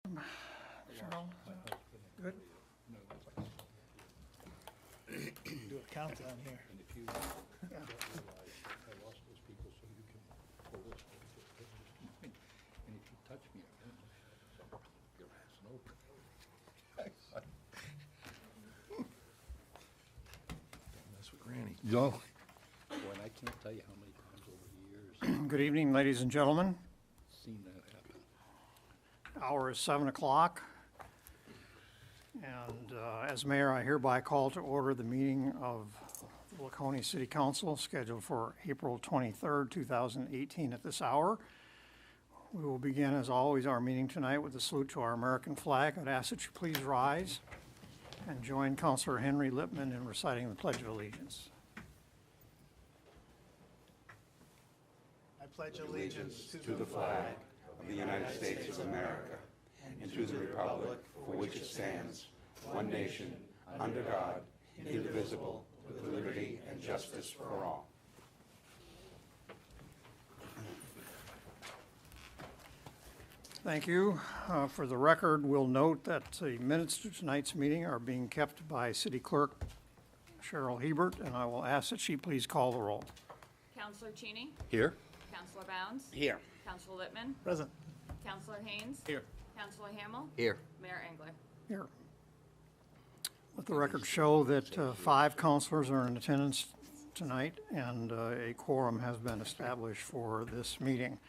Cheryl? Good? Do a countdown here. And if you Yeah. realize I lost those people so you can pull this over. And if you touch me again, your ass no. Don't mess with Granny. No. Boy, and I can't tell you how many times over the years Good evening, ladies and gentlemen. I've seen that happen. Hour is 7 o'clock. And as mayor, I hereby call to order the meeting of the Laconia City Council scheduled for April 23rd, 2018 at this hour. We will begin, as always, our meeting tonight with a salute to our American flag. I'd ask that you please rise and join Councilor Henry Lippman in reciting the Pledge of Allegiance. I pledge allegiance To the flag of the United States of America and to the republic for which it stands, one nation, under God, indivisible, with liberty and justice for all. Thank you. For the record, we'll note that the minutes to tonight's meeting are being kept by City Clerk Cheryl Hebert, and I will ask that she please call the roll. Counselor Cheney? Here? Counselor Bounds? Here. Counselor Littman? Present. Counselor Haynes? Here. Counselor Hamel? Here. Mayor Engler? Here. Let the record show that 5 councilors are in attendance tonight, and a quorum has been established for this meeting.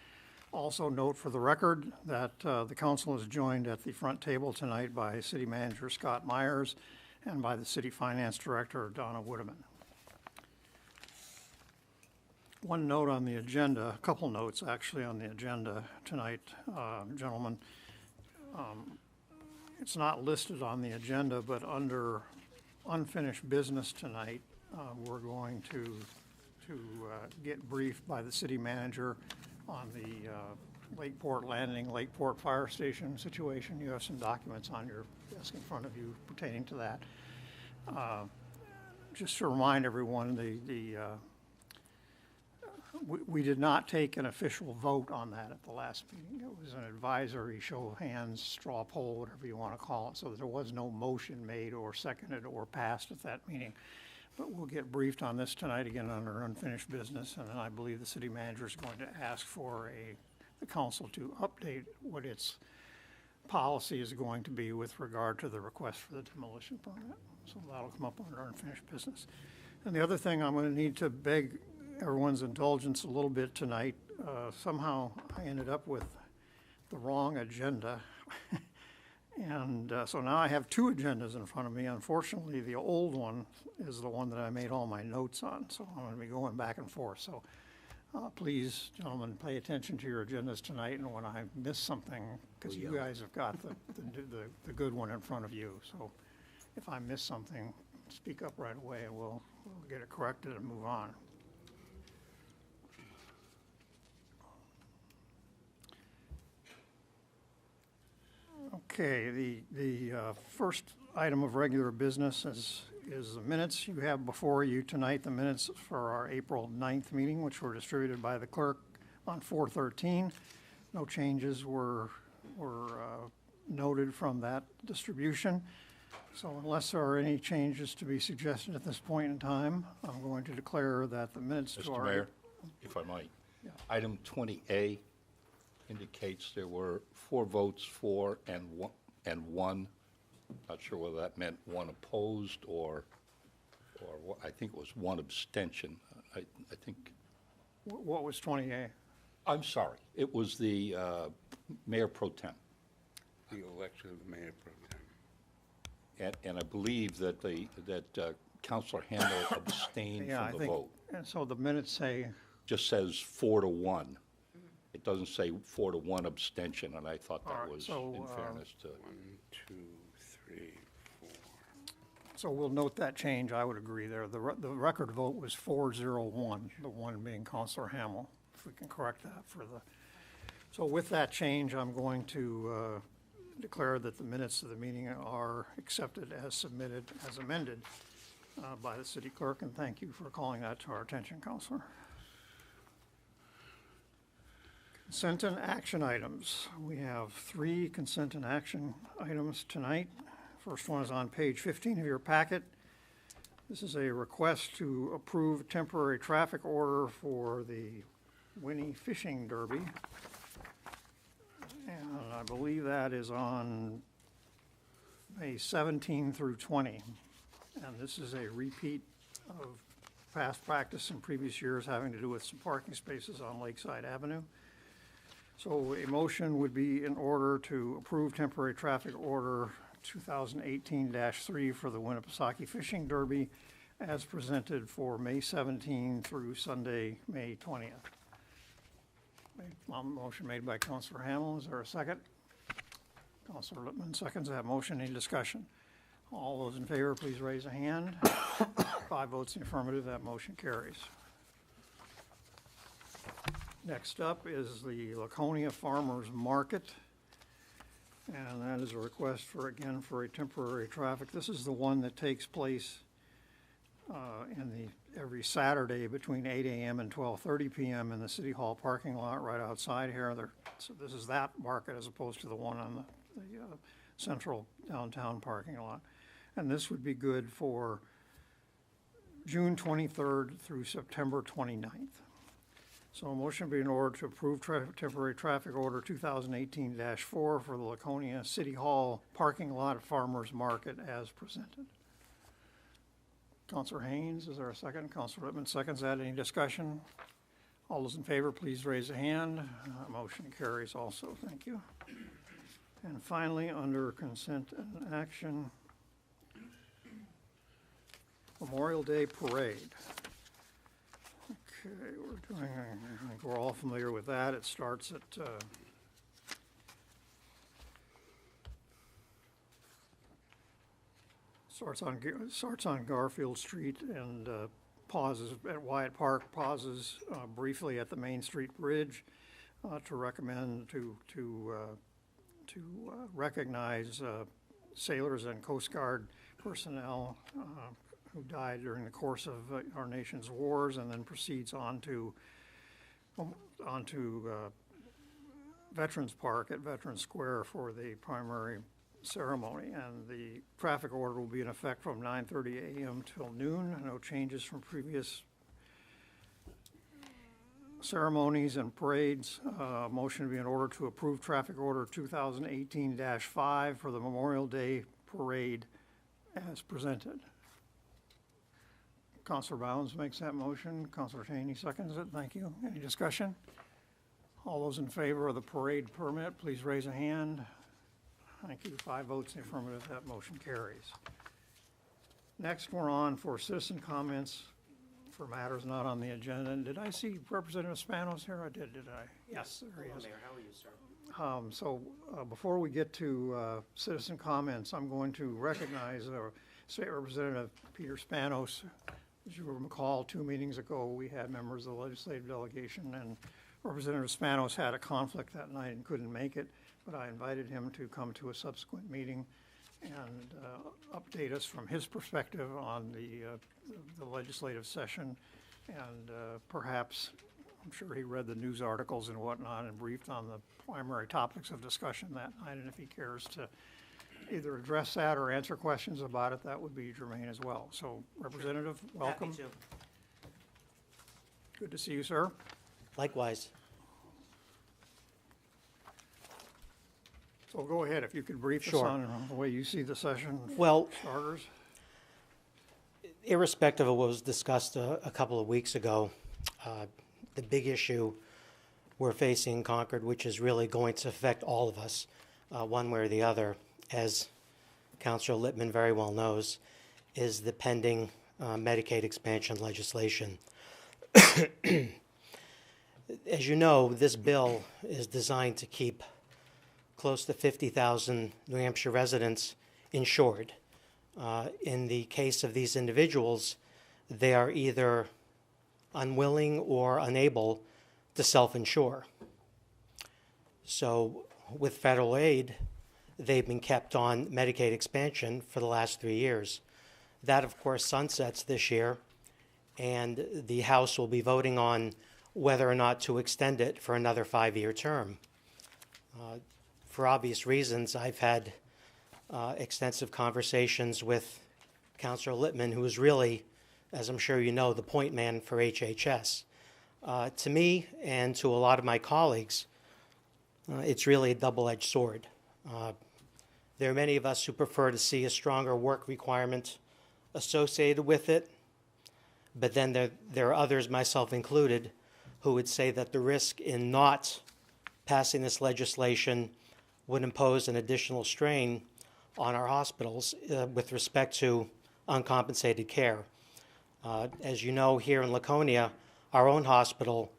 Also note for the record that the council is joined at the front table tonight by City Manager Scott Myers and by the City Finance Director Donna Woodeman. One note on the agenda, a couple notes actually on the agenda tonight, gentlemen. It's not listed on the agenda, but under unfinished business tonight, we're going to get briefed by the city manager on the Lakeport Landing, Lakeport Fire Station situation. You have some documents on your desk in front of you pertaining to that. Just to remind everyone, we did not take an official vote on that at the last meeting. It was an advisory, show of hands, straw poll, whatever you want to call it. So there was no motion made or seconded or passed at that meeting. But we'll get briefed on this tonight again under unfinished business. And then I believe the city manager is going to ask for the council to update what its policy is going to be with regard to the request for the demolition permit. So that'll come up under unfinished business. And the other thing I'm going to need to beg everyone's indulgence a little bit tonight. Somehow I ended up with the wrong agenda. And so now I have 2 agendas in front of me. Unfortunately, the old one is the one that I made all my notes on. So I'm going to be going back and forth. So please, gentlemen, pay attention to your agendas tonight. And when I miss something, because you guys have got the good one in front of you. So if I miss something, speak up right away and we'll get it corrected and move on. Okay, the first item of regular business is the minutes. You have before you tonight the minutes for our April 9th meeting, which were distributed by the clerk on 4/13. No changes were noted from that distribution. So unless there are any changes to be suggested at this point in time, I'm going to declare that the minutes to our... Mr. Mayor, if I might. Yeah. Item 20A indicates there were 4 votes for and one, not sure whether that meant 1 opposed or what, I think it was 1 abstention. I think, What was 20A? I'm sorry, it was the Mayor Pro Tem. The election of the mayor pro tem. And I believe that Councilor Handel abstained Yeah, I from the think, vote. and so the minutes say, Just says 4-1. It doesn't say 4-1 abstention, and I thought All that right, was so, in fairness to. 1, 2, 3, 4. so we'll note that change. I would agree there. The record vote was 4-0-1, the one being Councilor Hamel, if we can correct that for the. So with that change, I'm going to declare that the minutes of the meeting are accepted as submitted, as amended by the city clerk, and thank you for calling that to our attention, Councilor. Consent and action items. We have 3 consent and action items tonight. First one is on page 15 of your packet. This is a request to approve temporary traffic order for the Winnie Fishing Derby. And I believe that is on May 17 through 20. And this is a repeat of past practice in previous years having to do with some parking spaces on Lakeside Avenue. So a motion would be in order to approve temporary traffic order 2018-3 for the Winnipesaukee Fishing Derby as presented for May 17 through Sunday, May 20th. Motion made by Councilor Hamel. Is there a second? Councilor Lippman seconds that motion. Any discussion? All those in favor, please raise a hand. 5 votes in the affirmative. That motion carries. Next up is the Laconia Farmers Market, and that is a request for, again, for a temporary traffic. This is the one that takes place every Saturday between 8 a.m. and 12:30 p.m. in the City Hall parking lot right outside here. So this is that market as opposed to the one on the central downtown parking lot. And this would be good for June 23rd through September 29th. So a motion be in order to approve temporary traffic order 2018-4 for the Laconia City Hall parking lot at Farmers Market as presented. Councilor Haynes, is there a second? Councilor Lippman seconds that. Any discussion? All those in favor, please raise a hand. Motion carries also. Thank you. And finally, under consent and action, Memorial Day Parade. Okay, I think we're all familiar with that. It starts at starts on Garfield Street and pauses at Wyatt Park, pauses briefly at the Main Street Bridge to recognize sailors and Coast Guard personnel who died during the course of our nation's wars, and then proceeds on to Veterans Park at Veterans Square for the primary ceremony. And the traffic order will be in effect from 9:30 a.m. till noon. No changes from previous ceremonies and parades. Motion to be in order to approve traffic order 2018-5 for the Memorial Day Parade as presented. Councilor Bounds makes that motion. Councilor Cheney seconds it. Thank you. Any discussion? All those in favor of the parade permit, please raise a hand. Thank you. 5 votes in the affirmative. That motion carries. Next, we're on for citizen comments for matters not on the agenda. And did I see Representative Spanos here? I did I? Yes, there he is. Mayor, how are you, sir? Before we get to citizen comments, I'm going to recognize State Representative Peter Spanos. As you recall, 2 meetings ago, we had members of the legislative delegation, and Representative Spanos had a conflict that night and couldn't make it, but I invited him to come to a subsequent meeting and update us from his perspective on the legislative session. And perhaps, I'm sure he read the news articles and whatnot and briefed on the primary topics of discussion that night. And if he cares to either address that or answer questions about it, that would be germane as well. So, Representative, welcome. Happy to. Good to see you, sir. Likewise. So go ahead, if you could brief us Sure. on the way you see the session. Well, Starters. irrespective of what was discussed a couple of weeks ago, the big issue we're facing in Concord, which is really going to affect all of us, one way or the other, as Councilor Lippman very well knows, is the pending Medicaid expansion legislation. As you know, this bill is designed to keep close to 50,000 New Hampshire residents insured. In the case of these individuals, they are either unwilling or unable to self-insure. So with federal aid, they've been kept on Medicaid expansion for the last 3 years. That, of course, sunsets this year, and the House will be voting on whether or not to extend it for another 5-year term. For obvious reasons, I've had extensive conversations with Councilor Littman, who is really, as I'm sure you know, the point man for HHS. To me and to a lot of my colleagues, it's really a double-edged sword. There are many of us who prefer to see a stronger work requirement associated with it, but then there are others, myself included, who would say that the risk in not passing this legislation would impose an additional strain on our hospitals with respect to uncompensated care. As you know, here in Laconia, our own hospital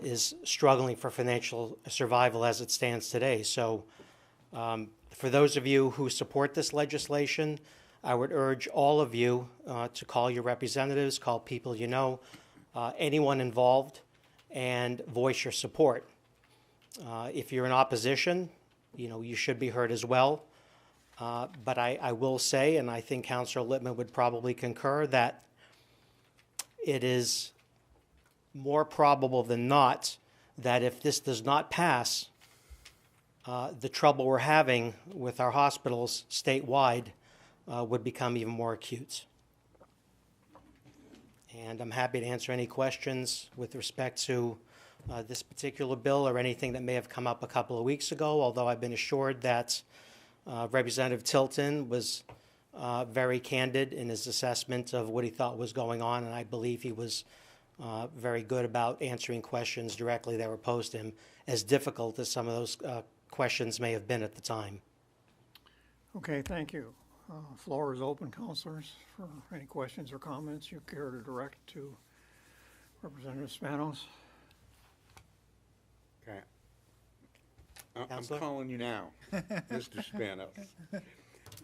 is struggling for financial survival as it stands today. So for those of you who support this legislation, I would urge all of you to call your representatives, call people you know, anyone involved, and voice your support. If you're in opposition, you should be heard as well. But I will say, and I think Councilor Littman would probably concur, that it is more probable than not that if this does not pass, the trouble we're having with our hospitals statewide would become even more acute. And I'm happy to answer any questions with respect to this particular bill or anything that may have come up a couple of weeks ago, although I've been assured that Representative Tilton was very candid in his assessment of what he thought was going on, and I believe he was very good about answering questions directly that were posed to him, as difficult as some of those questions may have been at the time. Okay, thank you. Floor is open, councilors, for any questions or comments you care to direct to Representative Spanos. Okay. I'm Counselor? calling you now, Mr. Spanos,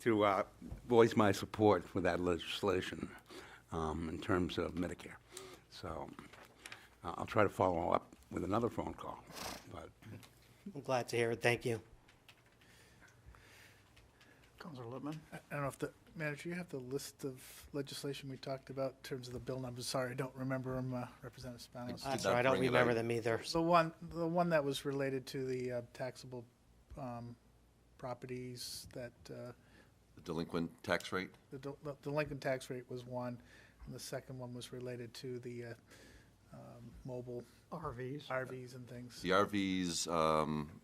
to voice my support for that legislation in terms of Medicare. So I'll try to follow up with another phone call. But I'm glad to hear it. Thank you. Councilor Littman? I don't know if the, manager, you have the list of legislation we talked about in terms of the bill numbers. Sorry, I don't remember them, Representative Spanos. That's all right. I don't remember them either. The one that was related to the taxable properties that, The delinquent tax rate? the delinquent tax rate was one, and the second one was related to the mobile RVs? RVs and things. The RVs,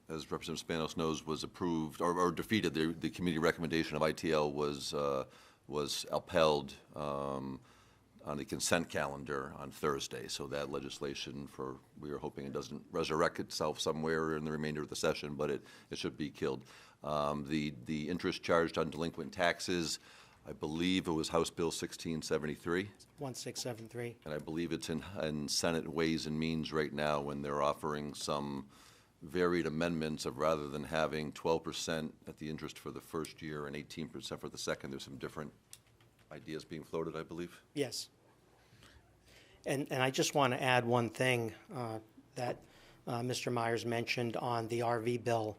as Representative Spanos knows, was approved or defeated. The committee recommendation of ITL was upheld on the consent calendar on Thursday. So that legislation we are hoping it doesn't resurrect itself somewhere in the remainder of the session, but it should be killed. The interest charged on delinquent taxes, I believe it was House Bill 1673. 1673. And I believe it's in Senate Ways and Means right now when they're offering some varied amendments of rather than having 12% at the interest for the first year and 18% for the second, there's some different ideas being floated, I believe. Yes. And I just want to add one thing that Mr. Myers mentioned on the RV bill.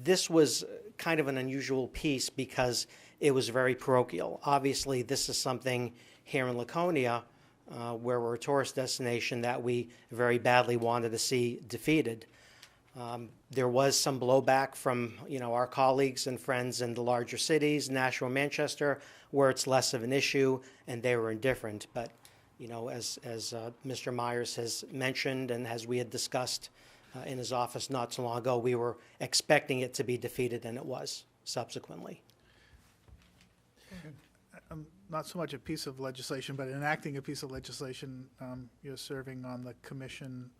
This was kind of an unusual piece because it was very parochial. Obviously, this is something here in Laconia, where we're a tourist destination, that we very badly wanted to see defeated. There was some blowback from our colleagues and friends in the larger cities, Nashua, Manchester, where it's less of an issue, and they were indifferent. But as Mr. Myers has mentioned, and as we had discussed in his office not too long ago, we were expecting it to be defeated, and it was subsequently. Not so much a piece of legislation, but enacting a piece of legislation. You're serving on the commission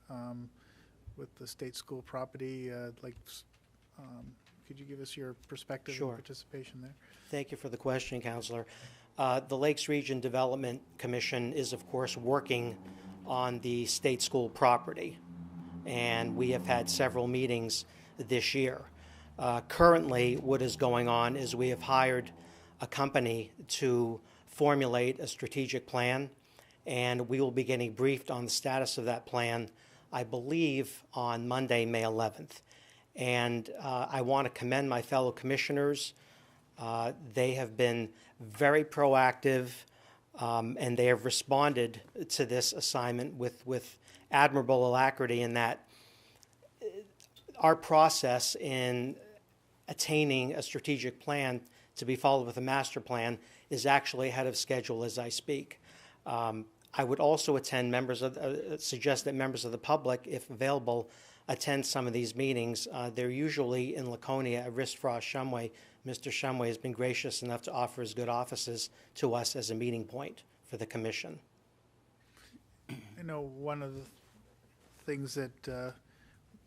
with the state school property. Could you give us your perspective Sure. and participation there? Thank you for the question, Counselor. The Lakes Region Development Commission is, of course, working on the state school property, and we have had several meetings this year. Currently, what is going on is we have hired a company to formulate a strategic plan, and we will be getting briefed on the status of that plan, I believe, on Monday, May 11th. And I want to commend my fellow commissioners. They have been very proactive And they have responded to this assignment with admirable alacrity in that our process in attaining a strategic plan to be followed with a master plan is actually ahead of schedule as I speak. I would also suggest that members of the public, if available, attend some of these meetings. They're usually in Laconia at Rist Frost Shumway. Mr. Shumway has been gracious enough to offer his good offices to us as a meeting point for the commission. I know one of the things that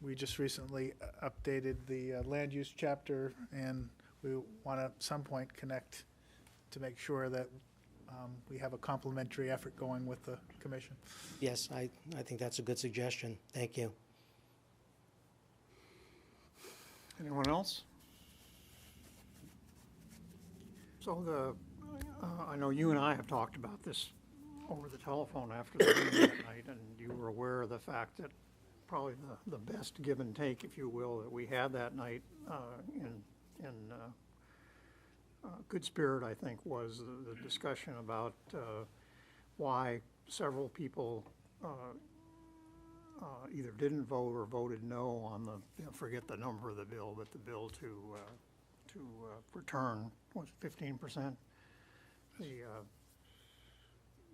we just recently updated the land use chapter, and we want to at some point connect to make sure that we have a complementary effort going with the commission. Yes, I think that's a good suggestion. Thank you. Anyone else? So I know you and I have talked about this over the telephone after the meeting that night, and you were aware of the fact that probably the best give and take, if you will, that we had that night in good spirit, I think, was the discussion about why several people either didn't vote or voted no on forget the number of the bill, but the bill to return, was 15%?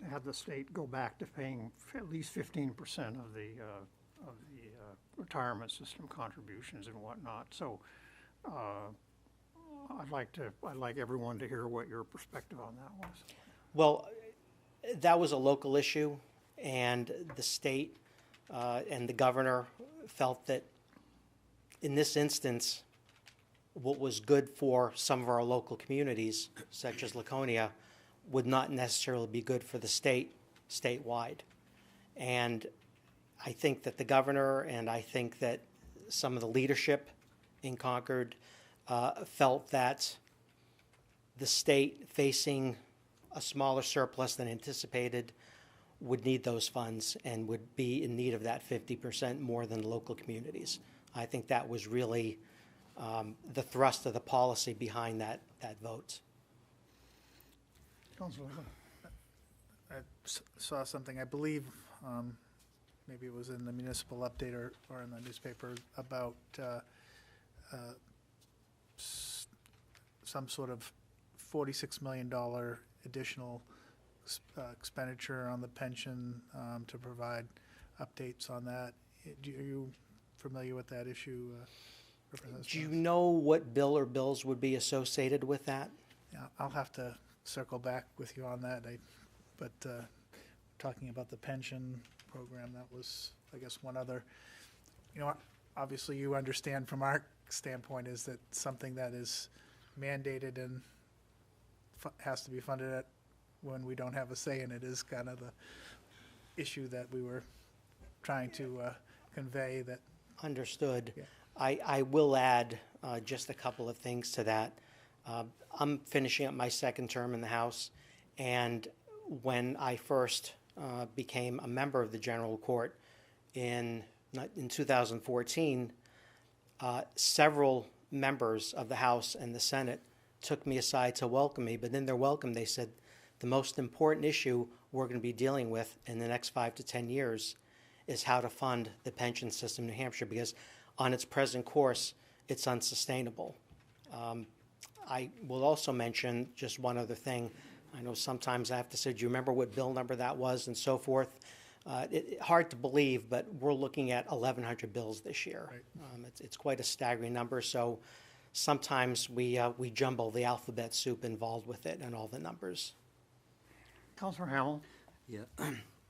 Had the state go back to paying at least 15% of the retirement system contributions and whatnot. So I'd like everyone to hear what your perspective on that was. Well, that was a local issue, and the state and the governor felt that in this instance, what was good for some of our local communities, such as Laconia, would not necessarily be good for the statewide. And I think that the governor and I think that some of the leadership in Concord felt that the state, facing a smaller surplus than anticipated, would need those funds and would be in need of that 50% more than local communities. I think that was really the thrust of the policy behind that vote. Councilor Levin. I saw something, I believe, maybe it was in the municipal update or in the newspaper, about some sort of $46 million additional expenditure on the pension to provide updates on that. Are you familiar with that issue, Representative Do you Jones? know what bill or bills would be associated with that? Yeah, I'll have to circle back with you on that. But talking about the pension program, that was, I guess, one other. You know, obviously you understand from our standpoint is that something that is mandated and has to be funded at when we don't have a say in it is kind of the issue that we were trying to convey that. Understood. Yeah. I will add just a couple of things to that. I'm finishing up my second term in the House, and when I first became a member of the General Court in 2014, several members of the House and the Senate took me aside to welcome me, but in their welcome they said the most important issue we're going to be dealing with in the next 5 to 10 years is how to fund the pension system in New Hampshire, because on its present course, it's unsustainable. I will also mention just one other thing. I know sometimes I have to say, do you remember what bill number that was and so forth? Hard to believe, but we're looking at 1,100 bills this year. Right. It's quite a staggering number, so sometimes we jumble the alphabet soup involved with it and all the numbers. Councilor Hamel. Yeah,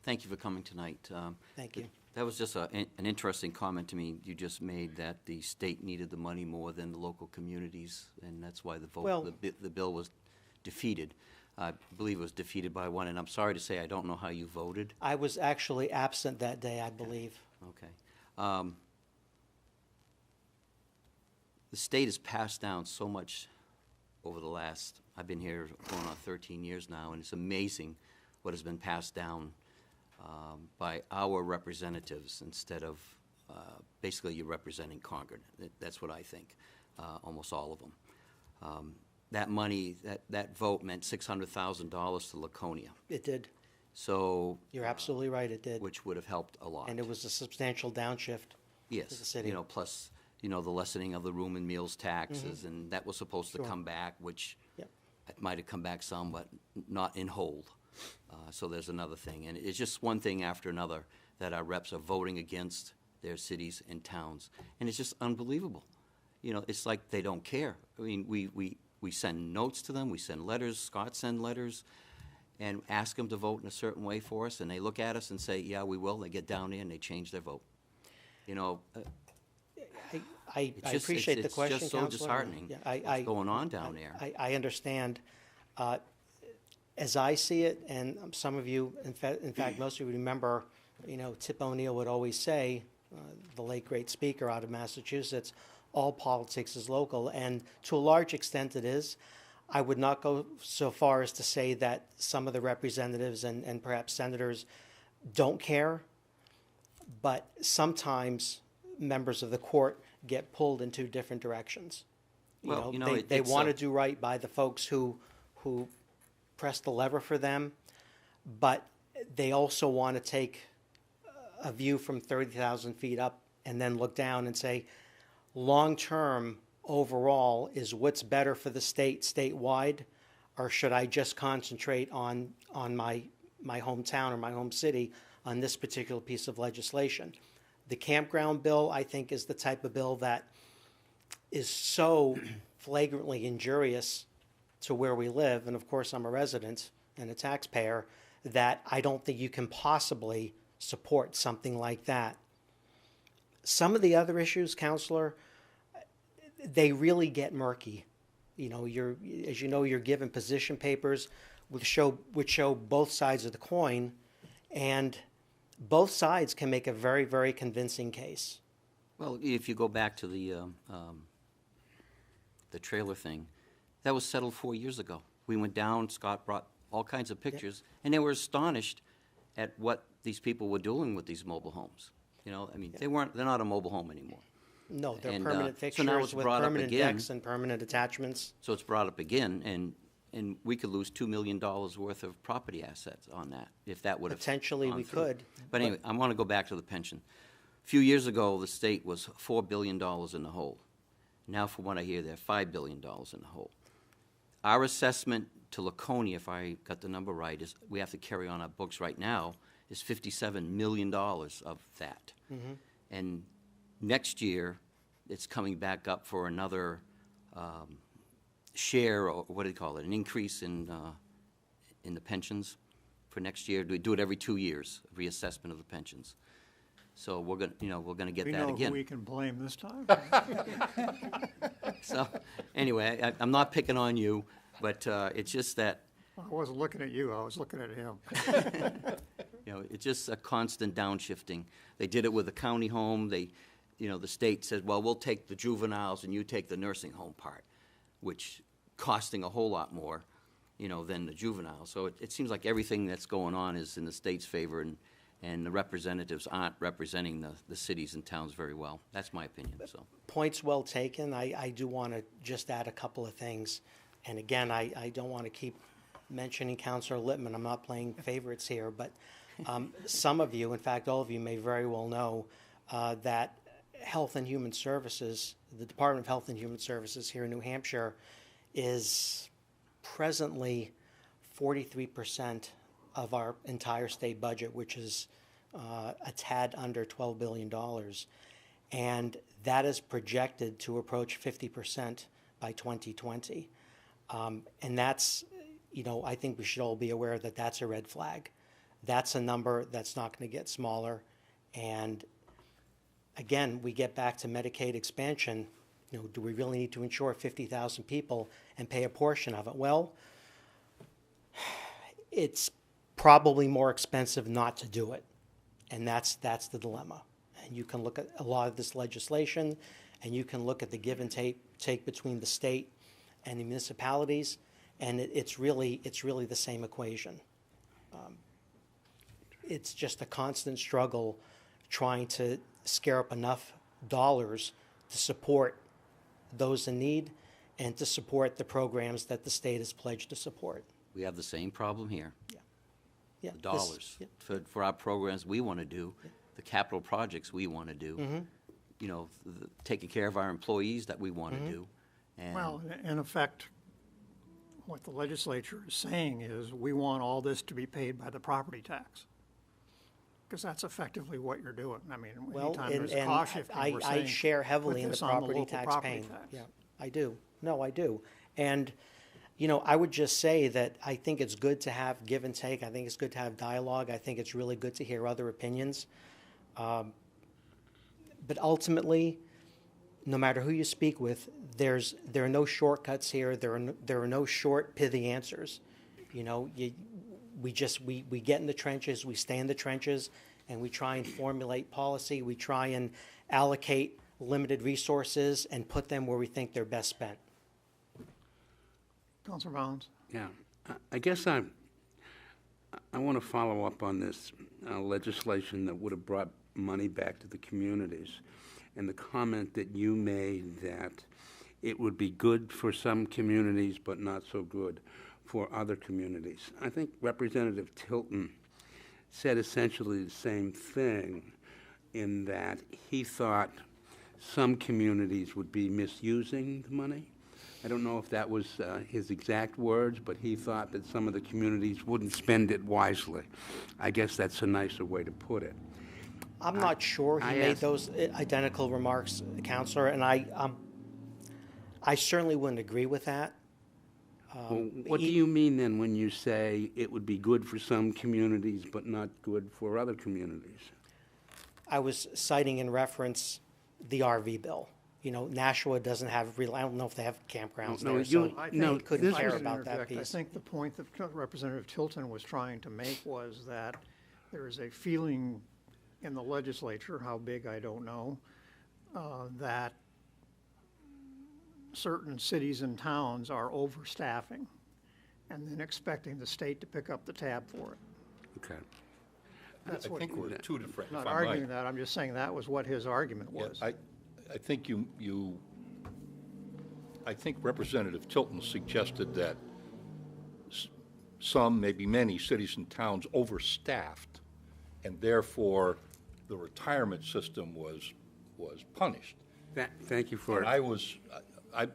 thank you for coming tonight. Thank you. That was just an interesting comment to me you just made, that the state needed the money more than the local communities, and that's why the vote, Well- the bill was defeated. I believe it was defeated by one, and I'm sorry to say I don't know how you voted. I was actually absent that day, I believe. Okay. The state has passed down so much over the last, I've been here going on 13 years now, and it's amazing what has been passed down by our representatives instead of basically you're representing Concord. That's what I think, almost all of them. that money, that vote meant $600,000 to Laconia. It did. So, You're absolutely right, it did. which would have helped a lot. And it was a substantial downshift. Yes, the city. plus, the lessening of the room and meals taxes, and that was supposed to Mm-hmm. Sure. come back, which Yep. it might have come back some, but not in whole. So there's another thing, and it's just one thing after another that our reps are voting against their cities and towns, and it's just unbelievable. It's like they don't care. I mean, we send notes to them, we send letters, Scott send letters, and ask them to vote in a certain way for us, and they look at us and say, yeah, we will. They get down there and they change their vote. I It's just- appreciate the it's question, just so Counselor. disheartening Yeah, what's going on down there. I understand. As I see it, and some of you, in fact, most of you remember, Tip O'Neill would always say, the late great speaker out of Massachusetts, all politics is local, and to a large extent it is. I would not go so far as to say that some of the representatives and perhaps senators don't care, but sometimes members of the court get pulled in two different directions. Well, They it's want to do right by the folks who press the lever for them, but they also want to take a view from 30,000 feet up and then look down and say, long-term, overall, is what's better for the state statewide, or should I just concentrate on my hometown or my home city on this particular piece of legislation? The campground bill, I think, is the type of bill that is so flagrantly injurious to where we live, and of course I'm a resident and a taxpayer, that I don't think you can possibly support something like that. Some of the other issues, Counselor, they really get murky. You're given position papers which show both sides of the coin, and both sides can make a very, very convincing case. Well, if you go back to the trailer thing, that was settled 4 years ago. We went down, Scott brought all kinds of pictures, and they were astonished at what these people were doing with these mobile homes. They're not a mobile home anymore. No, they're And, permanent so now fixtures it's with brought up permanent again. decks and permanent attachments. So it's brought up again, and we could lose $2 million worth of property assets on that, if that would have Potentially gone we through. could, But anyway, I want to go back to the pension. A few years ago, the state was $4 billion in the hole. Now, from what I hear, they're $5 billion in the hole. Our assessment to Laconia, if I got the number right, is we have to carry on our books right now, is $57 million of that. And next year, it's coming back up for another share, or what do they call it, an increase in the pensions for next year. We do it every 2 years, reassessment of the pensions. So we're gonna get We that know who again. we can blame this time. So, anyway, I'm not picking on you, but it's just that, I wasn't looking at you, I was looking at him. it's just a constant downshifting. They did it with the county home. The state said, well, we'll take the juveniles and you take the nursing home part, which costing a whole lot more, than the juveniles. So it seems like everything that's going on is in the state's favor, and the representatives aren't representing the cities and towns very well. That's my opinion, so. Points well taken. I do want to just add a couple of things. And again, I don't want to keep mentioning Councilor Littman. I'm not playing favorites here, but some of you, in fact, all of you may very well know that Health and Human Services, the Department of Health and Human Services here in New Hampshire, is presently 43% of our entire state budget, which is a tad under $12 billion. And that is projected to approach 50% by 2020. And that's, I think we should all be aware that that's a red flag. That's a number that's not going to get smaller. And again, we get back to Medicaid expansion. Do we really need to insure 50,000 people and pay a portion of it? Well, it's probably more expensive not to do it. And that's the dilemma. And you can look at a lot of this legislation, and you can look at the give and take between the state and the municipalities, and it's really the same equation. It's just a constant struggle trying to scare up enough dollars to support those in need and to support the programs that the state has pledged to support. We have the same problem here. Yeah, The dollars for our programs we want to do, the capital projects we want to do, you know, taking care of our employees that we want to do. And Well, in effect, what the legislature is saying is, we want all this to be paid by the property tax. Because that's effectively what you're doing. I mean, Well, anytime and, there's a and cost shifting, I, we're I saying, share heavily put in the this on property local tax property pain. tax. Yeah, I do. No, I do. And, you know, I would just say that I think it's good to have give and take. I think it's good to have dialogue. I think it's really good to hear other opinions. But ultimately, no matter who you speak with, there are no shortcuts here. There are no short, pithy answers. You know, we get in the trenches, we stay in the trenches, and we try and formulate policy. We try and allocate limited resources and put them where we think they're best spent. Councilor Bounds? Yeah, I guess I want to follow up on this legislation that would have brought money back to the communities, and the comment that you made that it would be good for some communities but not so good for other communities. I think Representative Tilton said essentially the same thing, in that he thought some communities would be misusing the money. I don't know if that was his exact words, but he thought that some of the communities wouldn't spend it wisely. I guess that's a nicer way to put it. I'm not sure he I made asked- those identical remarks, Counselor, and I certainly wouldn't agree with that. Well, what do you mean then when you say it would be good for some communities but not good for other communities? I was citing in reference the RV bill. You know, Nashua doesn't have real, I don't know if they have campgrounds No, there, you- so I No, think, couldn't if I care could about that interject, I piece. think the point that Representative Tilton was trying to make was that there is a feeling in the legislature, how big I don't know, that certain cities and towns are overstaffing and then expecting the state to pick up the tab for it. Okay. That's I what, think we're two different, not if I arguing might. that, I'm just saying that was what his argument Yeah, was. I think I think Representative Tilton suggested that some, maybe many, cities and towns overstaffed, and therefore the retirement system was punished. Thank you for And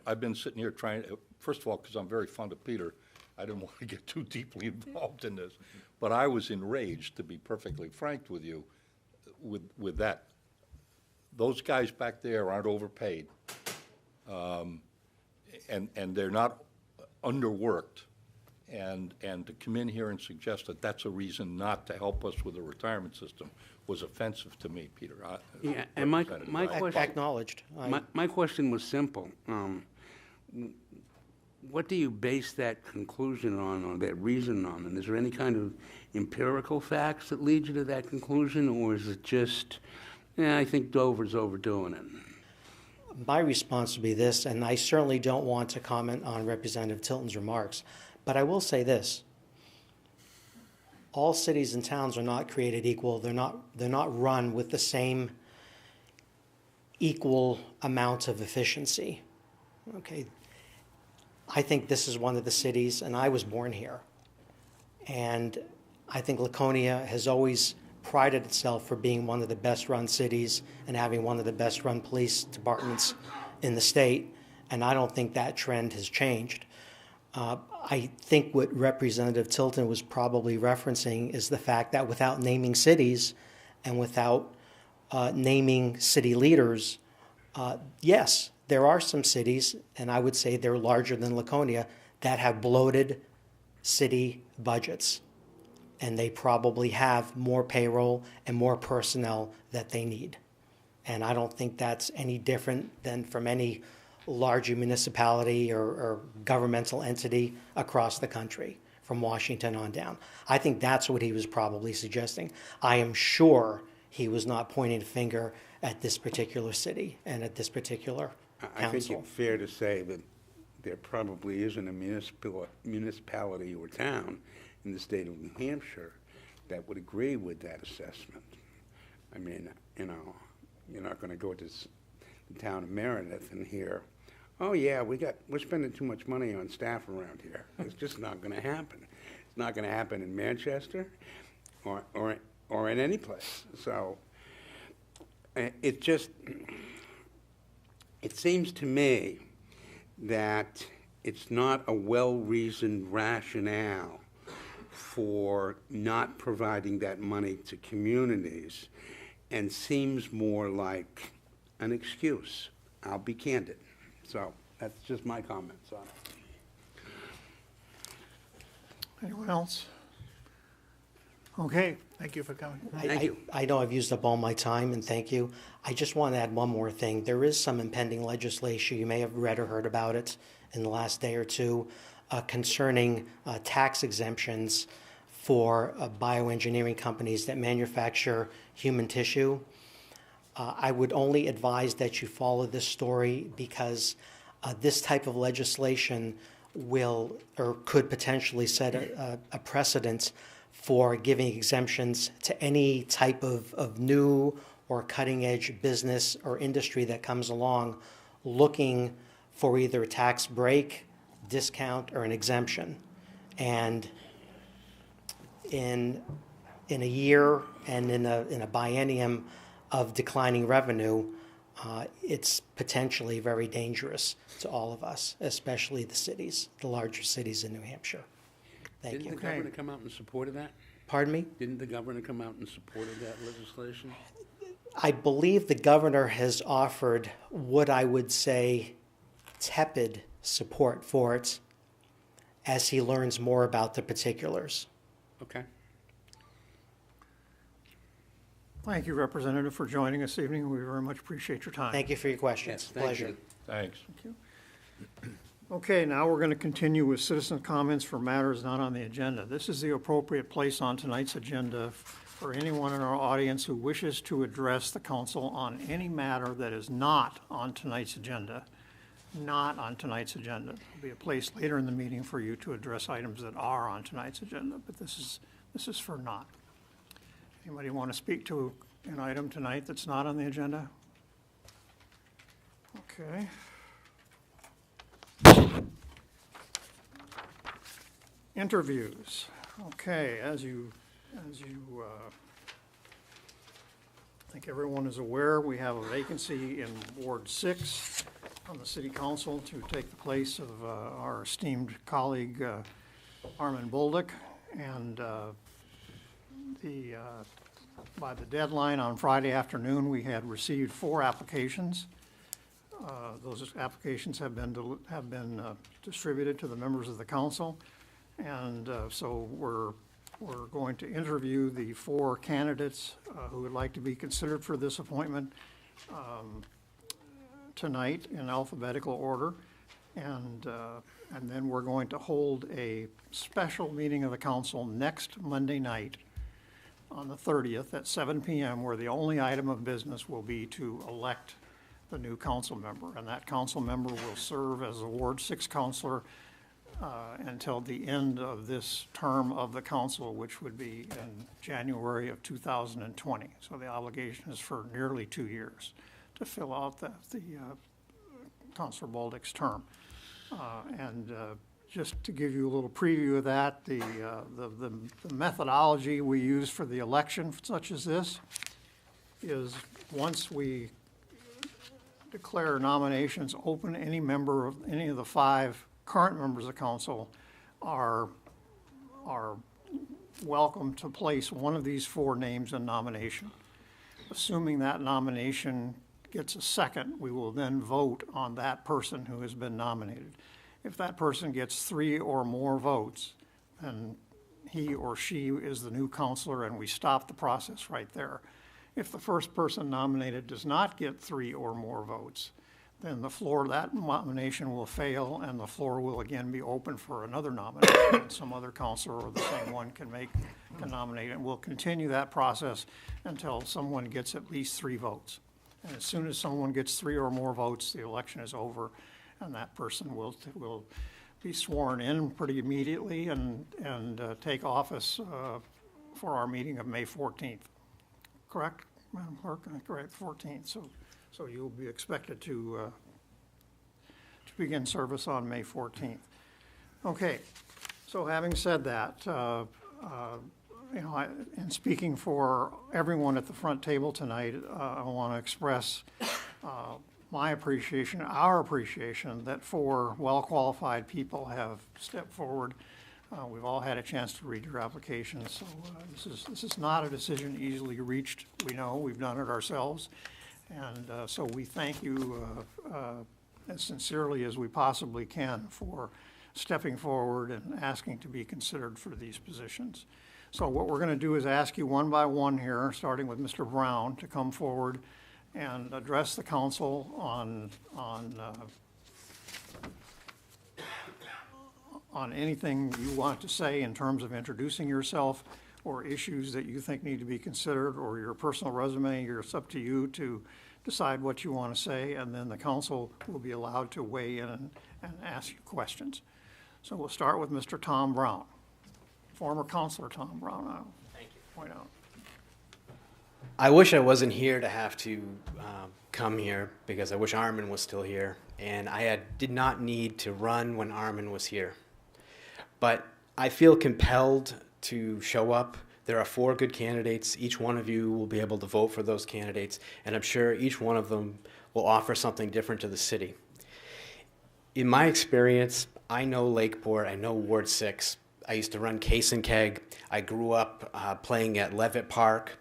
I've been sitting here trying, first of all, because I'm very fond of Peter, I didn't want to get too deeply involved in this, but I was enraged, to be perfectly frank with you, with that. Those guys back there aren't overpaid, and they're not underworked. And to come in here and suggest that that's a reason not to help us with the retirement system was offensive to me, Peter. Yeah, and my Representative. question. Acknowledged. My question was simple. What do you base that conclusion on, or that reason on? And is there any kind of empirical facts that lead you to that conclusion, or is it just, I think Dover's overdoing it? My response would be this, and I certainly don't want to comment on Representative Tilton's remarks, but I will say this. All cities and towns are not created equal. They're not run with the same equal amount of efficiency. Okay. I think this is one of the cities, and I was born here. And I think Laconia has always prided itself for being one of the best-run cities and having one of the best-run police departments in the state, and I don't think that trend has changed. I think what Representative Tilton was probably referencing is the fact that without naming cities and without naming city leaders, yes, there are some cities, and I would say they're larger than Laconia, that have bloated city budgets. And they probably have more payroll and more personnel that they need. And I don't think that's any different than from any larger municipality or governmental entity across the country, from Washington on down. I think that's what he was probably suggesting. I am sure he was not pointing a finger at this particular city and at this particular I think council. it's fair to say that there probably isn't a municipality or town in the state of New Hampshire that would agree with that assessment. I mean, you're not going to go to the town of Meredith and hear oh yeah, we're spending too much money on staff around here. It's just not gonna happen. It's not gonna happen in Manchester or in any place. So it seems to me that it's not a well-reasoned rationale for not providing that money to communities, and seems more like an excuse. I'll be candid. So that's just my comments on it. Anyone else? Okay, Thank you for coming. Thank you. I know I've used up all my time, and thank you. I just want to add one more thing. There is some impending legislation, you may have read or heard about it in the last day or two, concerning tax exemptions for bioengineering companies that manufacture human tissue. I would only advise that you follow this story because this type of legislation will or could potentially set a precedent for giving exemptions to any type of new or cutting-edge business or industry that comes along looking for either a tax break, discount, or an exemption. And in a year and in a biennium of declining revenue, it's potentially very dangerous to all of us, especially the cities, the larger cities in New Hampshire. Thank Didn't you. the governor come out in support of that? Pardon me? Didn't the governor come out in support of that legislation? I believe the governor has offered what I would say tepid support for it as he learns more about the particulars. Okay. thank you, Representative, for joining us this evening. We very much appreciate your time. Thank you for your questions. Yes, thank Pleasure. you. Thanks. Okay, now we're going to continue with citizen comments for matters not on the agenda. This is the appropriate place on tonight's agenda for anyone in our audience who wishes to address the council on any matter that is not on tonight's agenda. Not on tonight's agenda. There'll be a place later in the meeting for you to address items that are on tonight's agenda, but this is for not. Anybody want to speak to an item tonight that's not on the agenda? Okay. Interviews. Okay, as you I think everyone is aware, we have a vacancy in Ward 6 on the city council to take the place of our esteemed colleague Armin Bolduc. And by the deadline on Friday afternoon, we had received 4 applications. Those applications have been distributed to the members of the council. And so we're going to interview the 4 candidates who would like to be considered for this appointment tonight in alphabetical order. And then we're going to hold a special meeting of the council next Monday night on the 30th at 7 p.m., where the only item of business will be to elect the new council member. And that council member will serve as a Ward 6 councilor until the end of this term of the council, which would be in January of 2020. So the obligation is for nearly 2 years to fill out the Councilor Bolduc's term. And just to give you a little preview of that, the methodology we use for the election such as this is once we declare nominations open, any member of any of the 5 current members of council are welcome to place one of these 4 names in nomination. Assuming that nomination gets a second, we will then vote on that person who has been nominated. If that person gets 3 or more votes, then he or she is the new councilor, and we stop the process right there. If the first person nominated does not get 3 or more votes, then that nomination will fail, and the floor will again be open for another nomination. And some other councilor or the same one can nominate, and we'll continue that process until someone gets at least 3 votes. And as soon as someone gets 3 or more votes, the election is over, and that person will be sworn in pretty immediately and take office for our meeting of May 14th. Correct, Madam Clerk? Correct, 14th. So you'll be expected to begin service on May 14th. Okay, so having said that, you know, in speaking for everyone at the front table tonight, I want to express my appreciation, our appreciation, that 4 well-qualified people have stepped forward. We've all had a chance to read your applications, so this is not a decision easily reached. We know, we've done it ourselves, and so we thank you as sincerely as we possibly can for stepping forward and asking to be considered for these positions. So what we're going to do is ask you one by one here, starting with Mr. Brown, to come forward and address the council on anything you want to say in terms of introducing yourself or issues that you think need to be considered, or your personal resume. It's up to you to decide what you want to say, and then the council will be allowed to weigh in and ask you questions. So we'll start with Mr. Tom Brown, former councilor Tom Brown, I'll point out. I wish I wasn't here to have to come here, because I wish Armin was still here, and did not need to run when Armin was here. But I feel compelled to show up. There are 4 good candidates. Each one of you will be able to vote for those candidates, and I'm sure each one of them will offer something different to the city. In my experience, I know Lakeport, I know Ward 6. I used to run Case and Keg. I grew up playing at Levitt Park.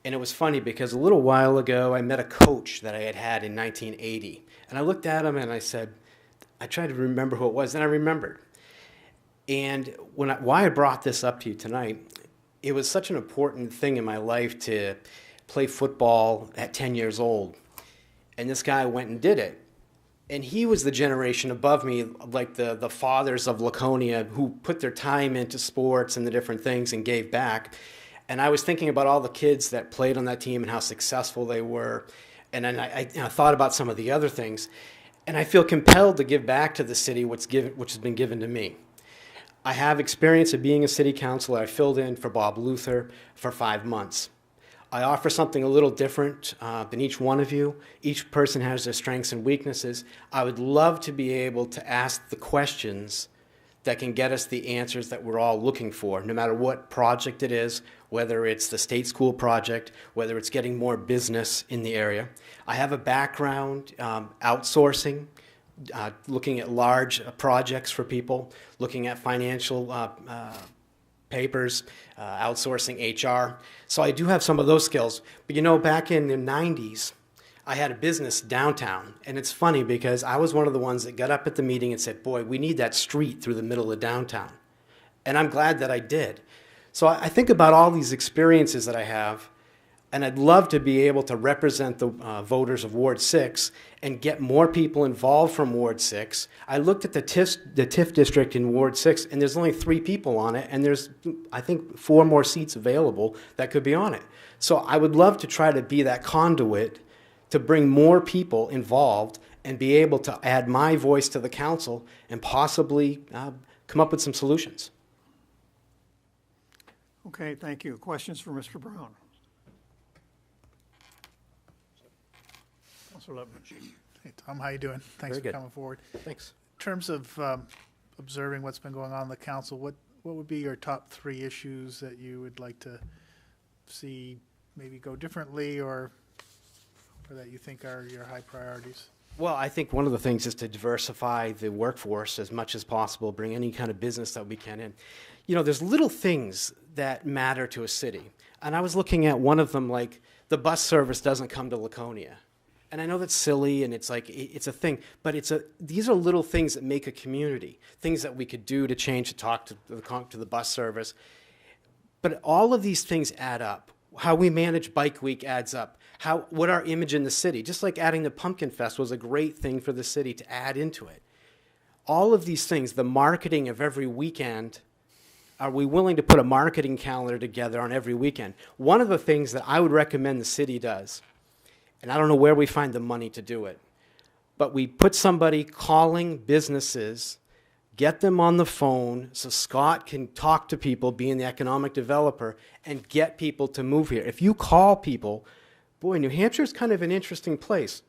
And it was funny because a little while ago, I met a coach that I had in 1980. And I looked at him and I said, I tried to remember who it was, and I remembered. And why I brought this up to you tonight, it was such an important thing in my life to play football at 10 years old. And this guy went and did it. And he was the generation above me, like the fathers of Laconia, who put their time into sports and the different things and gave back. And I was thinking about all the kids that played on that team and how successful they were. And then I thought about some of the other things. And I feel compelled to give back to the city which has been given to me. I have experience of being a city councilor. I filled in for Bob Luther for 5 months. I offer something a little different than each one of you. Each person has their strengths and weaknesses. I would love to be able to ask the questions that can get us the answers that we're all looking for, no matter what project it is, whether it's the state school project, whether it's getting more business in the area. I have a background outsourcing, looking at large projects for people, looking at financial papers, outsourcing HR. So I do have some of those skills. But you know, back in the 90s, I had a business downtown. And it's funny because I was one of the ones that got up at the meeting and said, boy, we need that street through the middle of downtown. And I'm glad that I did. So I think about all these experiences that I have, and I'd love to be able to represent the voters of Ward 6 and get more people involved from Ward 6. I looked at the TIF district in Ward 6, and there's only 3 people on it, and there's, I think, 4 more seats available that could be on it. So I would love to try to be that conduit to bring more people involved and be able to add my voice to the council and possibly come up with some solutions. Okay, thank you. Questions for Mr. Brown? Councilor Lippman. Hey, Tom, how you doing? Thanks Very for good. coming forward. Thanks. In terms of observing what's been going on in the council, what would be your top 3 issues that you would like to see maybe go differently, or that you think are your high priorities? Well, I think one of the things is to diversify the workforce as much as possible, bring any kind of business that we can in. You know, there's little things that matter to a city. And I was looking at one of them, like the bus service doesn't come to Laconia. And I know that's silly and it's like, it's a thing, but these are little things that make a community, things that we could do to change, to talk to the bus service. But all of these things add up. How we manage Bike Week adds up. What our image in the city, just like adding the Pumpkin Fest was a great thing for the city to add into it. All of these things, the marketing of every weekend, are we willing to put a marketing calendar together on every weekend? One of the things that I would recommend the city does, and I don't know where we find the money to do it, but we put somebody calling businesses, get them on the phone so Scott can talk to people, being the economic developer, and get people to move here. If you call people, boy, New Hampshire is kind of an interesting place.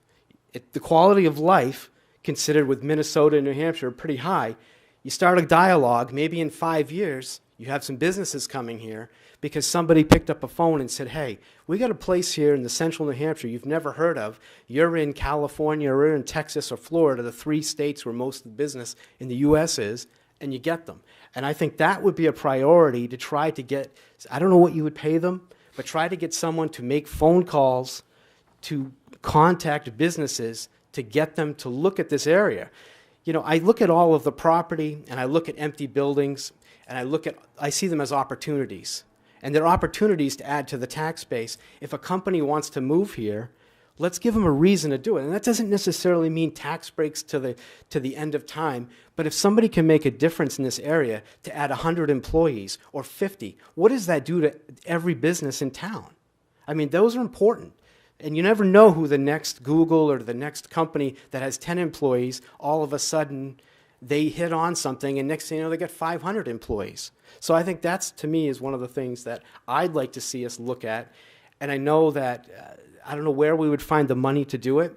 The quality of life considered with Minnesota and New Hampshire are pretty high. You start a dialogue, maybe in 5 years, you have some businesses coming here because somebody picked up a phone and said, hey, we got a place here in the central New Hampshire you've never heard of. You're in California or you're in Texas or Florida, the 3 states where most of the business in the U.S. is, and you get them. And I think that would be a priority to try to get, I don't know what you would pay them, but try to get someone to make phone calls to contact businesses to get them to look at this area. You know, I look at all of the property and I look at empty buildings and I see them as opportunities. And they're opportunities to add to the tax base. If a company wants to move here, let's give them a reason to do it. And that doesn't necessarily mean tax breaks to the end of time. But if somebody can make a difference in this area to add 100 employees or 50, what does that do to every business in town? I mean, those are important. And you never know who the next Google or the next company that has 10 employees, all of a sudden they hit on something and next thing you know, they got 500 employees. So I think that's, to me, is one of the things that I'd like to see us look at. And I know that, I don't know where we would find the money to do it,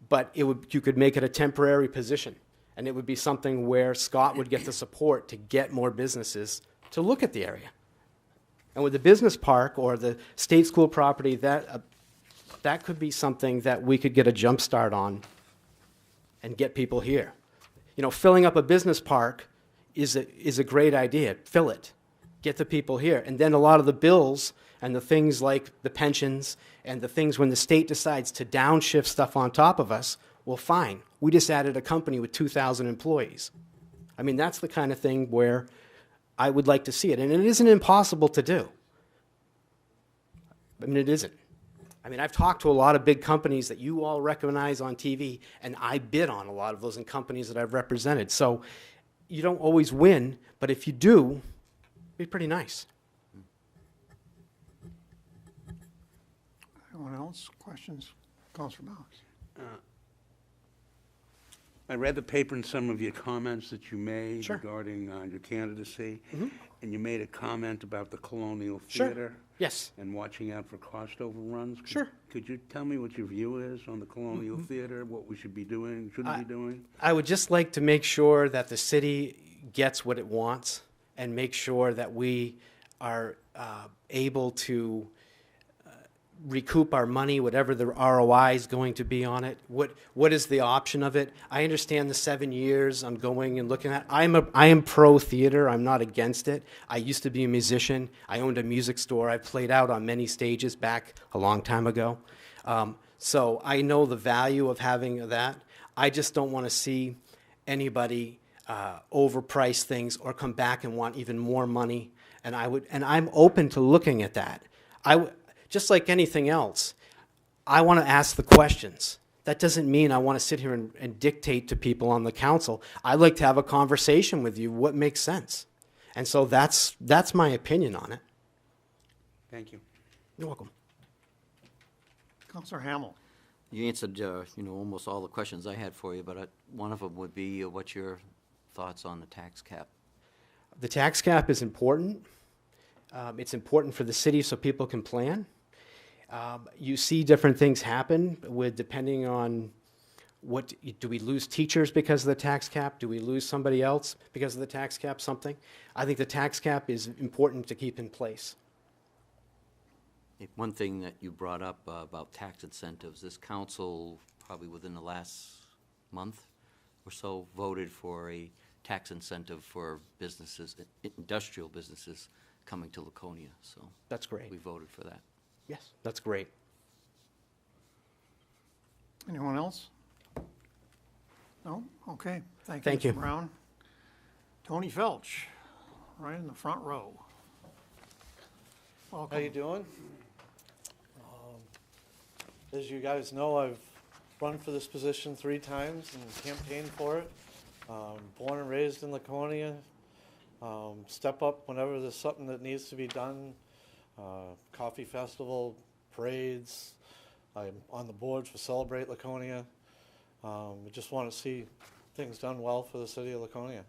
but you could make it a temporary position. And it would be something where Scott would get the support to get more businesses to look at the area. And with the business park or the state school property, that could be something that we could get a jump start on and get people here. You know, filling up a business park is a great idea. Fill it. Get the people here. And then a lot of the bills and the things like the pensions and the things when the state decides to downshift stuff on top of us, well, fine. We just added a company with 2,000 employees. I mean, that's the kind of thing where I would like to see it. And it isn't impossible to do. I mean, it isn't. I mean, I've talked to a lot of big companies that you all recognize on TV, and I bid on a lot of those in companies that I've represented. So you don't always win, but if you do, it'd be pretty nice. Anyone else? Questions? Councilor Box? I read the paper and some of your comments that you made Sure. regarding your candidacy, and you made a comment about the Colonial Sure. Theater. Yes. And watching out for cost overruns. Sure. Could you tell me what your view is on the Colonial Theater, what we should be doing, shouldn't be doing? I would just like to make sure that the city gets what it wants and make sure that we are able to recoup our money, whatever the ROI is going to be on it. What is the option of it? I understand the 7 years I'm going and looking at. I am pro theater. I'm not against it. I used to be a musician. I owned a music store. I played out on many stages back a long time ago. So I know the value of having that. I just don't want to see anybody overprice things or come back and want even more money. And I'm open to looking at that. Just like anything else, I want to ask the questions. That doesn't mean I want to sit here and dictate to people on the council. I'd like to have a conversation with you, what makes sense. And so that's my opinion on it. Thank you. You're welcome. Councilor Hamel? You answered, almost all the questions I had for you, but one of them would be, what's your thoughts on the tax cap? The tax cap is important. It's important for the city so people can plan. You see different things happen depending on do we lose teachers because of the tax cap? Do we lose somebody else because of the tax cap, something? I think the tax cap is important to keep in place. One thing that you brought up about tax incentives, this council, probably within the last month or so, voted for a tax incentive for businesses, industrial businesses coming to Laconia. So that's great. We voted for that. Yes, that's great. Anyone else? No? Okay. Thank you, Thank you. Mr. Brown. Tony Felch, right in the front row. Welcome. How you doing? As you guys know, I've run for this position 3 times and campaigned for it. Born and raised in Laconia. Step up whenever there's something that needs to be done. Coffee festival, parades. I'm on the board for Celebrate Laconia. We just want to see things done well for the city of Laconia.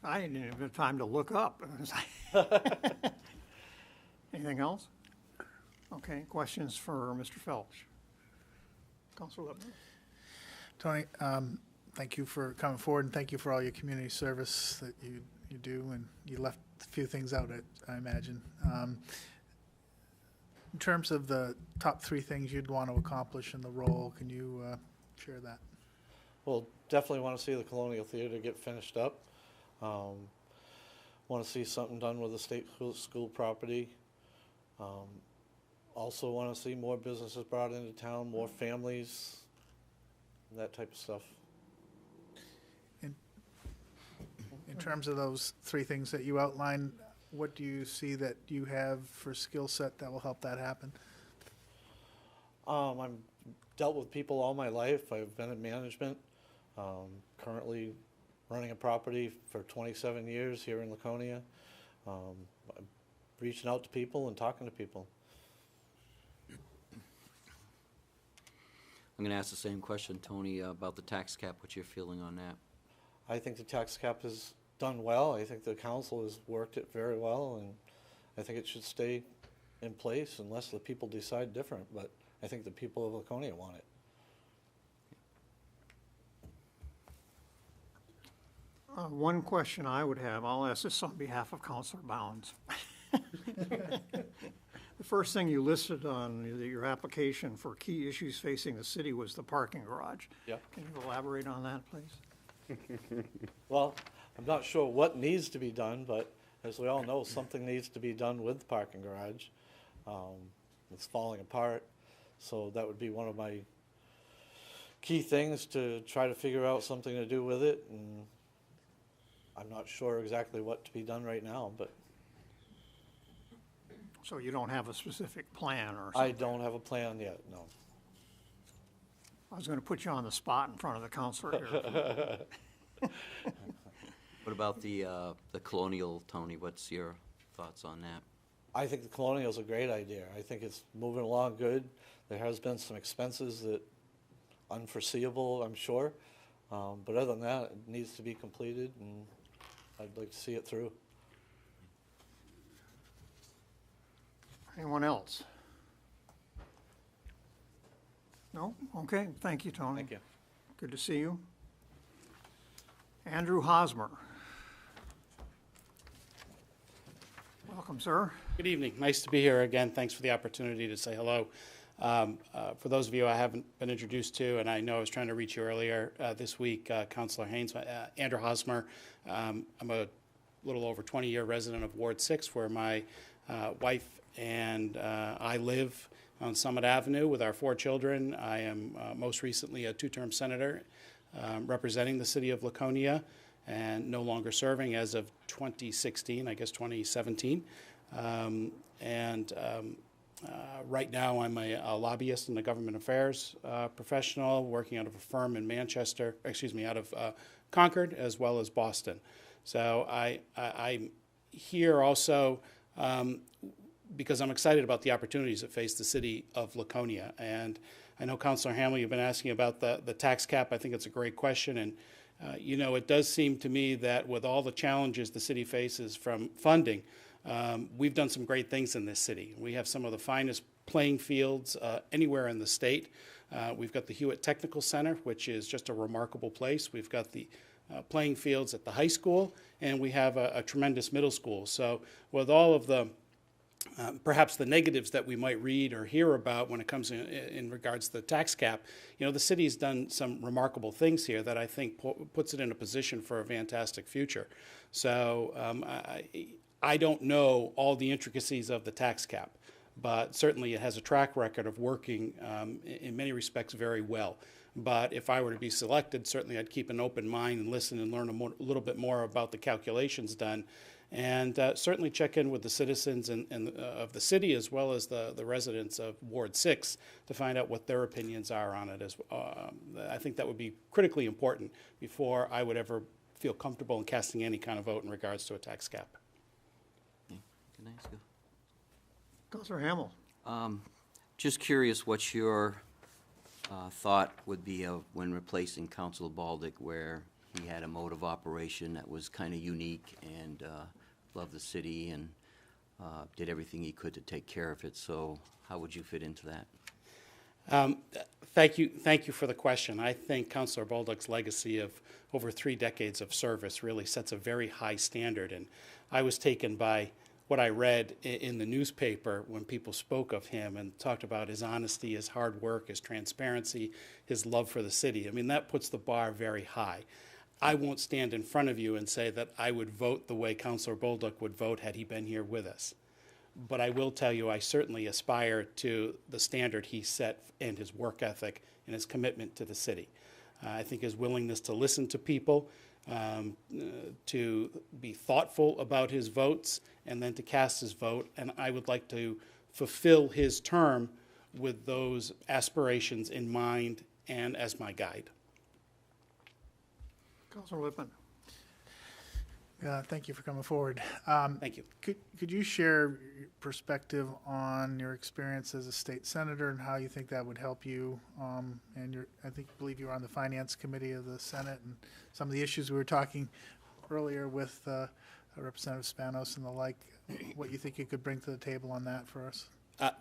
I didn't even have time to look up. Anything else? Okay, questions for Mr. Felch? Counselor Lippman? Tony, thank you for coming forward, and thank you for all your community service that you do, and you left a few things out, I imagine. In terms of the top 3 things you'd want to accomplish in the role, can you share that? Well, definitely want to see the Colonial Theater get finished up. Want to see something done with the state school property. Also want to see more businesses brought into town, more families, that type of stuff. In terms of those 3 things that you outlined, what do you see that you have for skill set that will help that happen? I've dealt with people all my life. I've been in management. Currently running a property for 27 years here in Laconia. I'm reaching out to people and talking to people. I'm going to ask the same question, Tony, about the tax cap. What's your feeling on that? I think the tax cap has done well. I think the council has worked it very well, and I think it should stay in place unless the people decide different. But I think the people of Laconia want it. One question I would have, I'll ask this on behalf of Counselor Bounds. The first thing you listed on your application for key issues facing the city was the parking garage. Yep. Can you elaborate on that, please? Well, I'm not sure what needs to be done, but as we all know, something needs to be done with the parking garage. It's falling apart, so that would be one of my key things, to try to figure out something to do with it, and I'm not sure exactly what to be done right now, but So you don't have a specific plan or I something? don't have a plan yet, no. I was going to put you on the spot in front of the counselor here. What about the Colonial, Tony? What's your thoughts on that? I think the Colonial is a great idea. I think it's moving along good. There has been some expenses that unforeseeable, I'm sure. But other than that, it needs to be completed, and I'd like to see it through. Anyone else? No? Okay, thank you, Tony. Thank you. Good to see you. Andrew Hosmer. Welcome, sir. Good evening. Nice to be here again. Thanks for the opportunity to say hello. For those of you I haven't been introduced to, and I know I was trying to reach you earlier this week, Councilor Haynes, Andrew Hosmer. I'm a little over 20-year resident of Ward 6, where my wife and I live on Summit Avenue with our 4 children. I am most recently a 2-term senator representing the city of Laconia, and no longer serving as of 2016, I guess 2017. Right now I'm a lobbyist and a government affairs professional working out of a firm in Manchester, out of Concord as well as Boston. So I'm here also because I'm excited about the opportunities that face the city of Laconia. And I know, Councilor Hamel, you've been asking about the tax cap. I think it's a great question. And it does seem to me that with all the challenges the city faces from funding, we've done some great things in this city. We have some of the finest playing fields anywhere in the state. We've got the Hewitt Technical Center, which is just a remarkable place. We've got the playing fields at the high school, and we have a tremendous middle school. So with all of the perhaps the negatives that we might read or hear about when it comes in regards to the tax cap, the city's done some remarkable things here that I think puts it in a position for a fantastic future. So I don't know all the intricacies of the tax cap, but certainly it has a track record of working in many respects very well. But if I were to be selected, certainly I'd keep an open mind and listen and learn a little bit more about the calculations done, and certainly check in with the citizens of the city as well as the residents of Ward 6 to find out what their opinions are on it. I think that would be critically important before I would ever feel comfortable in casting any kind of vote in regards to a tax cap. Can I ask you? Councilor Hamel. Just curious what your thought would be of when replacing Councilor Baldick, where he had a mode of operation that was kind of unique and loved the city and did everything he could to take care of it. So how would you fit into that? Thank you for the question. I think Councilor Bolduc's legacy of over 3 decades of service really sets a very high standard, and I was taken by what I read in the newspaper when people spoke of him and talked about his honesty, his hard work, his transparency, his love for the city. I mean, that puts the bar very high. I won't stand in front of you and say that I would vote the way Councilor Bolduc would vote had he been here with us. But I will tell you, I certainly aspire to the standard he set and his work ethic and his commitment to the city. I think his willingness to listen to people, to be thoughtful about his votes, and then to cast his vote. And I would like to fulfill his term with those aspirations in mind and as my guide. Councilor Lippman. Thank you for coming forward. Thank you. Could you share your perspective on your experience as a state senator and how you think that would help you? And believe you were on the Finance Committee of the Senate, and some of the issues we were talking earlier with Representative Spanos and the like, what you think you could bring to the table on that for us?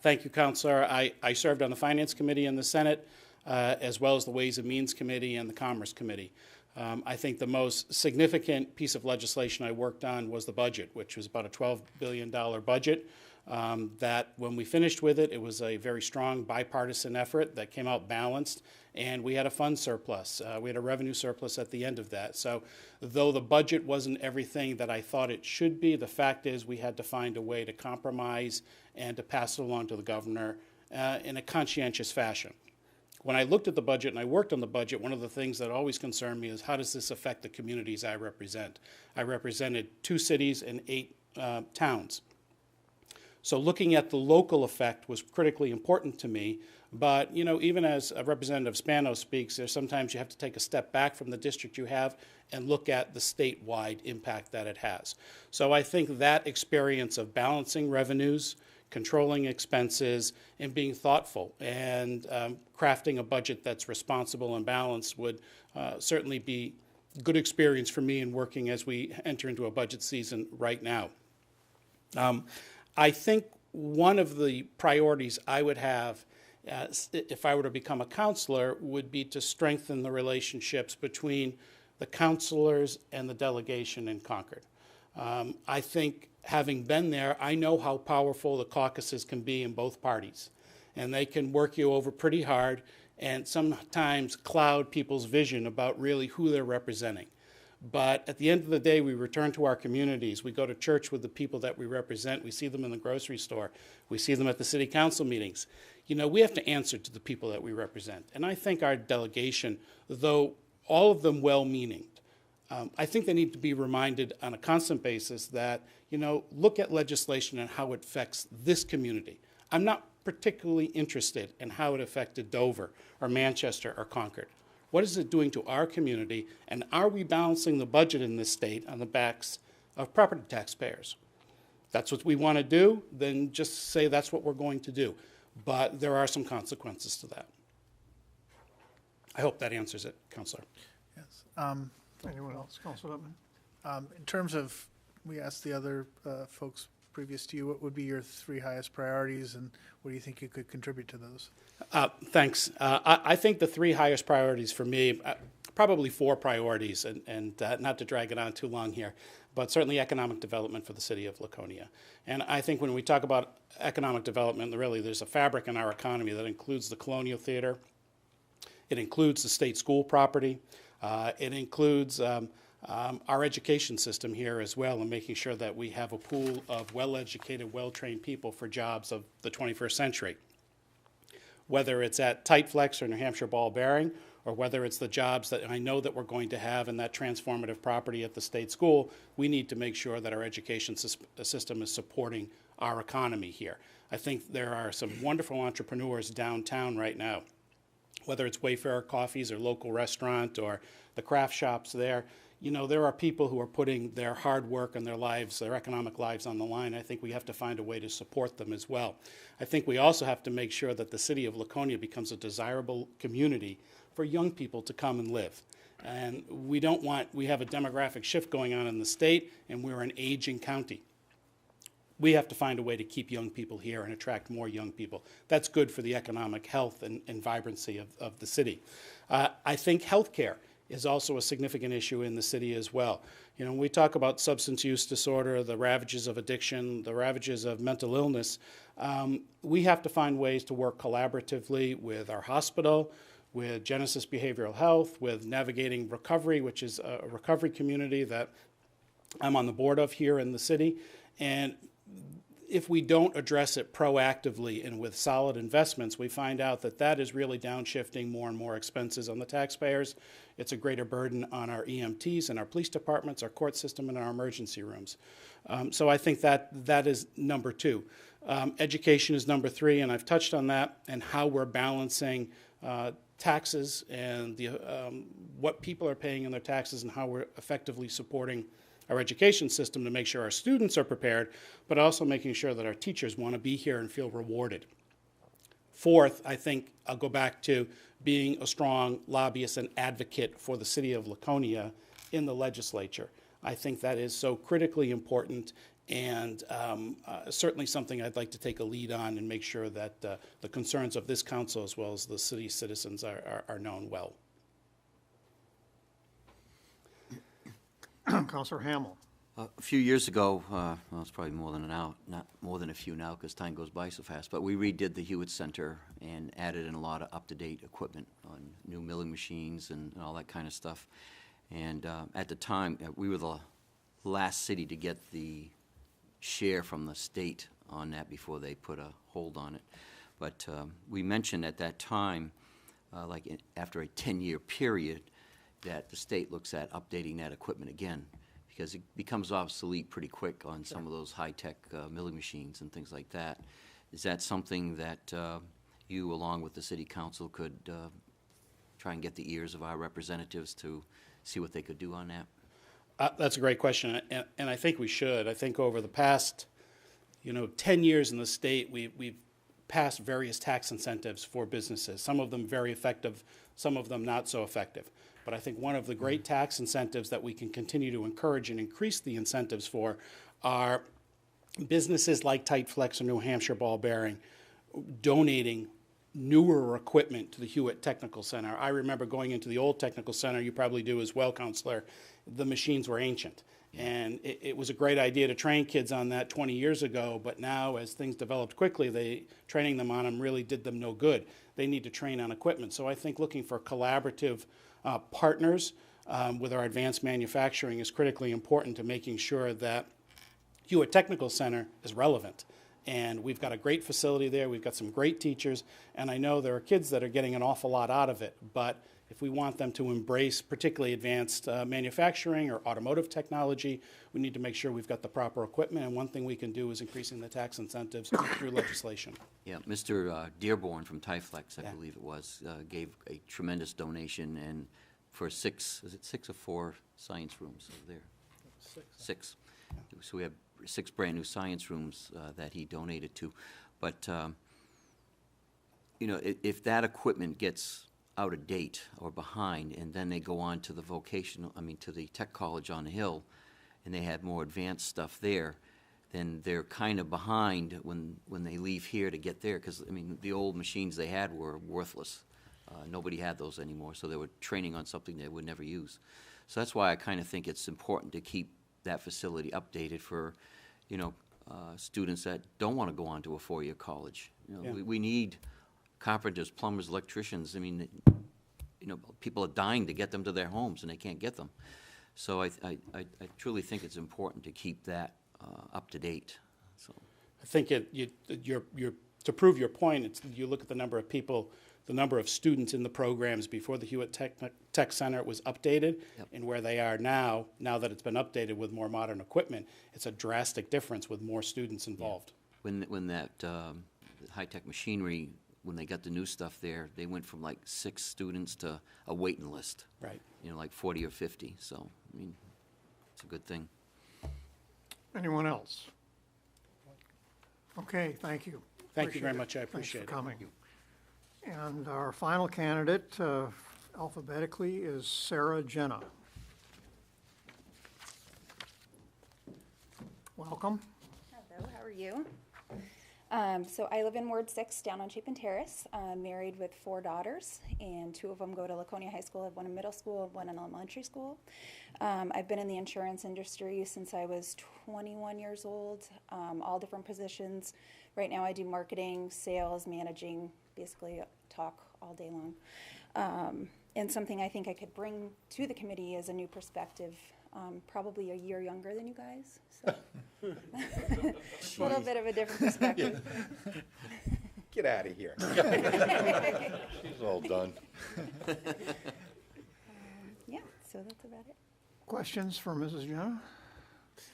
Thank you, Councilor. I served on the Finance Committee in the Senate, as well as the Ways and Means Committee and the Commerce Committee. I think the most significant piece of legislation I worked on was the budget, which was about a $12 billion budget. That when we finished with it, it was a very strong bipartisan effort that came out balanced, and we had a fund surplus. We had a revenue surplus at the end of that. So though the budget wasn't everything that I thought it should be, the fact is we had to find a way to compromise and to pass it along to the governor in a conscientious fashion. When I looked at the budget and I worked on the budget, one of the things that always concerned me is how does this affect the communities I represent? I represented 2 cities and 8 towns. So looking at the local effect was critically important to me. But, you know, even as Representative Spanos speaks, there's sometimes you have to take a step back from the district you have and look at the statewide impact that it has. So I think that experience of balancing revenues, controlling expenses, and being thoughtful and crafting a budget that's responsible and balanced would certainly be good experience for me in working as we enter into a budget season right now. I think one of the priorities I would have if I were to become a counselor would be to strengthen the relationships between the counselors and the delegation in Concord. I think having been there, I know how powerful the caucuses can be in both parties. And they can work you over pretty hard and sometimes cloud people's vision about really who they're representing. But at the end of the day, we return to our communities. We go to church with the people that we represent. We see them in the grocery store. We see them at the city council meetings. You know, we have to answer to the people that we represent. And I think our delegation, though all of them well-meaning, I think they need to be reminded on a constant basis that, you know, look at legislation and how it affects this community. I'm not particularly interested in how it affected Dover or Manchester or Concord. What is it doing to our community, and are we balancing the budget in this state on the backs of property taxpayers? That's what we want to do, then just say that's what we're going to do. But there are some consequences to that. I hope that answers it, Councilor. Yes. Anyone else? Councilor Lippman? In terms of, we asked the other folks previous to you, what would be your 3 highest priorities, and what do you think you could contribute to those? Thanks. I think the 3 highest priorities for me, probably 4 priorities, and not to drag it on too long here, but certainly economic development for the city of Laconia. And I think when we talk about economic development, really there's a fabric in our economy that includes the Colonial Theater, it includes the state school property, it includes our education system here as well, and making sure that we have a pool of well-educated, well-trained people for jobs of the 21st century. Whether it's at Tightflex or New Hampshire Ball Bearing, or whether it's the jobs that I know that we're going to have in that transformative property at the state school, we need to make sure that our education system is supporting our economy here. I think there are some wonderful entrepreneurs downtown right now, whether it's Wayfarer Coffees or local restaurant or the craft shops there. You know, there are people who are putting their hard work and their lives, their economic lives on the line. I think we have to find a way to support them as well. I think we also have to make sure that the city of Laconia becomes a desirable community for young people to come and live. And we have a demographic shift going on in the state, and we're an aging county. we have to find a way to keep young people here and attract more young people. That's good for the economic health and vibrancy of the city. I think healthcare is also a significant issue in the city as well. You know, when we talk about substance use disorder, the ravages of addiction, the ravages of mental illness, we have to find ways to work collaboratively with our hospital, with Genesis Behavioral Health, with Navigating Recovery, which is a recovery community that I'm on the board of here in the city. And if we don't address it proactively and with solid investments, we find out that that is really downshifting more and more expenses on the taxpayers. It's a greater burden on our EMTs and our police departments, our court system, and our emergency rooms. So I think that is number two. Education is number three, and I've touched on that and how we're balancing taxes and what people are paying in their taxes and how we're effectively supporting our education system to make sure our students are prepared, but also making sure that our teachers want to be here and feel rewarded. Fourth, I think I'll go back to being a strong lobbyist and advocate for the city of Laconia in the legislature. I think that is so critically important and certainly something I'd like to take a lead on and make sure that the concerns of this council as well as the city citizens are known well. Councilor Hamel. A few years ago, well, it's probably more than not more than a few now because time goes by so fast, but we redid the Hewitt Center and added in a lot of up-to-date equipment on new milling machines and all that kind of stuff. And at the time, we were the last city to get the share from the state on that before they put a hold on it. But we mentioned at that time, after a 10-year period, that the state looks at updating that equipment again because it becomes obsolete pretty quick on some of those high-tech milling machines and things like that. Is that something that you, along with the city council, could try and get the ears of our representatives to see what they could do on that? That's a great question, and I think we should. I think over the past, 10 years in the state, we've passed various tax incentives for businesses, some of them very effective, some of them not so effective. But I think one of the great tax incentives that we can continue to encourage and increase the incentives for are businesses like Tightflex or New Hampshire Ball Bearing donating newer equipment to the Hewitt Technical Center. I remember going into the old Technical Center, you probably do as well, Counselor, the machines were ancient. And it was a great idea to train kids on that 20 years ago, but now as things developed quickly, training them on them really did them no good. They need to train on equipment. So I think looking for collaborative partners with our advanced manufacturing is critically important to making sure that Hewitt Technical Center is relevant. And we've got a great facility there, we've got some great teachers, and I know there are kids that are getting an awful lot out of it, but if we want them to embrace particularly advanced manufacturing or automotive technology, we need to make sure we've got the proper equipment, and one thing we can do is increasing the tax incentives through legislation. Yeah, Mr. Dearborn from Tyflex, I believe it was, gave a tremendous donation and for 6 or 4 science rooms over there? 6. So we have 6 brand new science rooms that he donated to. But, if that equipment gets out of date or behind and then they go on to the to the tech college on the hill and they have more advanced stuff there, then they're kind of behind when they leave here to get there because, the old machines they had were worthless. Nobody had those anymore, so they were training on something they would never use. So that's why I kind of think it's important to keep that facility updated for, students that don't want to go on to a 4-year college. We need carpenters, plumbers, electricians. People are dying to get them to their homes and they can't get them. So I truly think it's important to keep that up to date. So I think to prove your point, you look at the number of people, the number of students in the programs before the Hewitt Tech Center was updated, and where they are now that it's been updated with more modern equipment, it's a drastic difference with more students involved. Yeah. When that high-tech machinery, when they got the new stuff there, they went from like 6 students to a waiting list. Right. Like 40 or 50. So, it's a good thing. Anyone else? Okay, thank you. Thank you very much. I appreciate it. Thanks for coming. And our final candidate alphabetically is Sarah Jenna. Welcome. Hello, how How are you? So I live in Ward 6 down on Chapin Terrace. I'm married with 4 daughters, and 2 of them go to Laconia High School. I have one in middle school, one in elementary school. I've been in the insurance industry since I was 21 years old, all different positions. Right now I do marketing, sales, managing, basically talk all day long. And something I think I could bring to the committee is a new perspective, probably a year younger than you guys. So. A little bit of a different perspective. Get out of here. She's all done. Yeah, so that's about it. Questions for Mrs. Jenna?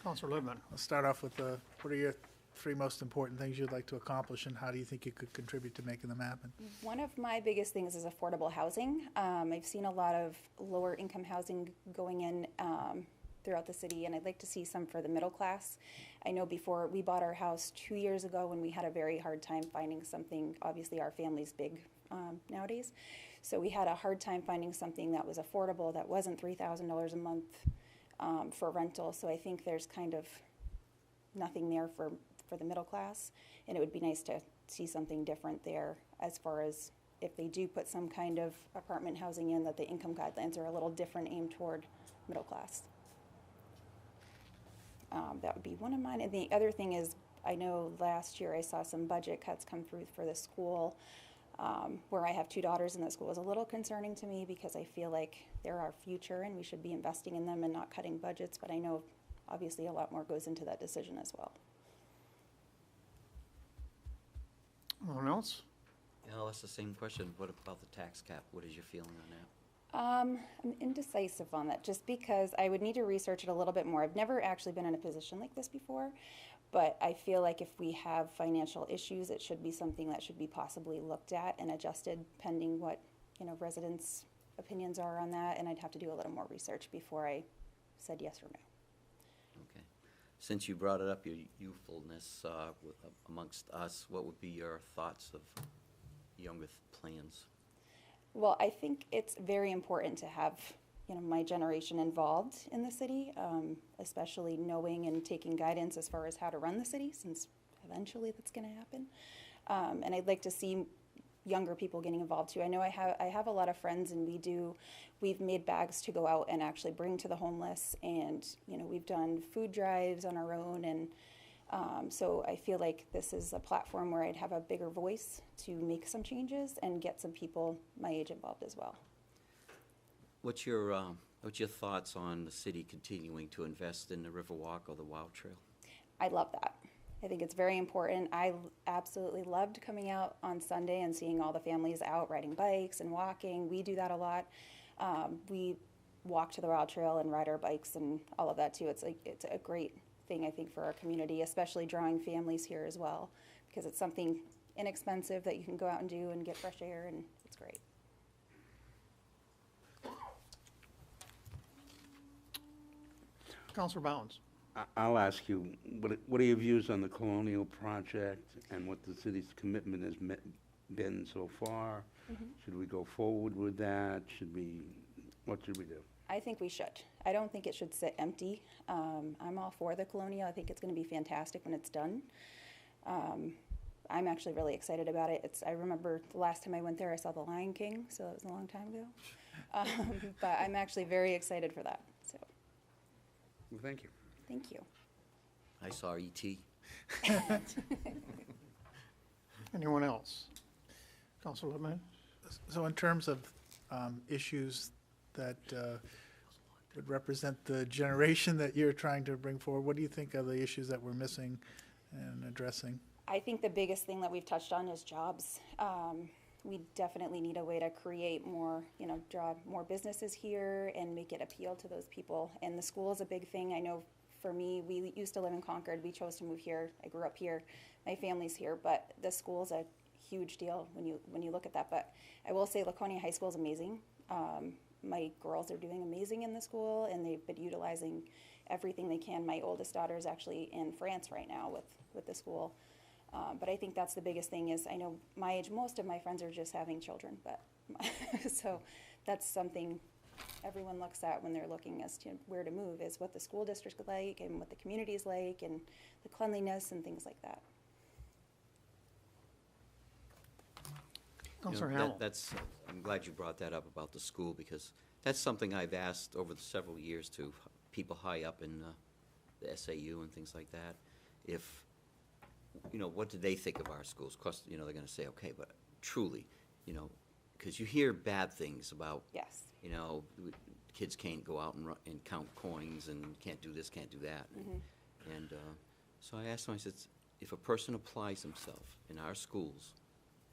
Counselor Lippman. I'll start off with what are your 3 most important things you'd like to accomplish, and how do you think you could contribute to making them happen? One of my biggest things is affordable housing. I've seen a lot of lower income housing going in throughout the city, and I'd like to see some for the middle class. I know before we bought our house 2 years ago when we had a very hard time finding something. Obviously our family's big nowadays, so we had a hard time finding something that was affordable, that wasn't $3,000 a month for rental. So I think there's kind of nothing there for the middle class, and it would be nice to see something different there as far as if they do put some kind of apartment housing in, that the income guidelines are a little different, aimed toward middle class. That would be one of mine. And the other thing is, I know last year I saw some budget cuts come through for the school, where I have 2 daughters in the school. Is a little concerning to me because I feel like they're our future and we should be investing in them and not cutting budgets, but I know obviously a lot more goes into that decision as well. Anyone else? Yeah, that's the same question. What about the tax cap? What is your feeling on that? I'm indecisive on that, just because I would need to research it a little bit more. I've never actually been in a position like this before, but I feel like if we have financial issues, it should be something that should be possibly looked at and adjusted pending what, residents' opinions are on that, and I'd have to do a little more research before I said yes or no. Okay. Since you brought it up, your youthfulness amongst us, what would be your thoughts of younger plans? Well, I think it's very important to have, my generation involved in the city, especially knowing and taking guidance as far as how to run the city, since eventually that's going to happen. And I'd like to see younger people getting involved too. I know I have a lot of friends, and we've made bags to go out and actually bring to the homeless, and we've done food drives on our own, and so I feel like this is a platform where I'd have a bigger voice to make some changes and get some people my age involved as well. What's your thoughts on the city continuing to invest in the Riverwalk or the Wild Trail? I love that. I think it's very important. I absolutely loved coming out on Sunday and seeing all the families out riding bikes and walking. We do that a lot. We walk to the Wild Trail and ride our bikes and all of that too. It's a great thing, I think, for our community, especially drawing families here as well, because it's something inexpensive that you can go out and do and get fresh air, and it's great. Counselor Bounds. I'll ask you, what are your views on the Colonial project and what the city's commitment has been so far? Mm-hmm. Should we go forward with that? What should we do? I think we should. I don't think it should sit empty. I'm all for the Colonial. I think it's going to be fantastic when it's done. I'm actually really excited about it. I remember the last time I went there, I saw The Lion King, so that was a long time ago. But I'm actually very excited for that. So. Well, thank you. Thank you. I saw E.T. Anyone else? Counselor Lippman? So in terms of issues that would represent the generation that you're trying to bring forward, what do you think are the issues that we're missing and addressing? I think the biggest thing that we've touched on is jobs. We definitely need a way to create more, draw more businesses here and make it appeal to those people. And the school is a big thing. I know for me, we used to live in Concord. We chose to move here. I grew up here. My family's here, but the school is a huge deal when you look at that. But I will say Laconia High School is amazing. My girls are doing amazing in the school, and they've been utilizing everything they can. My oldest daughter is actually in France right now with the school. But I think that's the biggest thing is I know my age, most of my friends are just having children, but so that's something everyone looks at when they're looking as to where to move is what the school district is like and what the community is like and the cleanliness and things like that. Councilor You know, Hamel. I'm glad you brought that up about the school, because that's something I've asked over the several years to people high up in the SAU and things like that. If, what do they think of our schools? Of course, they're going to say, okay, but truly, because you hear bad things about, Yes. Kids can't go out and count coins and can't do this, can't do that. And so I asked them, I said, if a person applies himself in our schools,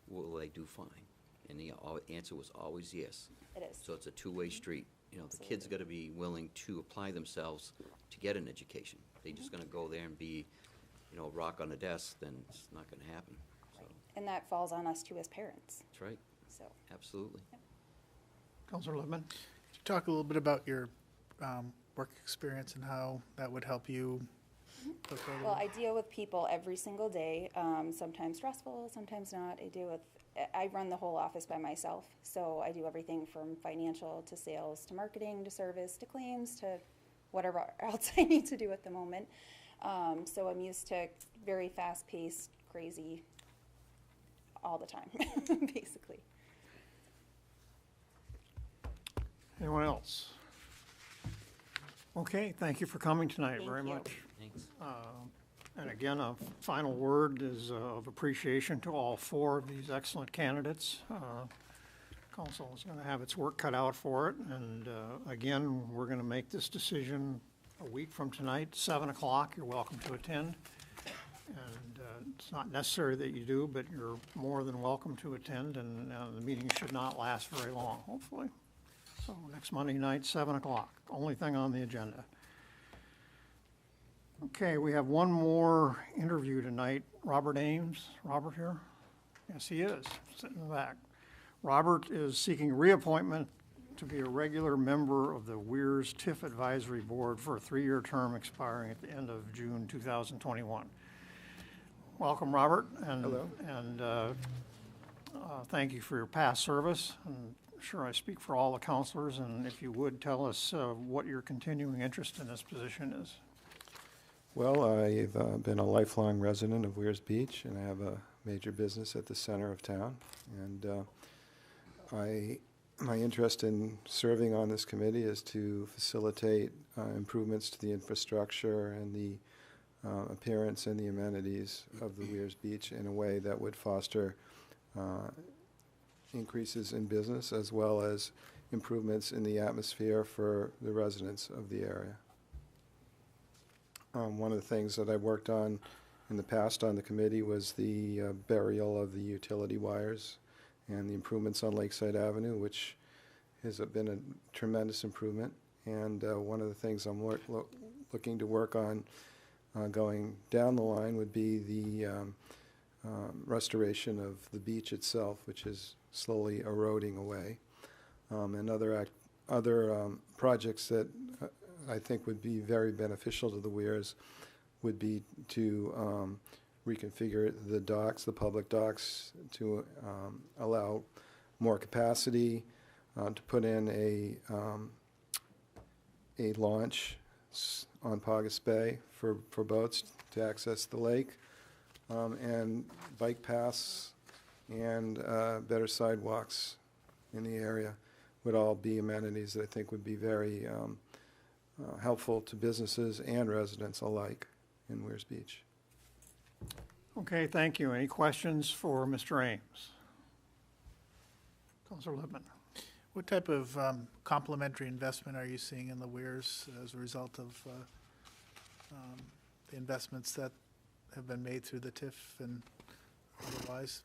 will they do fine? And the answer was always yes. It is. So it's a two-way street. The kids got to be willing to apply themselves to get an education. They're just going to go there and be, a rock on the desk, then it's not going to happen. So, And that falls on us too as parents. that's right. So. Absolutely. Councilor Lippman. Could you talk a little bit about your work experience and how that would help you fulfill the Well, I deal with people every single day, sometimes stressful, sometimes not. I run the whole office by myself, so I do everything from financial to sales to marketing to service to claims to whatever else I need to do at the moment. So I'm used to very fast-paced, crazy, all the time, basically. Anyone else? Okay, thank you for coming tonight Thank very you. much. Thanks. And again, a final word is of appreciation to all four of these excellent candidates. Council is going to have its work cut out for it, and again, we're going to make this decision a week from tonight, 7 o'clock. You're welcome to attend. And it's not necessary that you do, but you're more than welcome to attend, and the meeting should not last very long, hopefully. So next Monday night, 7 o'clock, only thing on the agenda. Okay, we have one more interview tonight. Robert Ames. Robert here? Yes, he is, sitting in the back. Robert is seeking reappointment to be a regular member of the Weirs TIF Advisory Board for a 3-year term expiring at the end of June 2021. Welcome, Robert. And, Hello. And thank you for your past service. And sure, I speak for all the counselors, and if you would tell us what your continuing interest in this position is. Well, I've been a lifelong resident of Weirs Beach, and I have a major business at the center of town. And my interest in serving on this committee is to facilitate improvements to the infrastructure and the appearance and the amenities of the Weirs Beach in a way that would foster increases in business as well as improvements in the atmosphere for the residents of the area. One of the things that I worked on in the past on the committee was the burial of the utility wires and the improvements on Lakeside Avenue, which has been a tremendous improvement. And one of the things I'm looking to work on going down the line would be the restoration of the beach itself, which is slowly eroding away. And other projects that I think would be very beneficial to the Weirs would be to reconfigure the docks, the public docks, to allow more capacity, to put in a launch on Paugus Bay for boats to access the lake, and bike paths and better sidewalks in the area would all be amenities that I think would be very helpful to businesses and residents alike in Weirs Beach. Okay, thank you. Any questions for Mr. Ames? Councilor Lippman. What type of complementary investment are you seeing in the Weirs as a result of the investments that have been made through the TIF and otherwise?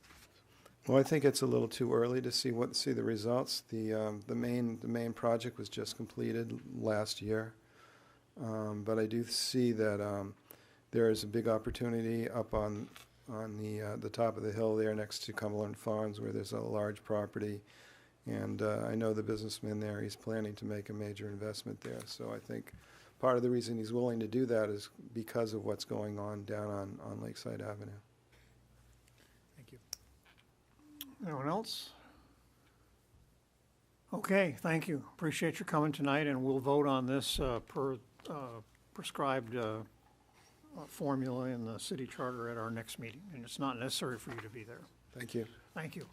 Well, I think it's a little too early to see the results. The main project was just completed last year, but I do see that there is a big opportunity up on the top of the hill there next to Cumberland Farms, where there's a large property, and I know the businessman there. He's planning to make a major investment there. So I think part of the reason he's willing to do that is because of what's going on down on Lakeside Avenue. Thank you. Anyone else? Okay, thank you. Appreciate your coming tonight, and we'll vote on this per prescribed formula in the city charter at our next meeting, and it's not necessary for you to be there. Thank you. Thank you.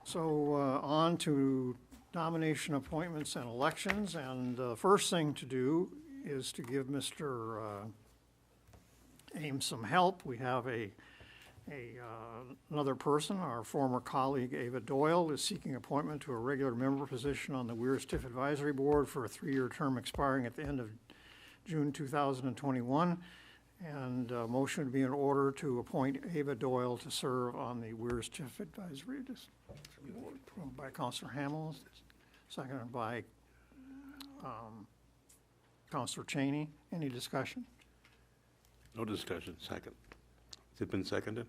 So on to nomination appointments and elections, and the first thing to do is to give Mr. Ames some help. We have another person, our former colleague Ava Doyle is seeking appointment to a regular member position on the Weirs TIF Advisory Board for a 3-year term expiring at the end of June 2021. And a motion would be in order to appoint Ava Doyle to serve on the Weirs TIF Advisory Board. By Councilor Hamel, seconded by Councilor Cheney. Any discussion? No discussion, second. Has it been seconded?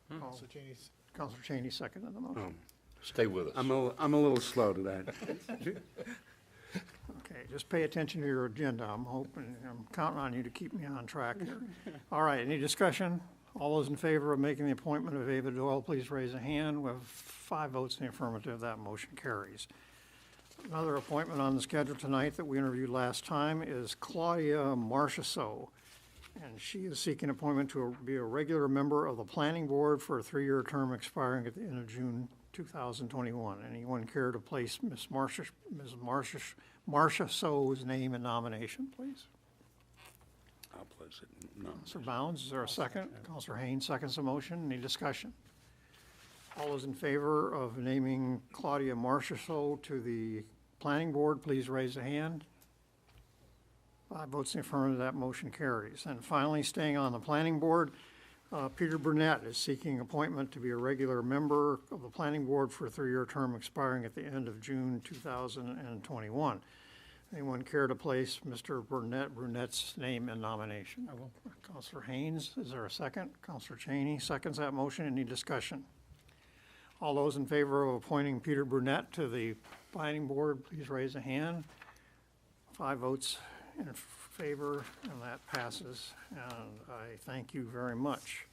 So Janie's, Councilor Cheney seconded the motion. Stay with us. I'm a little slow to that. Okay, just pay attention to your agenda. I'm counting on you to keep me on track here. All right, any discussion? All those in favor of making the appointment of Ava Doyle, please raise a hand. We have 5 votes in the affirmative. That motion carries. Another appointment on the schedule tonight that we interviewed last time is Claudia Marchessault, and she is seeking appointment to be a regular member of the Planning Board for a 3-year term expiring at the end of June 2021. Anyone care to place Ms. Marchessault's name in nomination, please? I'll place it. No. Councilor Bounds, is there a second? Councilor Haynes seconds the motion. Any discussion? All those in favor of naming Claudia Marchessault to the Planning Board, please raise a hand. 5 votes in the affirmative, that motion carries. And finally, staying on the Planning Board, Peter Burnett is seeking appointment to be a regular member of the Planning Board for a 3-year term expiring at the end of June 2021. Anyone care to place Mr. Burnett's name in nomination? I will. Councilor Haynes, is there a second? Councilor Cheney seconds that motion. Any discussion? All those in favor of appointing Peter Burnett to the Planning Board, please raise a hand. 5 votes in favor, and that passes, and I thank you very much.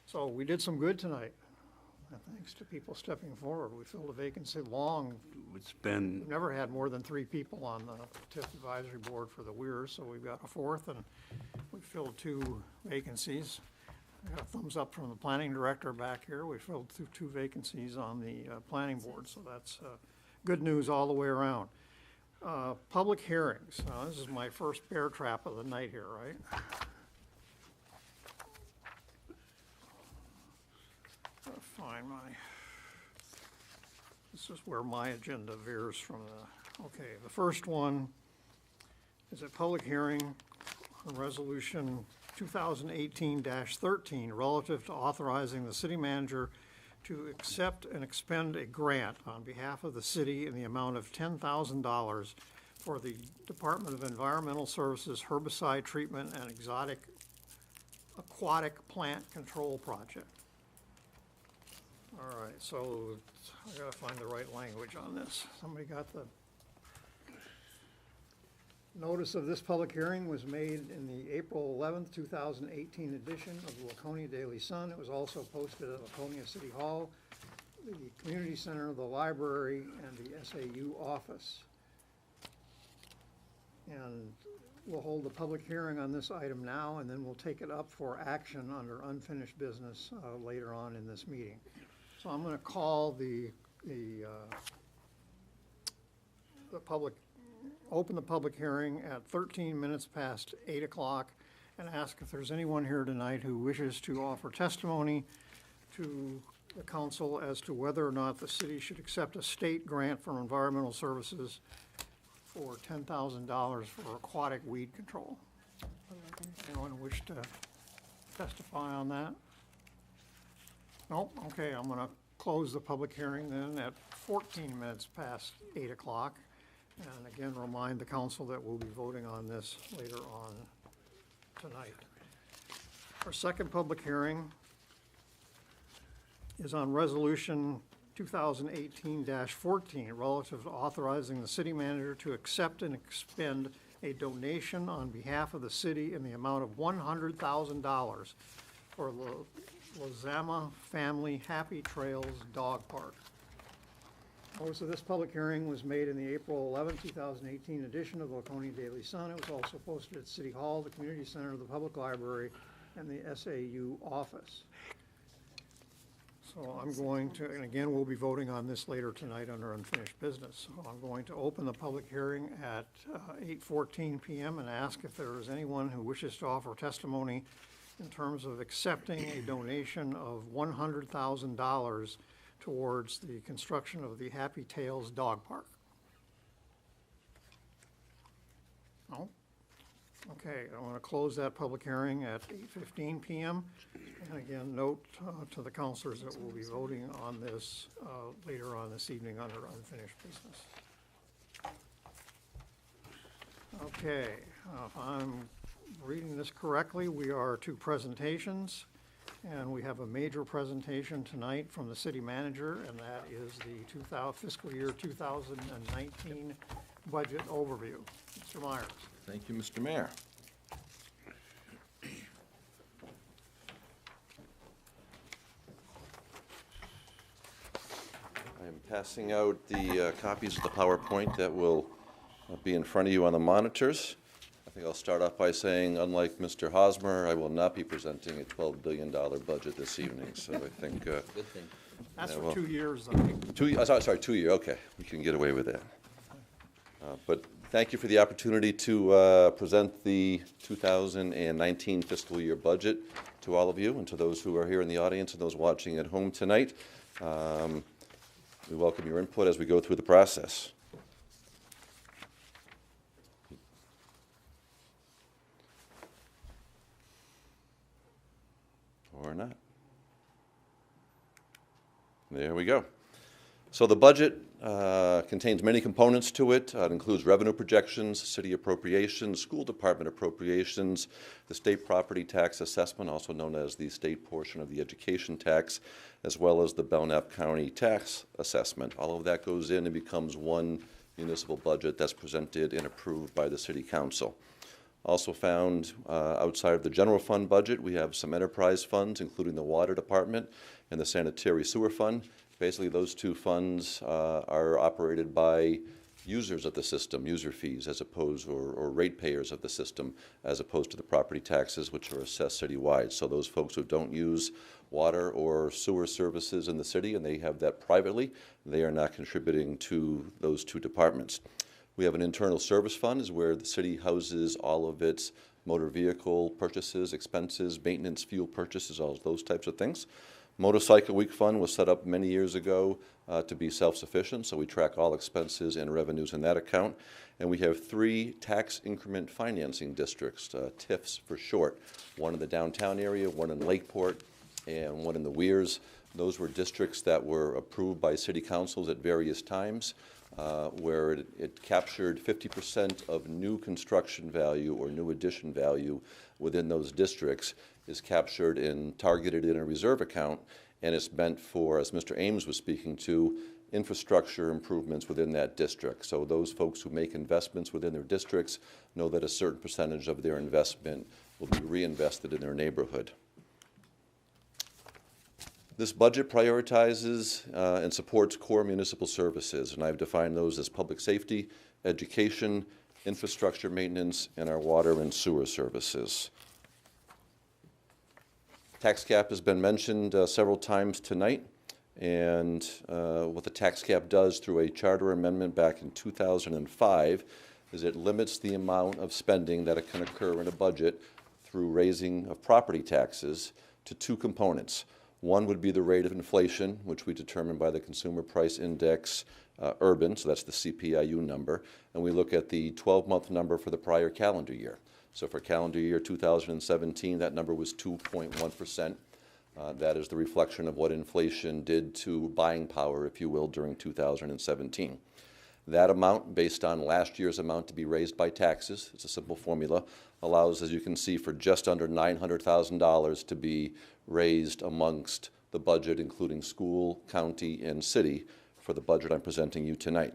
So we did some good tonight, and thanks to people stepping forward. We filled a vacancy long. It's been, We've never had more than 3 people on the TIF Advisory Board for the Weirs, so we've got a 4th, and we filled 2 vacancies. I got a thumbs up from the planning director back here. We filled 2 vacancies on the planning board, so that's good news all the way around. Public hearings. Now, this is my first bear trap of the night here, right? Gotta find this is where my agenda veers from okay, the first one is a public hearing on resolution 2018-13 relative to authorizing the city manager to accept and expend a grant on behalf of the city in the amount of $10,000 for the Department of Environmental Services Herbicide Treatment and Aquatic Plant Control Project. All right, so I gotta find the right language on this. Somebody got the notice of this public hearing was made in the April 11th, 2018 edition of the Laconia Daily Sun. It was also posted at Laconia City Hall, the Community Center, the library, and the SAU office. And we'll hold the public hearing on this item now, and then we'll take it up for action under unfinished business later on in this meeting. So I'm going to call open the public hearing at 13 minutes past 8 o'clock and ask if there's anyone here tonight who wishes to offer testimony to the council as to whether or not the city should accept a state grant from Environmental Services for $10,000 for aquatic weed control. Anyone wish to testify on that? Nope, okay, I'm gonna close the public hearing then at 14 minutes past 8 o'clock. And again, remind the council that we'll be voting on this later on tonight. Our second public hearing is on resolution 2018-14 relative to authorizing the city manager to accept and expend a donation on behalf of the city in the amount of $100,000 for the Lozama Family Happy Trails Dog Park. Notice of this public hearing was made in the April 11, 2018 edition of the Laconia Daily Sun. It was also posted at City Hall, the Community Center, the Public Library, and the SAU office. So I'm going to, and again, we'll be voting on this later tonight under unfinished business. So I'm going to open the public hearing at 8:14 p.m. and ask if there is anyone who wishes to offer testimony in terms of accepting a donation of $100,000 towards the construction of the Happy Tales Dog Park. No? Okay, I want to close that public hearing at 8:15 p.m. And again, note to the counselors that we'll be voting on this later on this evening under unfinished business. Okay, if I'm reading this correctly, we are to presentations, and we have a major presentation tonight from the city manager, and that is the fiscal year 2019 budget overview. Mr. Myers. Thank you, Mr. Mayor. I am passing out the copies of the PowerPoint that will be in front of you on the monitors. I think I'll start off by saying, unlike Mr. Hosmer, I will not be presenting a $12 billion budget this evening, so I think... Good thing. That's Yeah, for well, 2 years, though. Sorry, 2 year, okay, we can get away with that. But thank you for the opportunity to present the 2019 fiscal year budget to all of you and to those who are here in the audience and those watching at home tonight. We welcome your input as we go through the process. Or not. There we go. So the budget contains many components to it. It includes revenue projections, city appropriations, school department appropriations, the state property tax assessment, also known as the state portion of the education tax, as well as the Belknap County tax assessment. All of that goes in and becomes one municipal budget that's presented and approved by the city council. Also found outside of the general fund budget, we have some enterprise funds, including the water department and the sanitary sewer fund. Basically, those two funds are operated by users of the system, user fees, as opposed, or ratepayers of the system, as opposed to the property taxes, which are assessed citywide. So those folks who don't use water or sewer services in the city, and they have that privately, they are not contributing to those two departments. We have an internal service fund, is where the city houses all of its motor vehicle purchases, expenses, maintenance, fuel purchases, all those types of things. Motorcycle Week Fund was set up many years ago to be self-sufficient, so we track all expenses and revenues in that account. And we have 3 tax increment financing districts, TIFs for short, one in the downtown area, one in Lakeport, and one in the Weirs. Those were districts that were approved by city councils at various times, where it captured 50% of new construction value or new addition value within those districts is captured and targeted in a reserve account, and it's meant for, as Mr. Ames was speaking to, infrastructure improvements within that district. So those folks who make investments within their districts know that a certain percentage of their investment will be reinvested in their neighborhood. This budget prioritizes and supports core municipal services, and I've defined those as public safety, education, infrastructure maintenance, and our water and sewer services. Tax cap has been mentioned several times tonight, and what the tax cap does through a charter amendment back in 2005 is it limits the amount of spending that can occur in a budget through raising of property taxes to 2 components. One would be the rate of inflation, which we determine by the Consumer Price Index urban, so that's the CPIU number, and we look at the 12-month number for the prior calendar year. So for calendar year 2017, that number was 2.1%. That is the reflection of what inflation did to buying power, if you will, during 2017. That amount, based on last year's amount to be raised by taxes, it's a simple formula, allows, as you can see, for just under $900,000 to be raised amongst the budget, including school, county, and city, for the budget I'm presenting you tonight.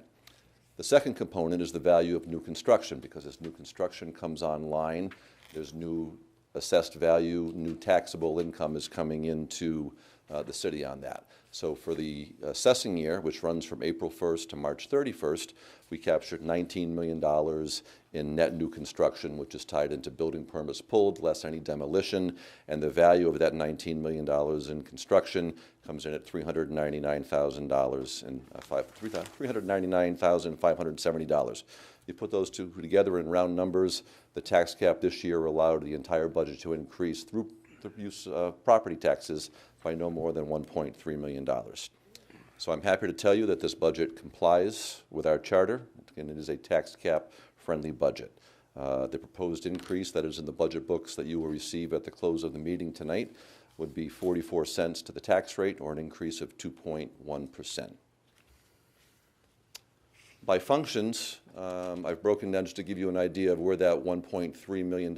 The second component is the value of new construction, because as new construction comes online, there's new assessed value, new taxable income is coming into the city on that. So for the assessing year, which runs from April 1st to March 31st, we captured $19 million in net new construction, which is tied into building permits pulled, less any demolition, and the value of that $19 million in construction comes in at $399,000 and $399,570. You put those two together in round numbers, the tax cap this year allowed the entire budget to increase through the use of property taxes by no more than $1.3 million. So I'm happy to tell you that this budget complies with our charter, and it is a tax cap friendly budget. The proposed increase that is in the budget books that you will receive at the close of the meeting tonight would be 44 cents to the tax rate, or an increase of 2.1%. By functions, I've broken down just to give you an idea of where that $1.3 million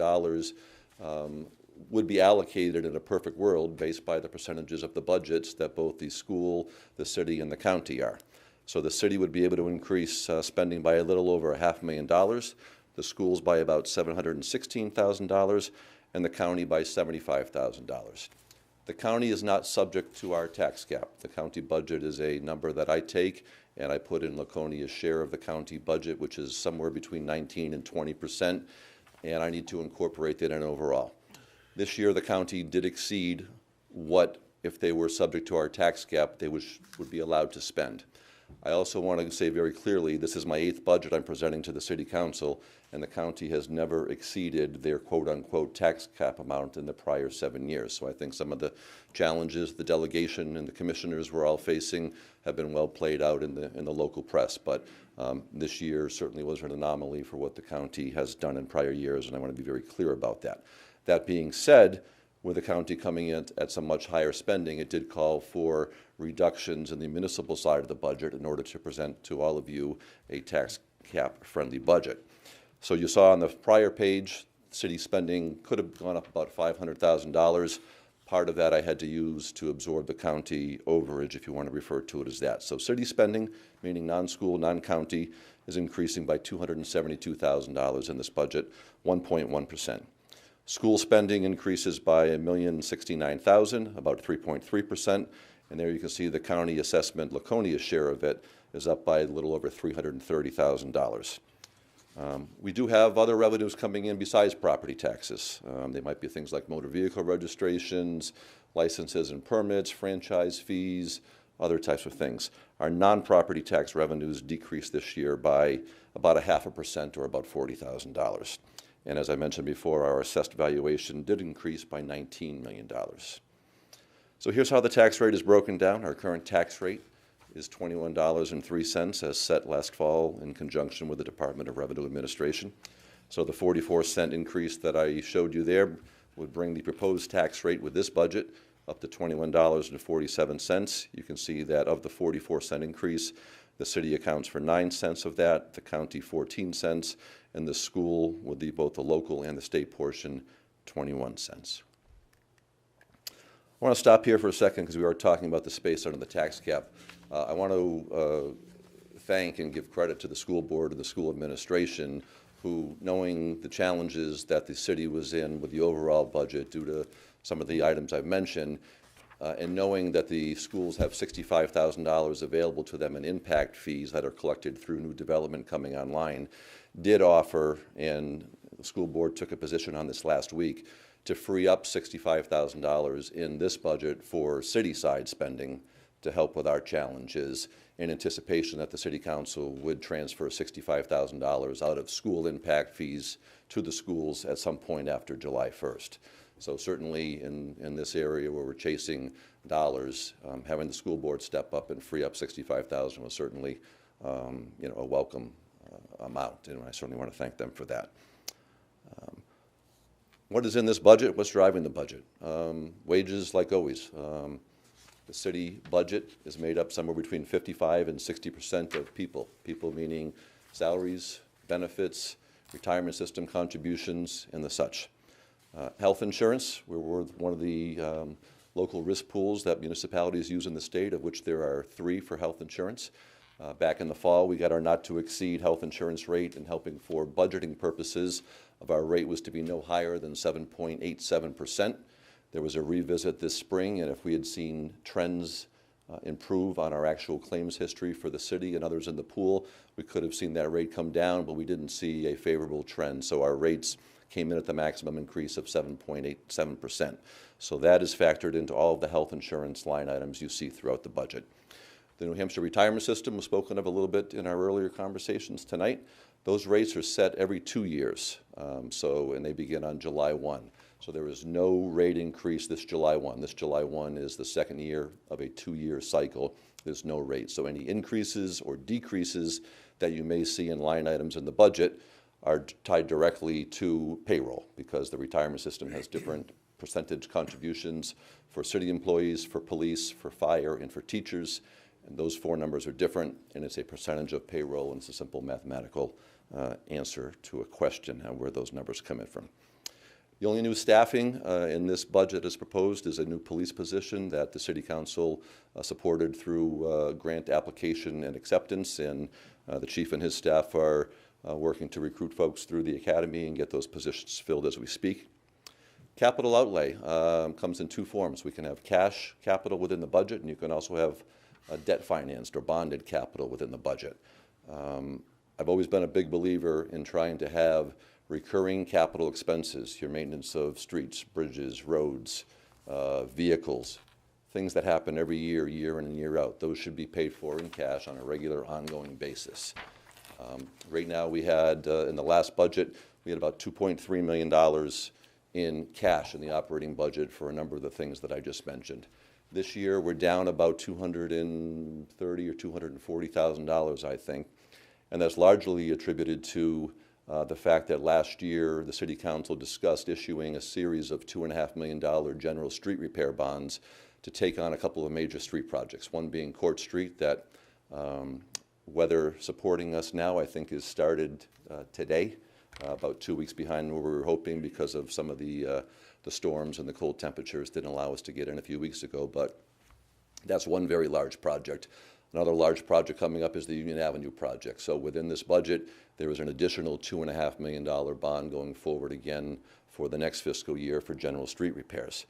would be allocated in a perfect world based by the percentages of the budgets that both the school, the city, and the county are. So the city would be able to increase spending by a little over $500,000, the schools by about $716,000, and the county by $75,000. The county is not subject to our tax cap. The county budget is a number that I take and I put in Laconia's share of the county budget, which is somewhere between 19 and 20%, and I need to incorporate that in overall. This year, the county did exceed what, if they were subject to our tax cap, they would be allowed to spend. I also want to say very clearly, this is my 8th budget I'm presenting to the City Council, and the county has never exceeded their quote-unquote tax cap amount in the prior 7 years. So I think some of the challenges the delegation and the commissioners were all facing have been well played out in the local press. But this year certainly was an anomaly for what the county has done in prior years, and I want to be very clear about that. That being said, with the county coming in at some much higher spending, it did call for reductions in the municipal side of the budget in order to present to all of you a tax cap-friendly budget. So you saw on the prior page, city spending could have gone up about $500,000. Part of that I had to use to absorb the county overage, if you want to refer to it as that. So city spending, meaning non-school, non-county, is increasing by $272,000 in this budget, 1.1%. School spending increases by $1,069,000, about 3.3%, and there you can see the county assessment, Laconia's share of it, is up by a little over $330,000. We do have other revenues coming in besides property taxes. They might be things like motor vehicle registrations, licenses and permits, franchise fees, other types of things. Our non-property tax revenues decreased this year by about 0.5%, or about $40,000. And as I mentioned before, our assessed valuation did increase by $19 million. So here's how the tax rate is broken down. Our current tax rate is $21.03, as set last fall in conjunction with the Department of Revenue Administration. So the 44-cent increase that I showed you there would bring the proposed tax rate with this budget up to $21.47. You can see that of the 44-cent increase, the city accounts for 9 cents of that, the county 14 cents, and the school, with both the local and the state portion, 21 cents. I want to stop here for a second because we are talking about the space under the tax cap. I want to thank and give credit to the school board and the school administration who, knowing the challenges that the city was in with the overall budget due to some of the items I've mentioned, and knowing that the schools have $65,000 available to them in impact fees that are collected through new development coming online, did offer, and the school board took a position on this last week, to free up $65,000 in this budget for city-side spending to help with our challenges, in anticipation that the City Council would transfer $65,000 out of school impact fees to the schools at some point after July 1st. So certainly in this area where we're chasing dollars, having the school board step up and free up $65,000 was certainly a welcome amount, and I certainly want to thank them for that. What is in this budget? What's driving the budget? Wages, like always. The city budget is made up somewhere between 55 and 60% of people. People meaning salaries, benefits, retirement system contributions, and the such. Health insurance, we're one of the local risk pools that municipalities use in the state, of which there are 3 for health insurance. Back in the fall, we got our not-to-exceed health insurance rate, and helping for budgeting purposes of our rate was to be no higher than 7.87%. There was a revisit this spring, and if we had seen trends improve on our actual claims history for the city and others in the pool, we could have seen that rate come down, but we didn't see a favorable trend. So our rates came in at the maximum increase of 7.87%. So that is factored into all of the health insurance line items you see throughout the budget. The New Hampshire retirement system was spoken of a little bit in our earlier conversations tonight. Those rates are set every 2 years, and they begin on July 1. So there is no rate increase this July 1. This July 1 is the second year of a 2-year cycle. There's no rate. So any increases or decreases that you may see in line items in the budget are tied directly to payroll, because the retirement system has different percentage contributions for city employees, for police, for fire, and for teachers. And those 4 numbers are different, and it's a percentage of payroll, and it's a simple mathematical answer to a question where those numbers come in from. The only new staffing in this budget as proposed is a new police position that the City Council supported through grant application and acceptance, and the chief and his staff are working to recruit folks through the academy and get those positions filled as we speak. Capital outlay comes in 2 forms. We can have cash capital within the budget, and you can also have debt financed or bonded capital within the budget. I've always been a big believer in trying to have recurring capital expenses, your maintenance of streets, bridges, roads, vehicles, things that happen every year, year in and year out. Those should be paid for in cash on a regular, ongoing basis. Right now, we had, in the last budget, we had about $2.3 million in cash in the operating budget for a number of the things that I just mentioned. This year, we're down about $230,000 or $240,000, I think, and that's largely attributed to the fact that last year the City Council discussed issuing a series of $2.5 million general street repair bonds to take on a couple of major street projects, one being Court Street that weather supporting us now, I think, is started today, about 2 weeks behind where we were hoping because of some of the storms and the cold temperatures didn't allow us to get in a few weeks ago, but that's one very large project. Another large project coming up is the Union Avenue project. So within this budget, there is an additional $2.5 million bond going forward again for the next fiscal year for general street repairs.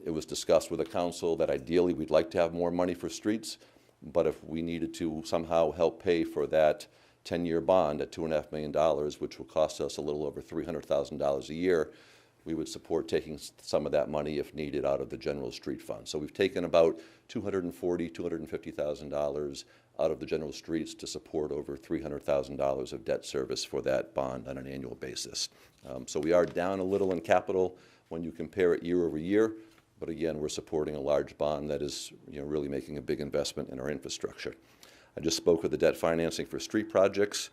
It was discussed with the council that ideally we'd like to have more money for streets, but if we needed to somehow help pay for that 10-year bond at $2.5 million, which will cost us a little over $300,000 a year, we would support taking some of that money if needed out of the general street fund. So we've taken about $240,000, $250,000 out of the general streets to support over $300,000 of debt service for that bond on an annual basis. So we are down a little in capital when you compare it year over year, but again, we're supporting a large bond that is really making a big investment in our infrastructure. I just spoke with the debt financing for street projects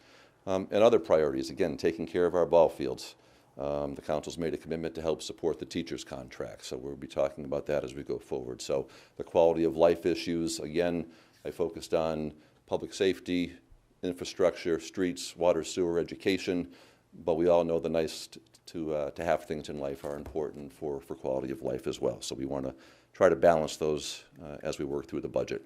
and other priorities, again, taking care of our ball fields. The council's made a commitment to help support the teachers' contract, so we'll be talking about that as we go forward. So the quality of life issues, again, I focused on public safety, infrastructure, streets, water, sewer, education, but we all know the nice to have things in life are important for quality of life as well. So we want to try to balance those as we work through the budget.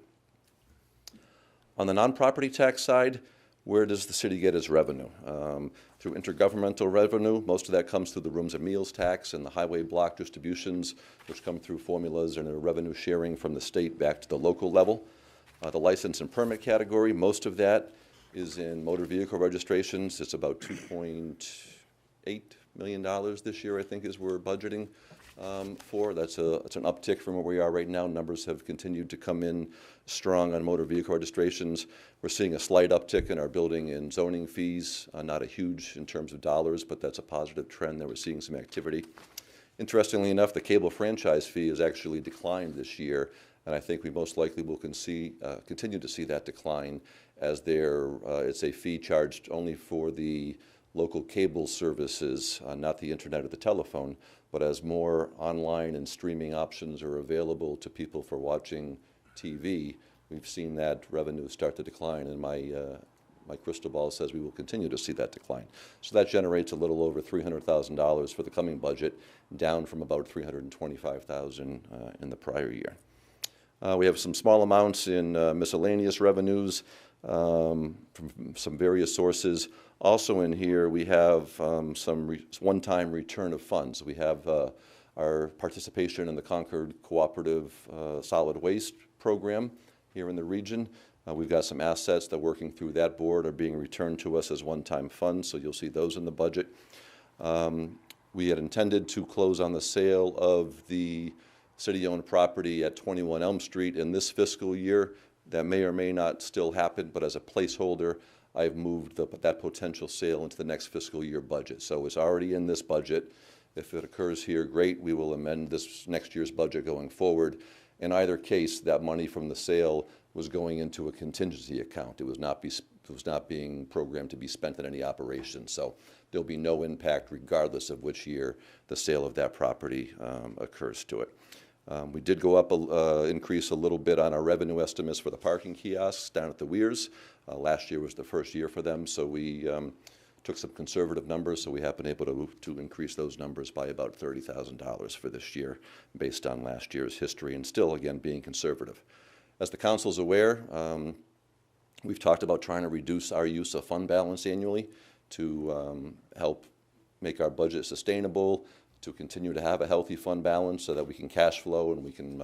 On the non-property tax side, where does the city get its revenue? Through intergovernmental revenue. Most of that comes through the rooms and meals tax and the highway block distributions, which come through formulas and a revenue sharing from the state back to the local level. The license and permit category, most of that is in motor vehicle registrations. It's about $2.8 million this year, I think, is we're budgeting for. That's an uptick from where we are right now. Numbers have continued to come in strong on motor vehicle registrations. We're seeing a slight uptick in our building and zoning fees, not a huge in terms of dollars, but that's a positive trend that we're seeing some activity. Interestingly enough, the cable franchise fee has actually declined this year, and I think we most likely will continue to see that decline as it's a fee charged only for the local cable services, not the internet or the telephone, but as more online and streaming options are available to people for watching TV, we've seen that revenue start to decline, and my crystal ball says we will continue to see that decline. So that generates a little over $300,000 for the coming budget, down from about $325,000 in the prior year. We have some small amounts in miscellaneous revenues from some various sources. Also in here, we have some one-time return of funds. We have our participation in the Concord Cooperative Solid Waste Program here in the region. We've got some assets that, working through that board, are being returned to us as one-time funds, so you'll see those in the budget. We had intended to close on the sale of the city-owned property at 21 Elm Street in this fiscal year. That may or may not still happen, but as a placeholder, I've moved that potential sale into the next fiscal year budget. So it's already in this budget. If it occurs here, great. We will amend this next year's budget going forward. In either case, that money from the sale was going into a contingency account. It was not being programmed to be spent in any operation. So there'll be no impact regardless of which year the sale of that property occurs to it. We did go up, increase a little bit on our revenue estimates for the parking kiosks down at the Weirs. Last year was the first year for them, so we took some conservative numbers, so we have been able to increase those numbers by about $30,000 for this year based on last year's history, and still, again, being conservative. As the council's aware, we've talked about trying to reduce our use of fund balance annually to help make our budget sustainable, to continue to have a healthy fund balance so that we can cash flow and we can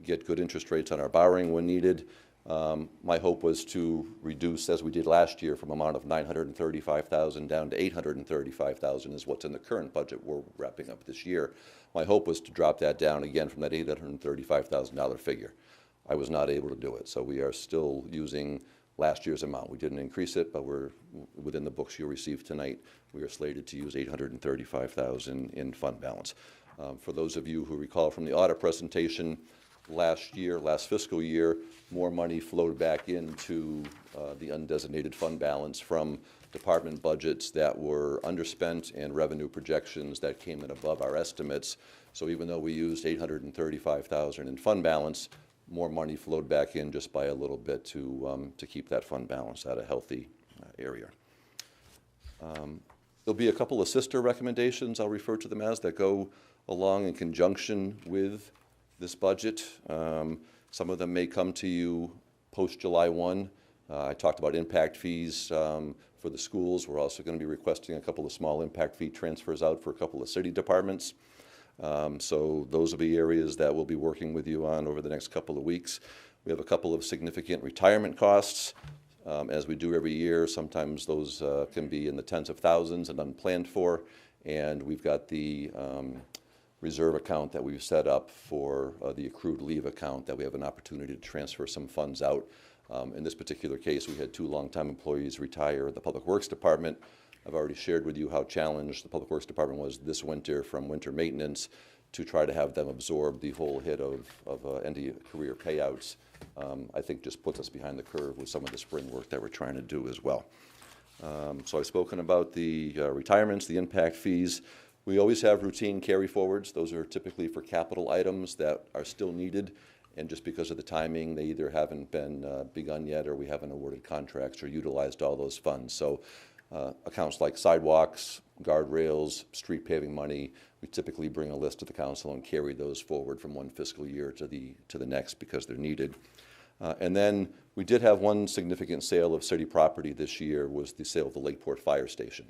get good interest rates on our borrowing when needed. My hope was to reduce, as we did last year, from an amount of $935,000 down to $835,000 is what's in the current budget we're wrapping up this year. My hope was to drop that down again from that $835,000 figure. I was not able to do it, so we are still using last year's amount. We didn't increase it, but we're within the books you'll receive tonight. We are slated to use $835,000 in fund balance. For those of you who recall from the audit presentation, last fiscal year, more money flowed back into the undesignated fund balance from department budgets that were underspent and revenue projections that came in above our estimates. So even though we used $835,000 in fund balance, more money flowed back in just by a little bit to keep that fund balance at a healthy area. There'll be a couple of sister recommendations, I'll refer to them as, that go along in conjunction with this budget. Some of them may come to you post-July 1. I talked about impact fees for the schools. We're also going to be requesting a couple of small impact fee transfers out for a couple of city departments. So those will be areas that we'll be working with you on over the next couple of weeks. We have a couple of significant retirement costs, as we do every year. Sometimes those can be in the tens of thousands and unplanned for. And we've got the reserve account that we've set up for the accrued leave account that we have an opportunity to transfer some funds out. In this particular case, we had 2 longtime employees retire in the Public Works Department. I've already shared with you how challenged the Public Works Department was this winter from winter maintenance to try to have them absorb the whole hit of end-of-career payouts. I think just puts us behind the curve with some of the spring work that we're trying to do as well. So I've spoken about the retirements, the impact fees. We always have routine carry forwards. Those are typically for capital items that are still needed, and just because of the timing, they either haven't been begun yet or we haven't awarded contracts or utilized all those funds. So accounts like sidewalks, guardrails, street paving money, we typically bring a list to the council and carry those forward from one fiscal year to the next because they're needed. And then we did have one significant sale of city property this year, was the sale of the Lakeport Fire Station.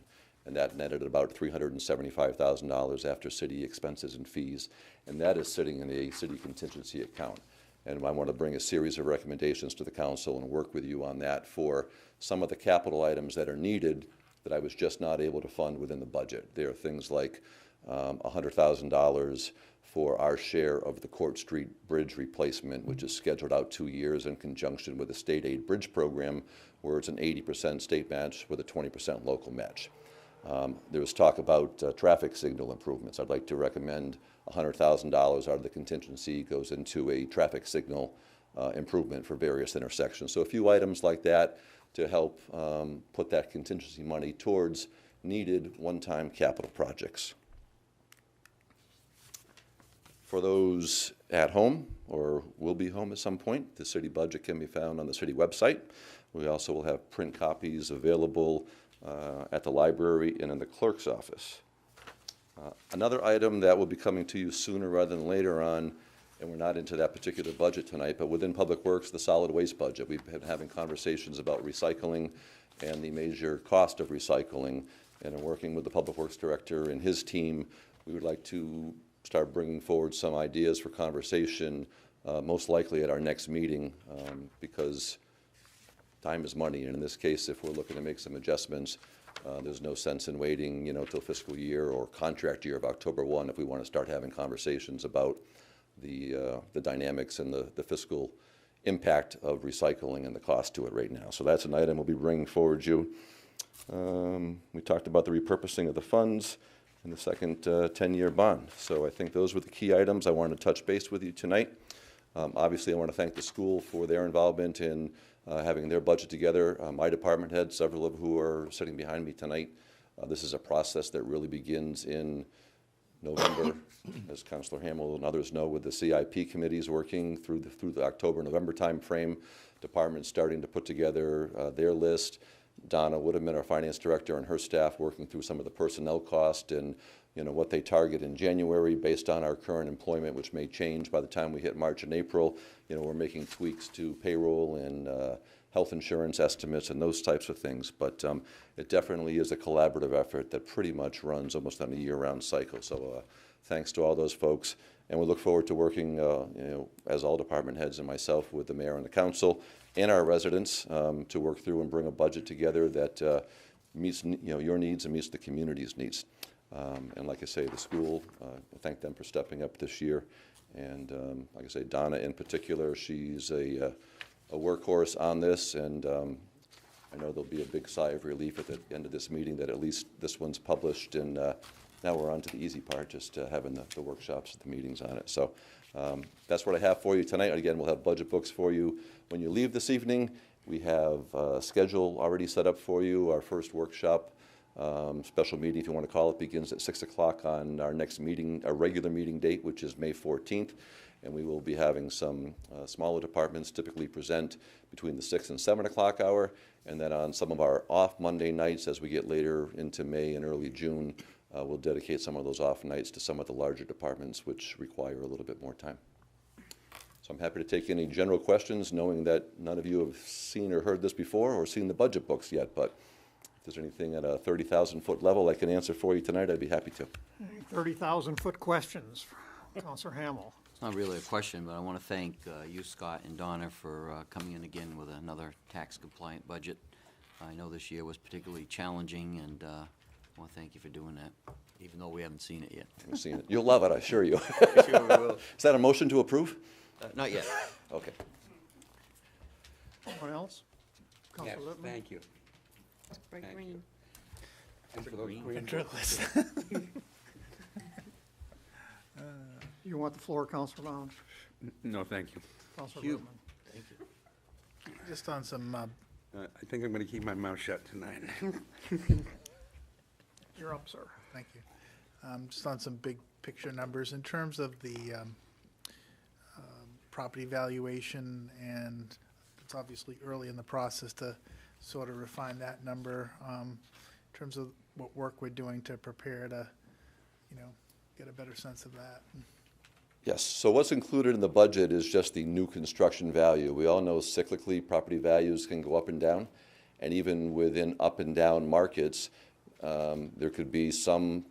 And that netted about $375,000 after city expenses and fees. And that is sitting in a city contingency account. And I want to bring a series of recommendations to the council and work with you on that for some of the capital items that are needed that I was just not able to fund within the budget. There are things like $100,000 for our share of the Court Street Bridge replacement, which is scheduled out 2 years in conjunction with the state aid bridge program, where it's an 80% state match with a 20% local match. There was talk about traffic signal improvements. I'd like to recommend $100,000 out of the contingency goes into a traffic signal improvement for various intersections. So a few items like that to help put that contingency money towards needed one-time capital projects. For those at home or will be home at some point, the city budget can be found on the city website. We also will have print copies available at the library and in the clerk's office. Another item that will be coming to you sooner rather than later on, and we're not into that particular budget tonight, but within Public Works, the solid waste budget. We've been having conversations about recycling and the major cost of recycling, and in working with the Public Works Director and his team, we would like to start bringing forward some ideas for conversation, most likely at our next meeting, because time is money, and in this case, if we're looking to make some adjustments, there's no sense in waiting, till fiscal year or contract year of October 1 if we want to start having conversations about the dynamics and the fiscal impact of recycling and the cost to it right now. So that's an item we'll be bringing forward you. We talked about the repurposing of the funds and the second 10-year bond. So I think those were the key items I wanted to touch base with you tonight. Obviously, I want to thank the school for their involvement in having their budget together. My department heads, several of who are sitting behind me tonight, this is a process that really begins in November, as Councilor Hamel and others know, with the CIP committees working through the October-November timeframe. Departments starting to put together their list. Donna Woodman, our finance director, and her staff working through some of the personnel cost and what they target in January based on our current employment, which may change by the time we hit March and April. We're making tweaks to payroll and health insurance estimates and those types of things. But it definitely is a collaborative effort that pretty much runs almost on a year-round cycle. So thanks to all those folks. And we look forward to working, as all department heads and myself, with the mayor and the council and our residents to work through and bring a budget together that meets your needs and meets the community's needs. And like I say, the school, thank them for stepping up this year. And like I say, Donna in particular, she's a workhorse on this, and I know there'll be a big sigh of relief at the end of this meeting that at least this one's published, and now we're on to the easy part, just having the workshops, the meetings on it. So that's what I have for you tonight. Again, we'll have budget books for you when you leave this evening. We have a schedule already set up for you. Our first workshop, special meeting, if you want to call it, begins at 6 o'clock on our next meeting, our regular meeting date, which is May 14th. And we will be having some smaller departments typically present between the 6 and 7 o'clock hour. And then on some of our off Monday nights, as we get later into May and early June, we'll dedicate some of those off nights to some of the larger departments, which require a little bit more time. So I'm happy to take any general questions, knowing that none of you have seen or heard this before or seen the budget books yet. But if there's anything at a 30,000-foot level I can answer for you tonight, I'd be happy to. 30,000-foot questions. Councilor Hamel. It's not really a question, but I want to thank you, Scott, and Donna for coming in again with another tax-compliant budget. I know this year was particularly challenging, and I want to thank you for doing that, even though we haven't seen it yet. Haven't seen it. You'll love it, I assure you. Sure we will. Is that a motion to approve? Not yet. Okay. Anyone else? Yes, Councilor Lippman? thank you. Bright Thank green. And for those Green. green You want the floor, Councilor Lounge? No, thank you. Councilor Hugh. Lippman. Thank you. Just on some, I think I'm going to keep my mouth shut tonight. You're up, sir. thank you. Just on some big picture numbers in terms of the property valuation, and it's obviously early in the process to sort of refine that number, in terms of what work we're doing to prepare to, get a better sense of that. Yes, so what's included in the budget is just the new construction value. We all know cyclically property values can go up and down, and even within up and down markets, there could be some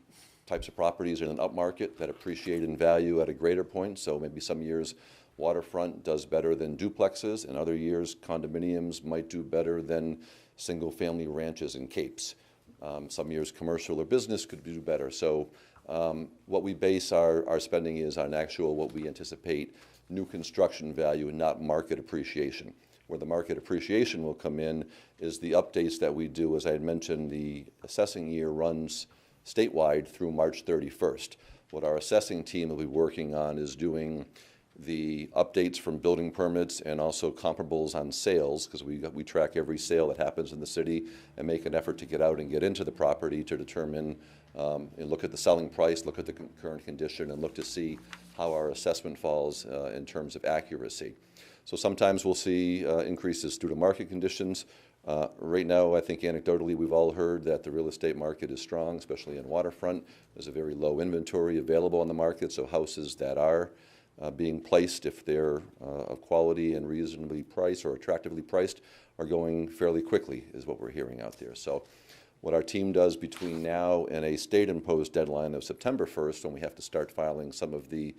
types of properties in an up market that appreciate in value at a greater point. So maybe some years waterfront does better than duplexes, and other years condominiums might do better than single-family ranches and capes. Some years commercial or business could do better. So what we base our spending is on actual what we anticipate new construction value and not market appreciation. Where the market appreciation will come in is the updates that we do. As I had mentioned, the assessing year runs statewide through March 31st. What our assessing team will be working on is doing the updates from building permits and also comparables on sales, because we track every sale that happens in the city and make an effort to get out and get into the property to determine and look at the selling price, look at the current condition, and look to see how our assessment falls in terms of accuracy. So sometimes we'll see increases due to market conditions. Right now, I think anecdotally we've all heard that the real estate market is strong, especially in waterfront. There's a very low inventory available on the market, so houses that are being placed, if they're of quality and reasonably priced or attractively priced, are going fairly quickly, is what we're hearing out there. So What our team does between now and a state-imposed deadline of September 1st, when we have to start filing some of the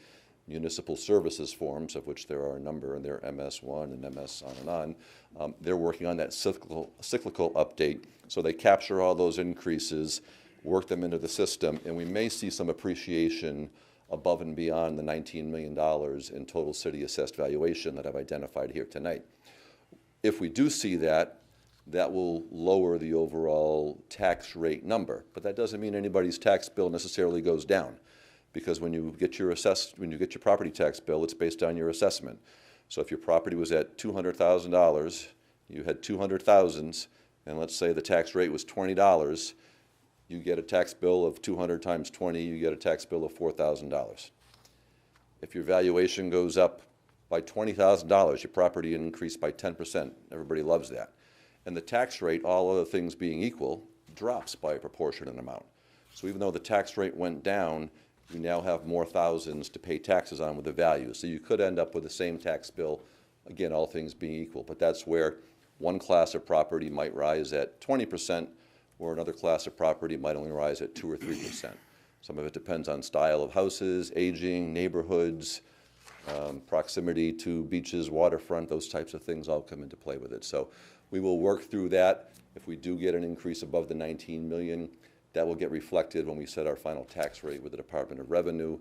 municipal services forms, of which there are a number, and they're MS1 and MS on and on, they're working on that cyclical update. So they capture all those increases, work them into the system, and we may see some appreciation above and beyond the $19 million in total city assessed valuation that I've identified here tonight. If we do see that, that will lower the overall tax rate number. But that doesn't mean anybody's tax bill necessarily goes down, because when you get your property tax bill, it's based on your assessment. So if your property was at $200,000, you had 200,000, and let's say the tax rate was $20, you get a tax bill of 200 times 20, you get a tax bill of $4,000. If your valuation goes up by $20,000, your property increased by 10%. Everybody loves that. And the tax rate, all other things being equal, drops by a proportionate amount. So even though the tax rate went down, you now have more thousands to pay taxes on with the value. So you could end up with the same tax bill, again, all things being equal. But that's where one class of property might rise at 20%, or another class of property might only rise at 2 or 3%. Some of it depends on style of houses, aging, neighborhoods, proximity to beaches, waterfront, those types of things all come into play with it. So we will work through that. If we do get an increase above the 19 million, that will get reflected when we set our final tax rate with the Department of Revenue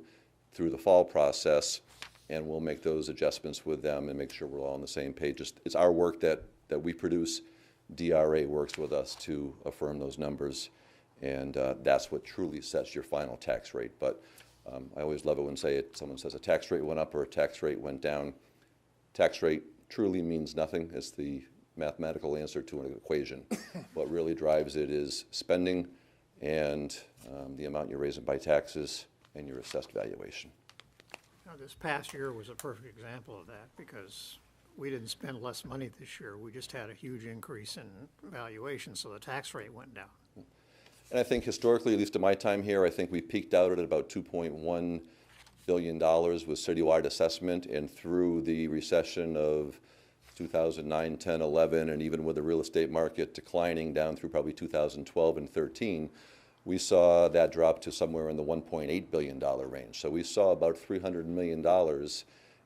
through the fall process, and we'll make those adjustments with them and make sure we're all on the same page. It's our work that we produce. DRA works with us to affirm those numbers, and that's what truly sets your final tax rate. But I always love it when someone says a tax rate went up or a tax rate went down. Tax rate truly means nothing. It's the mathematical answer to an equation. What really drives it is spending and the amount you're raising by taxes and your assessed valuation. Now, this past year was a perfect example of that, because we didn't spend less money this year. We just had a huge increase in valuation, so the tax rate went down. And I think historically, at least in my time here, I think we peaked out at about $2.1 billion with citywide assessment, and through the recession of 2009, 10, 11, and even with the real estate market declining down through probably 2012 and 13, we saw that drop to somewhere in the $1.8 billion range. So we saw about $300 million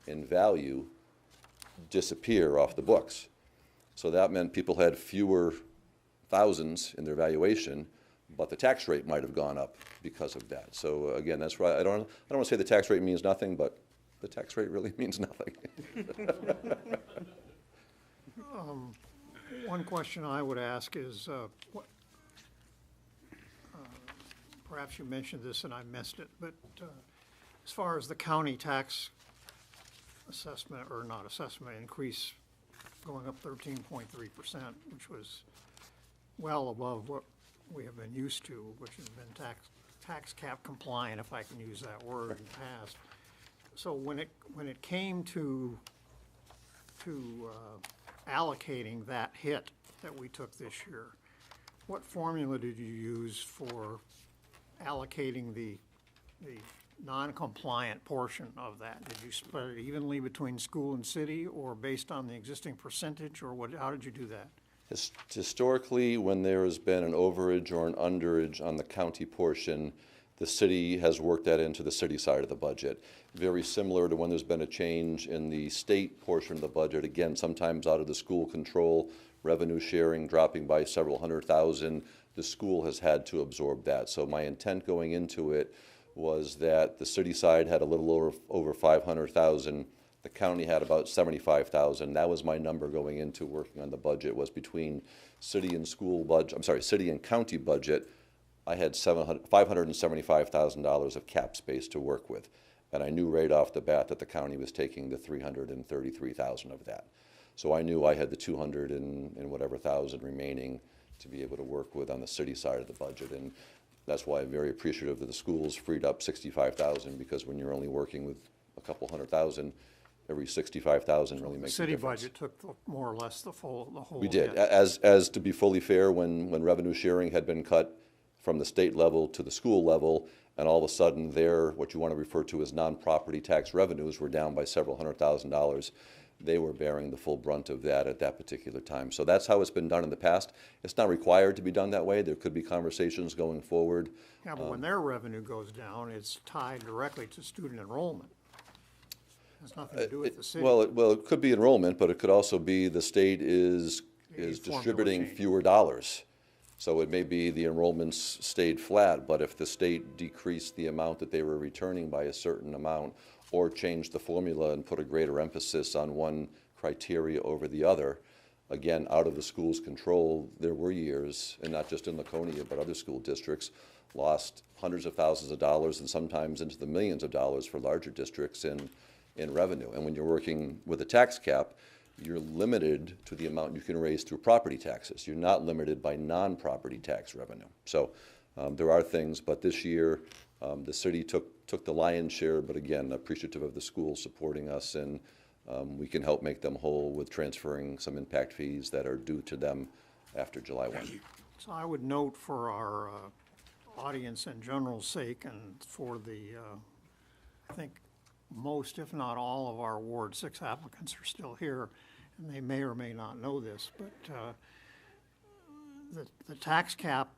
in value disappear off the books. So that meant people had fewer thousands in their valuation, but the tax rate might have gone up because of that. So again, that's why I don't want to say the tax rate means nothing, but the tax rate really means nothing. One question I would ask is, perhaps you mentioned this and I missed it, but as far as the county tax assessment, or not assessment, increase going up 13.3%, which was well above what we have been used to, which has been tax cap compliant, if I can use that word, in the past. So when it came to allocating that hit that we took this year, what formula did you use for allocating the non-compliant portion of that? Did you split it evenly between school and city, or based on the existing percentage, or how did you do that? Historically, when there has been an overage or an underage on the county portion, the city has worked that into the city side of the budget. Very similar to when there's been a change in the state portion of the budget, again, sometimes out of the school control, revenue sharing dropping by several $100,000, the school has had to absorb that. So my intent going into it was that the city side had a little over 500,000. The county had about 75,000. That was my number going into working on the budget, was between city and school budget, I'm sorry, city and county budget, I had $575,000 of cap space to work with. And I knew right off the bat that the county was taking the $333,000 of that. So I knew I had the 200 and whatever thousand remaining to be able to work with on the city side of the budget. And that's why I'm very appreciative that the schools freed up $65,000, because when you're only working with a couple $100,000, every $65,000 really makes a City difference. budget took more or less the whole We did. hit. As to be fully fair, when revenue sharing had been cut from the state level to the school level, and all of a sudden what you want to refer to as non-property tax revenues were down by several $100,000, they were bearing the full brunt of that at that particular time. So that's how it's been done in the past. It's not required to be done that way. There could be conversations going forward. Yeah, but when their revenue goes down, it's tied directly to student enrollment. Has nothing to do with the city. Well, it could be enrollment, but it could also be the state is formula distributing change. fewer dollars. So it may be the enrollments stayed flat, but if the state decreased the amount that they were returning by a certain amount, or changed the formula and put a greater emphasis on one criteria over the other, again, out of the school's control, there were years, and not just in Laconia, but other school districts, lost hundreds of thousands of dollars and sometimes into the millions of dollars for larger districts in revenue. And when you're working with a tax cap, you're limited to the amount you can raise through property taxes. You're not limited by non-property tax revenue. So there are things, but this year the city took the lion's share, but again, appreciative of the school supporting us, and we can help make them whole with transferring some impact fees that are due to them after July 1. So I would note for our audience in general's sake, and for the, I think most, if not all, of our Ward 6 applicants are still here, and they may or may not know this, but the tax cap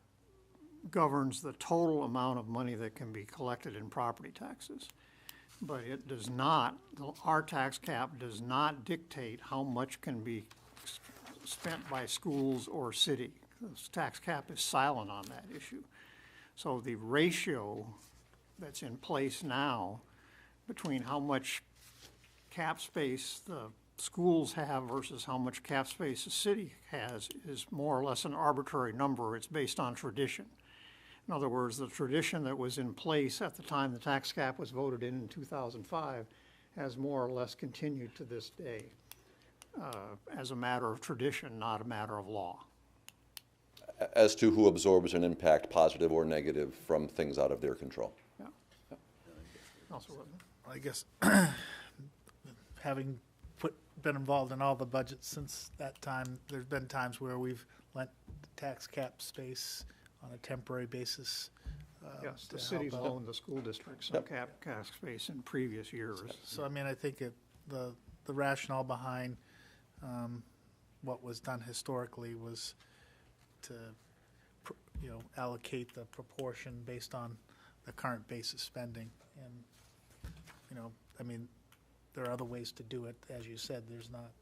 governs the total amount of money that can be collected in property taxes. But it does not, our tax cap does not dictate how much can be spent by schools or city. This tax cap is silent on that issue. So the ratio that's in place now between how much cap space the schools have versus how much cap space the city has is more or less an arbitrary number. It's based on tradition. In other words, the tradition that was in place at the time the tax cap was voted in 2005 has more or less continued to this day as a matter of tradition, not a matter of law. As to who absorbs an impact, positive or negative, from things out of their control. Yeah. Councilor Whitman. I guess having been involved in all the budgets since that time, there's been times where we've lent tax cap space on a temporary basis. Yes, the to city's help out. loaned the school districts some cap space in previous years. So I mean, I think the rationale behind what was done historically was to allocate the proportion based on the current basis spending. And I mean, there are other ways to do it. As you said, there's not.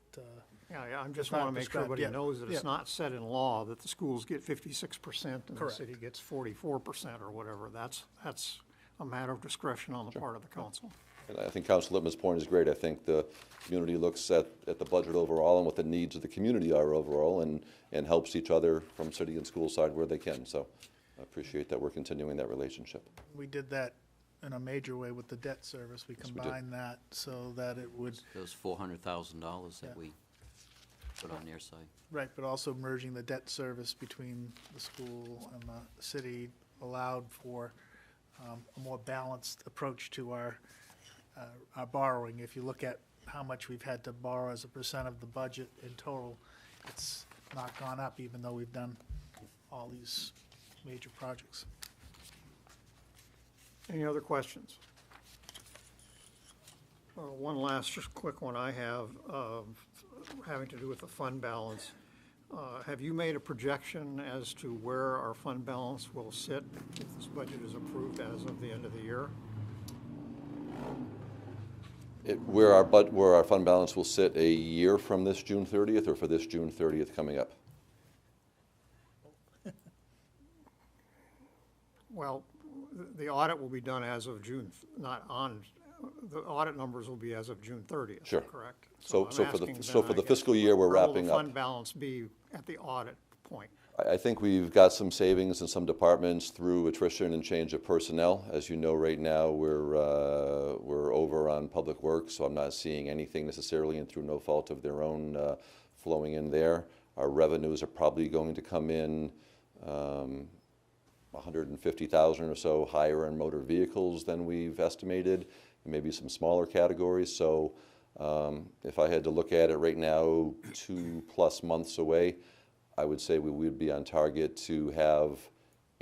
Yeah, I just not want to make sure prescribed everybody yet. knows that it's Yeah. not set in law that the schools get 56% and Correct. the city gets 44% or whatever. That's a matter of discretion on the part of the council. And I think Council Lippman's point is great. I think the community looks at the budget overall and what the needs of the community are overall, and helps each other from city and school side where they can. So I appreciate that we're continuing that relationship. We did that in a major way with the debt service. We we did. combined that so that it would, It was $400,000 that Yeah. we put on their side. right, but also merging the debt service between the school and the city allowed for a more balanced approach to our borrowing. If you look at how much we've had to borrow as a percent of the budget in total, it's not gone up, even though we've done all these major projects. Any other questions? One last, just quick one I have, having to do with the fund balance. Have you made a projection as to where our fund balance will sit if this budget is approved as of the end of the year? Where our fund balance will sit a year from this June 30th, or for this June 30th coming up? Well, the audit will be done as of June, the audit numbers will be as of June 30th, Sure. correct? So I'm for asking the then, I guess, fiscal year we're where will wrapping the up. fund balance be at the audit point? I think we've got some savings in some departments through attrition and change of personnel. As you know, right now, we're over on public works, so I'm not seeing anything necessarily, and through no fault of their own, flowing in there. Our revenues are probably going to come in 150,000 or so higher in motor vehicles than we've estimated, and maybe some smaller categories. So if I had to look at it right now, 2+ months away, I would say we would be on target to have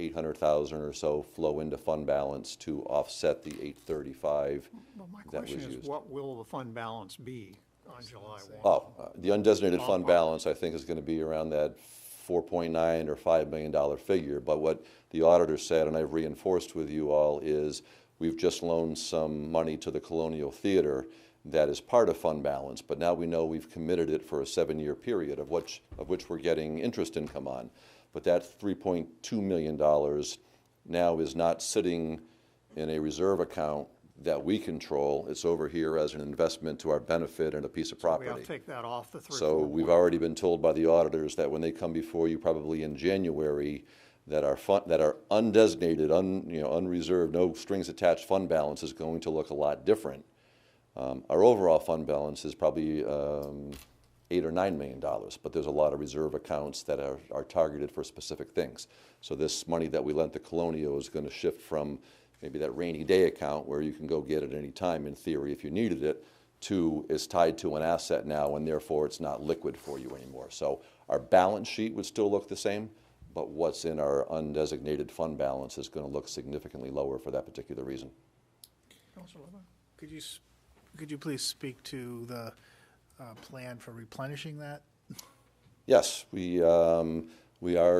800,000 or so flow into fund balance to offset the 835 Well, my that was question is, used. what will the fund balance be on July 1. The undesignated fund Ballpark. balance, I think, is going to be around that 4.9 or $5 million figure. But what the auditor said, and I've reinforced with you all, is we've just loaned some money to the Colonial Theater that is part of fund balance, but now we know we've committed it for a 7-year period, of which we're getting interest income on. But that $3.2 million now is not sitting in a reserve account that we control. It's over here as an investment to our benefit and a piece of We property. have to take that off the 3. So we've already been told by the auditors that when they come before you, probably in January, that our undesignated, unreserved, no strings attached fund balance is going to look a lot different. Our overall fund balance is probably $8 or $9 million, but there's a lot of reserve accounts that are targeted for specific things. So this money that we lent to Colonial is going to shift from maybe that rainy day account where you can go get it any time in theory if you needed it, to is tied to an asset now, and therefore it's not liquid for you anymore. So our balance sheet would still look the same, but what's in our undesignated fund balance is going to look significantly lower for that particular reason. Councilor Levin? Could you please speak to the plan for replenishing that? Yes, we are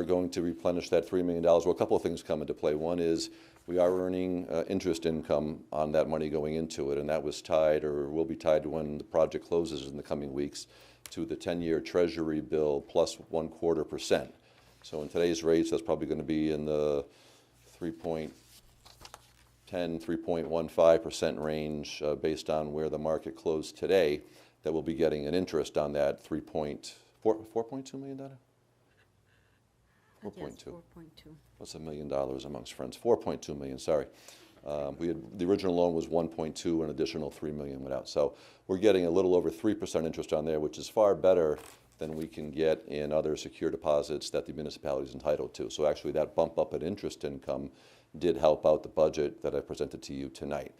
going to replenish that $3 million. Well, a couple of things come into play. One is we are earning interest income on that money going into it, and that was tied, or will be tied, when the project closes in the coming weeks, to the 10-year Treasury bill plus 0.25%. So in today's rates, that's probably going to be in the 3.10, 3.15% range based on where the market closed today, that we'll be getting an interest on that $4.2 million? 4.2. Yes, 4.2. What's $1 million amongst friends? 4.2 million, sorry. The original loan was 1.2, an additional 3 million went out. So we're getting a little over 3% interest on there, which is far better than we can get in other secure deposits that the municipality is entitled to. So actually that bump up in interest income did help out the budget that I presented to you tonight.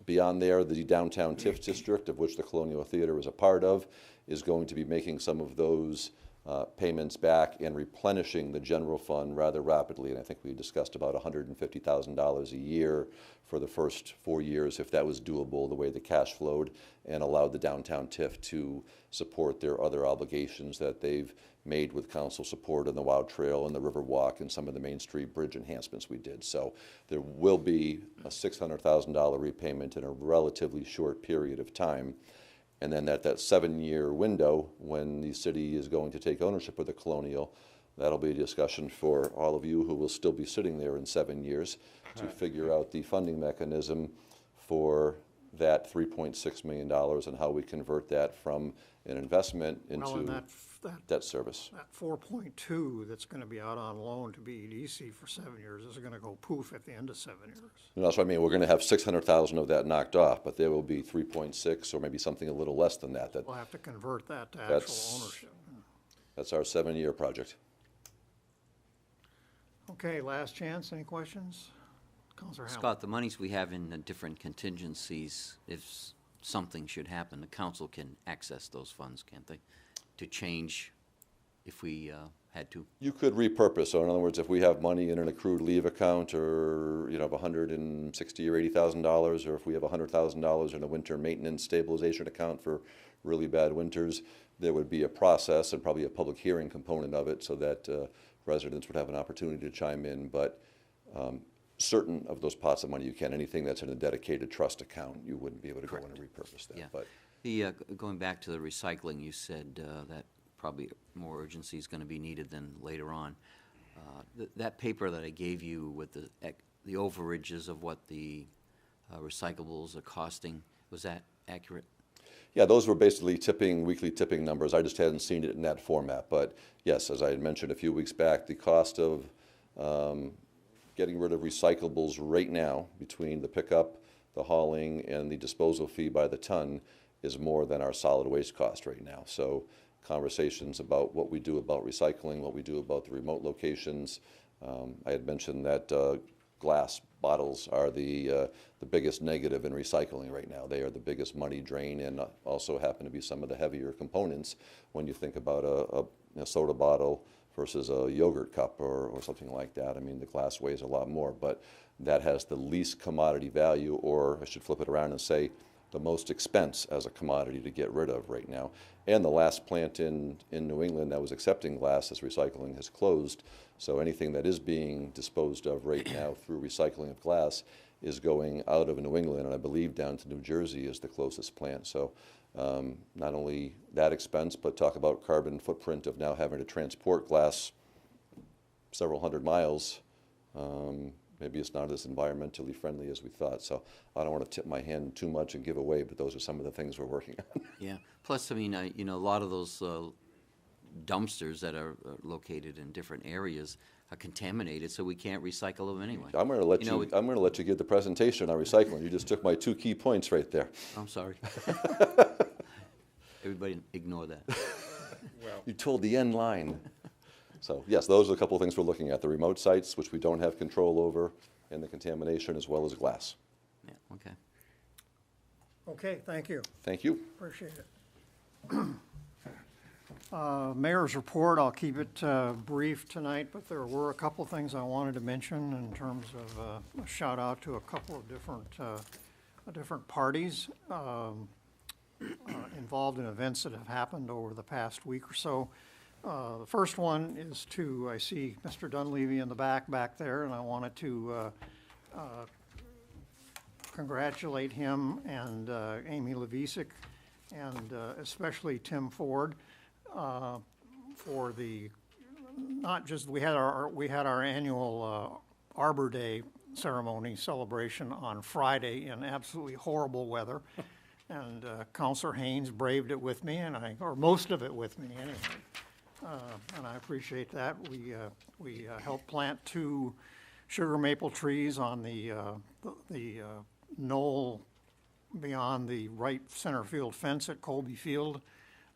Beyond there, the downtown TIF district, of which the Colonial Theater is a part of, is going to be making some of those payments back and replenishing the general fund rather rapidly. And I think we discussed about $150,000 a year for the first 4 years, if that was doable, the way the cash flowed, and allowed the downtown TIF to support their other obligations that they've made with council support on the Wild Trail and the River Walk and some of the Main Street Bridge enhancements we did. So there will be a $600,000 repayment in a relatively short period of time. And then that 7-year window, when the city is going to take ownership of the Colonial, that'll be a discussion for all of you who will still be sitting there in 7 years to figure out the funding mechanism for that $3.6 million and how we convert that from an investment into debt service. That 4.2 that's going to be out on loan to BEDC for 7 years is going to go poof at the end of 7 years. And that's what I mean. We're going to have 600,000 of that knocked off, but there will be 3.6 or maybe something a little less than that. We'll have to convert that to actual ownership. That's our 7-year project. Okay, last chance. Any questions? Councilor Hamel. Scott, the monies we have in the different contingencies, if something should happen, the council can access those funds, can't they? To change if we had to. You could repurpose. So in other words, if we have money in an accrued leave account, or of $160,000 or $80,000, or if we have $100,000 in a winter maintenance stabilization account for really bad winters, there would be a process and probably a public hearing component of it so that residents would have an opportunity to chime in. But certain of those pots of money you can. Anything that's in a dedicated trust account, you wouldn't be able to go in and repurpose that. Yeah. But Going back to the recycling, you said that probably more urgency is going to be needed than later on. That paper that I gave you with the overages of what the recyclables are costing, was that accurate? yeah, those were basically weekly tipping numbers. I just hadn't seen it in that format. But yes, as I had mentioned a few weeks back, the cost of getting rid of recyclables right now, between the pickup, the hauling, and the disposal fee by the ton, is more than our solid waste cost right now. So conversations about what we do about recycling, what we do about the remote locations. I had mentioned that glass bottles are the biggest negative in recycling right now. They are the biggest money drain, and also happen to be some of the heavier components when you think about a soda bottle versus a yogurt cup or something like that. I mean, the glass weighs a lot more, but that has the least commodity value, or I should flip it around and say, the most expense as a commodity to get rid of right now. And the last plant in New England that was accepting glass as recycling has closed. So anything that is being disposed of right now through recycling of glass is going out of New England, and I believe down to New Jersey is the closest plant. So not only that expense, but talk about carbon footprint of now having to transport glass several hundred miles. Maybe it's not as environmentally friendly as we thought. So I don't want to tip my hand too much and give away, but those are some of the things we're working on. Yeah. Plus, I mean, you know, a lot of those dumpsters that are located in different areas are contaminated, so we can't recycle them anyway. I'm going to let You know, I'm going to let you give the presentation on recycling. You just took my 2 key points right there. I'm sorry. Everybody ignore that. You told the end line. So yes, those are a couple of things we're looking at: the remote sites, which we don't have control over, and the contamination, as well as glass. Yeah. Okay. Okay, thank you. Thank you. Appreciate it. Mayor's report, I'll keep it brief tonight, but there were a couple of things I wanted to mention in terms of a shout out to a couple of different parties involved in events that have happened over the past week or so. The first one is I see Mr. Dunleavy in the back there, and I wanted to congratulate him and Amy Levisic, and especially Tim Ford for the, not just, we had our annual Arbor Day ceremony celebration on Friday in absolutely horrible weather. And Councilor Haynes braved it with me, or most of it with me anyway. And I appreciate that. We helped plant 2 sugar maple trees on the knoll beyond the right center field fence at Colby Field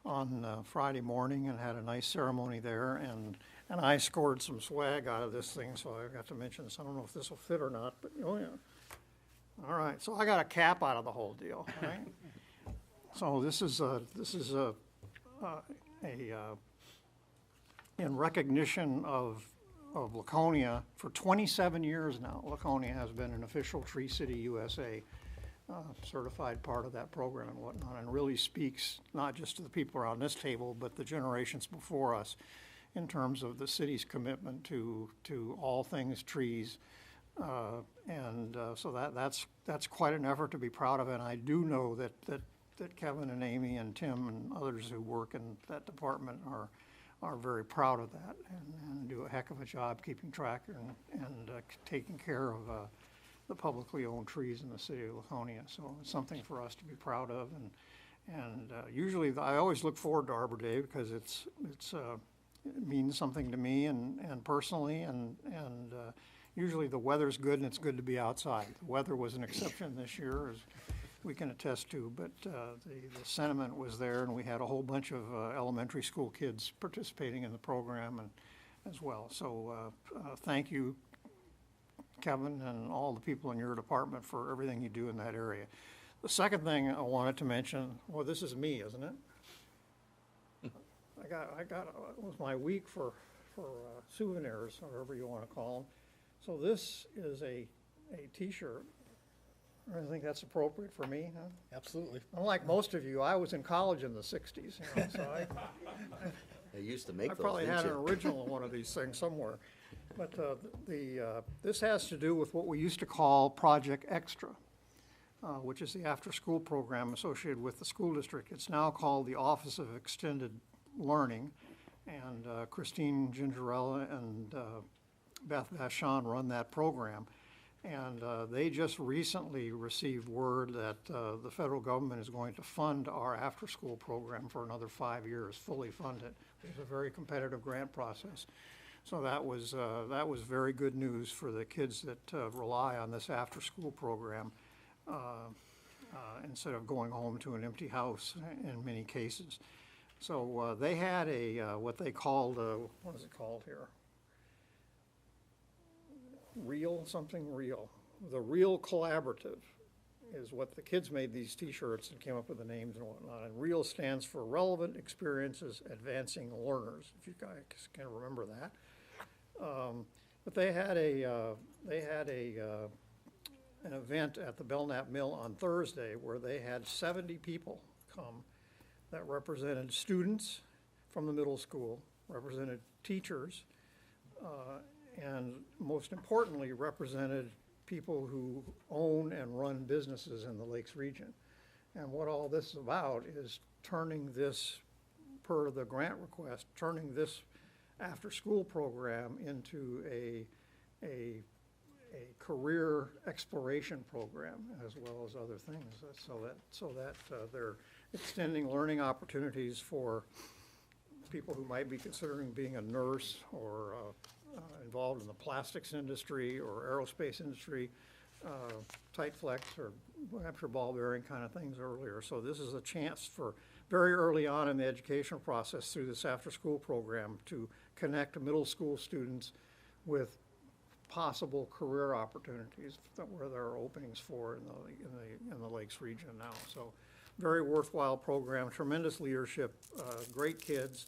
on Friday morning, and had a nice ceremony there. And I scored some swag out of this thing, so I got to mention this. I don't know if this will fit or not, but oh yeah. All right, so I got a cap out of the whole deal, right? So this is in recognition of Laconia. For 27 years now, Laconia has been an official Tree City USA certified part of that program and whatnot, and really speaks not just to the people around this table, but the generations before us in terms of the city's commitment to all things trees. So that's quite an effort to be proud of, and I do know that Kevin and Amy and Tim and others who work in that department are very proud of that, and do a heck of a job keeping track and taking care of the publicly owned trees in the city of Laconia. So it's something for us to be proud of, and usually I always look forward to Arbor Day because it means something to me and personally, and usually the weather's good and it's good to be outside. The weather was an exception this year, as we can attest to, but the sentiment was there, and we had a whole bunch of elementary school kids participating in the program and as well. So thank you, Kevin, and all the people in your department for everything you do in that area. The second thing I wanted to mention, well, this is me, isn't it? It was my week for souvenirs, or whatever you want to call them. So this is a T-shirt. I think that's appropriate for me, huh? Absolutely. Unlike most of you, I was in college in the 60s, so They used to make I those, probably didn't had an you? original one of these things somewhere. But this has to do with what we used to call Project Extra, which is the after-school program associated with the school district. It's now called the Office of Extended Learning, and Christine Gingerella and Beth Vachon run that program. And they just recently received word that the federal government is going to fund our after-school program for another 5 years, fully funded. It's a very competitive grant process. So that was very good news for the kids that rely on this after-school program instead of going home to an empty house in many cases. So they had what they called, what is it called here? Real. The Real Collaborative is what the kids made these T-shirts and came up with the names and whatnot. And Real stands for Relevant Experiences Advancing Learners, if you guys can remember that. But they had a an event at the Belknap Mill on Thursday where they had 70 people come that represented students from the middle school, represented teachers, and most importantly, represented people who own and run businesses in the Lakes region. And what all this is about is turning this, per the grant request, turning this after-school program into a career exploration program as well as other things. So that they're extending learning opportunities for people who might be considering being a nurse or involved in the plastics industry or aerospace industry, tight flex or Hampshire ball bearing kind of things earlier. So this is a chance for very early on in the educational process through this after-school program to connect middle school students with possible career opportunities where there are openings for in the Lakes region now. So very worthwhile program, tremendous leadership, great kids.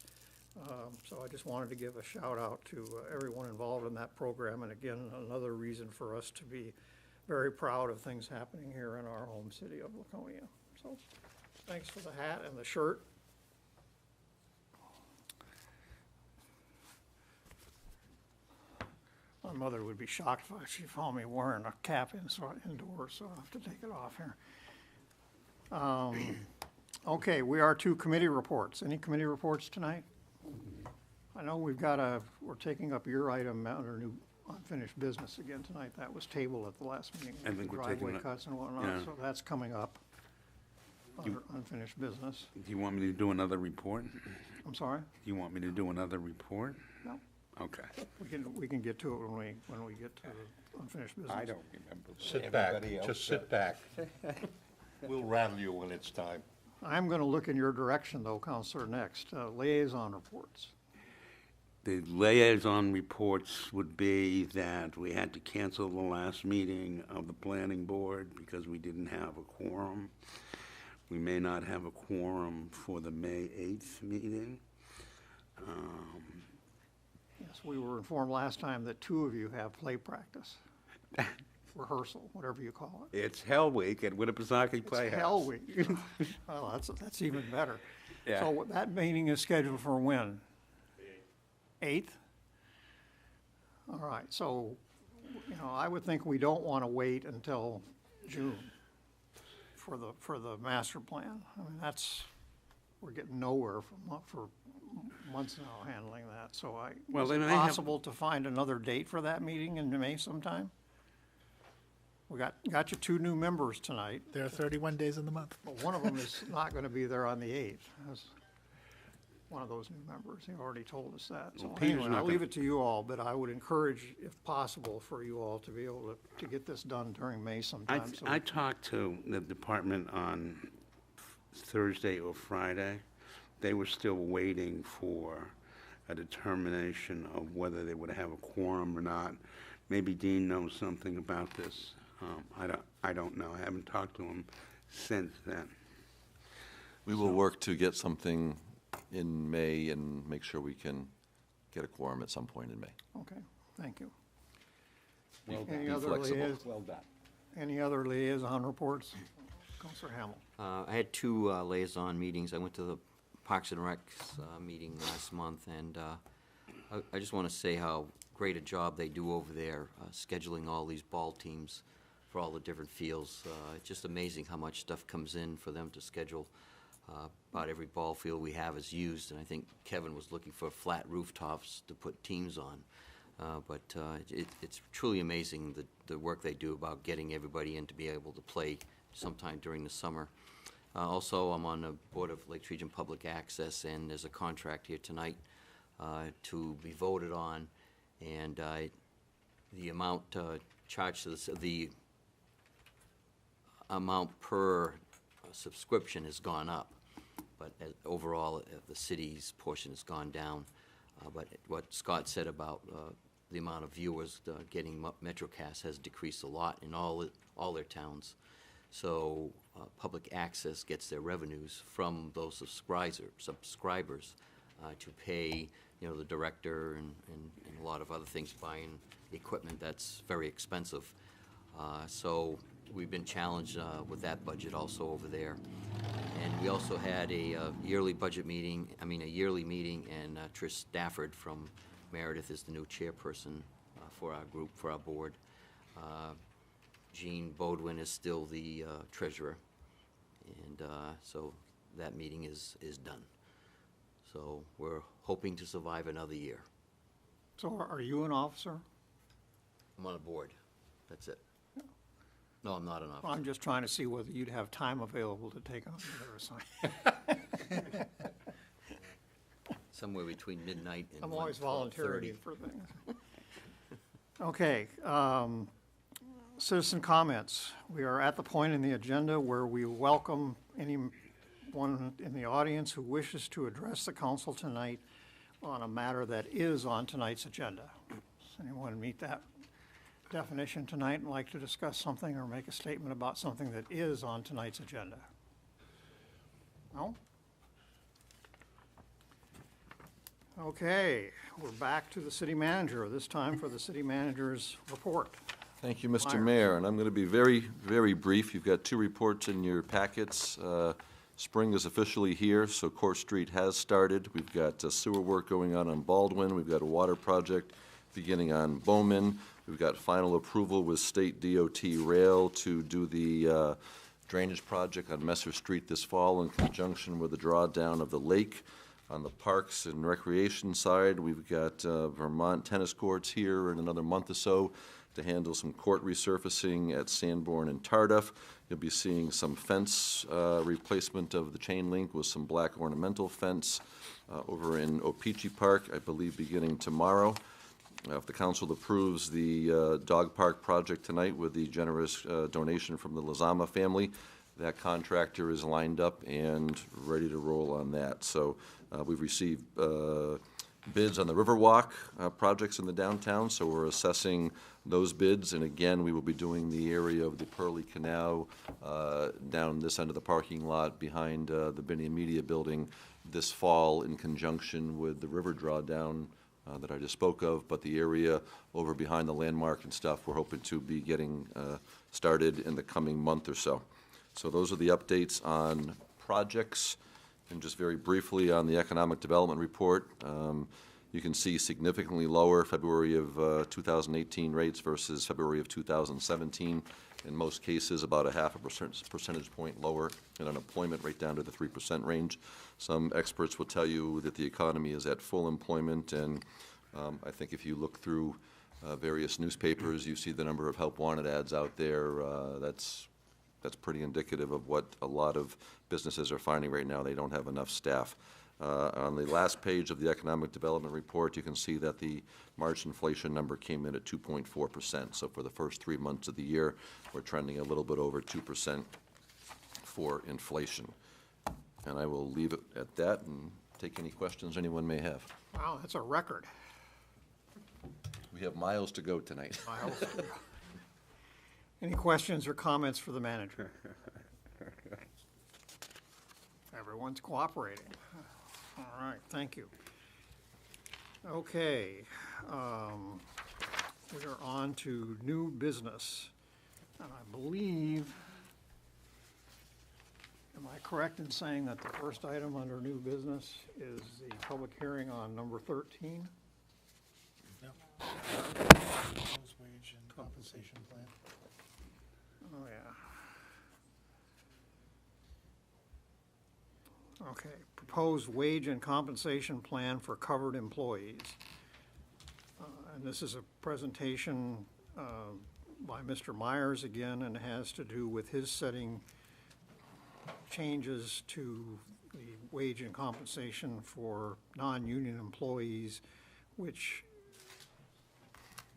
So I just wanted to give a shout out to everyone involved in that program. And again, another reason for us to be very proud of things happening here in our home city of Laconia. So thanks for the hat and the shirt. My mother would be shocked if she found me wearing a cap indoors, so I'll have to take it off here. Okay, we are to committee reports. Any committee reports tonight? I know we're taking up your item under new unfinished business again tonight. That was tabled at the last meeting. I think we're taking Driveway it- cuts and whatnot, yeah. so that's coming up under unfinished business. Do you want me to do another report? I'm sorry? Do you want me to do another report? No. Okay. We can get to it when we get to the unfinished business. I don't remember. Sit back, just sit back. We'll rattle you when it's time. I'm going to look in your direction, though, Counselor, next. Liaison reports. The liaison reports would be that we had to cancel the last meeting of the planning board because we didn't have a quorum. We may not have a quorum for the May 8th meeting. Yes, we were informed last time that 2 of you have play practice, rehearsal, whatever you call it. It's Hell Week at Winnipesaukee Playhouse. It's Hell Week. Well, that's even better. Yeah. So that meeting is scheduled for when? 8th? All right, so, I would think we don't want to wait until June for the master plan. I mean, we're getting nowhere for months now handling that, so Well, is they it may have- possible to find another date for that meeting in May sometime? We got you 2 new members tonight, There are 31 days in the month. but one of them is not going to be there on the 8th. That's one of those new members. He already told us that. So Well, Peter's anyway, not I'll leave gonna- it to you all, but I would encourage, if possible, for you all to be able to get this done during May sometime. so I talked to the department on Thursday or Friday. They were still waiting for a determination of whether they would have a quorum or not. Maybe Dean knows something about this. I don't know. I haven't talked to him since then. We will work to get something in May and make sure we can get a quorum at some point in May. Okay, thank you. Well Any Be other flexible. Well done. Any other liaison reports? Counselor Hamel. I had 2 liaison meetings. I went to the Parks and Recs meeting last month, and I just want to say how great a job they do over there, scheduling all these ball teams for all the different fields. It's just amazing how much stuff comes in for them to schedule. About every ball field we have is used, and I think Kevin was looking for flat rooftops to put teams on. But it's truly amazing the work they do about getting everybody in to be able to play sometime during the summer. Also, I'm on the Board of Lake Region Public Access, and there's a contract here tonight to be voted on, and the amount charged to the amount per subscription has gone up, but overall, the city's portion has gone down. But what Scott said about the amount of viewers getting MetroCast has decreased a lot in all their towns. So public access gets their revenues from those subscribers to pay, the director and a lot of other things, buying equipment that's very expensive. So we've been challenged with that budget also over there. And we also had a yearly meeting, and Trish Stafford from Meredith is the new chairperson for our group, for our board. Jean Bodwin is still the treasurer, and so that meeting is done. So we're hoping to survive another year. So are you an officer? I'm on a board. That's it. No, I'm not an officer. Well, I'm just trying to see whether you'd have time available to take on another assignment. Somewhere between midnight and I'm always 1:30. volunteering for things. Okay, citizen comments. We are at the point in the agenda where we welcome anyone in the audience who wishes to address the council tonight on a matter that is on tonight's agenda. Does anyone meet that definition tonight and like to discuss something or make a statement about something that is on tonight's agenda? No? Okay, we're back to the city manager, this time for the city manager's report. Thank you, Mr. Myers. Mayor, and I'm going to be very, very brief. You've got two reports in your packets. Spring is officially here, so Court Street has started. We've got sewer work going on Baldwin. We've got a water project beginning on Bowman. We've got final approval with State DOT Rail to do the drainage project on Messer Street this fall in conjunction with the drawdown of the lake. On the Parks and Recreation side, we've got Vermont tennis courts here in another month or so to handle some court resurfacing at Sanborn and Tardif. You'll be seeing some fence replacement of the chain link with some black ornamental fence over in Opeachy Park, I believe beginning tomorrow. If the council approves the dog park project tonight with the generous donation from the Lozama family, that contractor is lined up and ready to roll on that. So we've received bids on the Riverwalk projects in the downtown, so we're assessing those bids. And again, we will be doing the area of the Pearly Canal down this end of the parking lot behind the Binney Media Building this fall in conjunction with the river drawdown that I just spoke of. But the area over behind the landmark and stuff, we're hoping to be getting started in the coming month or so. So those are the updates on projects. And just very briefly on the Economic Development Report, you can see significantly lower February of 2018 rates versus February of 2017. In most cases, about a half a percentage point lower, and unemployment right down to the 3% range. Some experts will tell you that the economy is at full employment, and I think if you look through various newspapers, you see the number of help wanted ads out there. That's pretty indicative of what a lot of businesses are finding right now. They don't have enough staff. On the last page of the Economic Development Report, you can see that the March inflation number came in at 2.4%. So for the first 3 months of the year, we're trending a little bit over 2% for inflation. And I will leave it at that and take any questions anyone may have. Wow, that's a record. We have miles to go tonight. Miles. Any questions or comments for the manager? Everyone's cooperating. All right, thank you. Okay, we are on to new business. And I believe, am I correct in saying that the first item under new business is the public hearing on number 13? Yep. Proposed wage and compensation plan. Oh, yeah. Okay, proposed wage and compensation plan for covered employees. And this is a presentation by Mr. Myers again, and has to do with his setting changes to the wage and compensation for non-union employees, which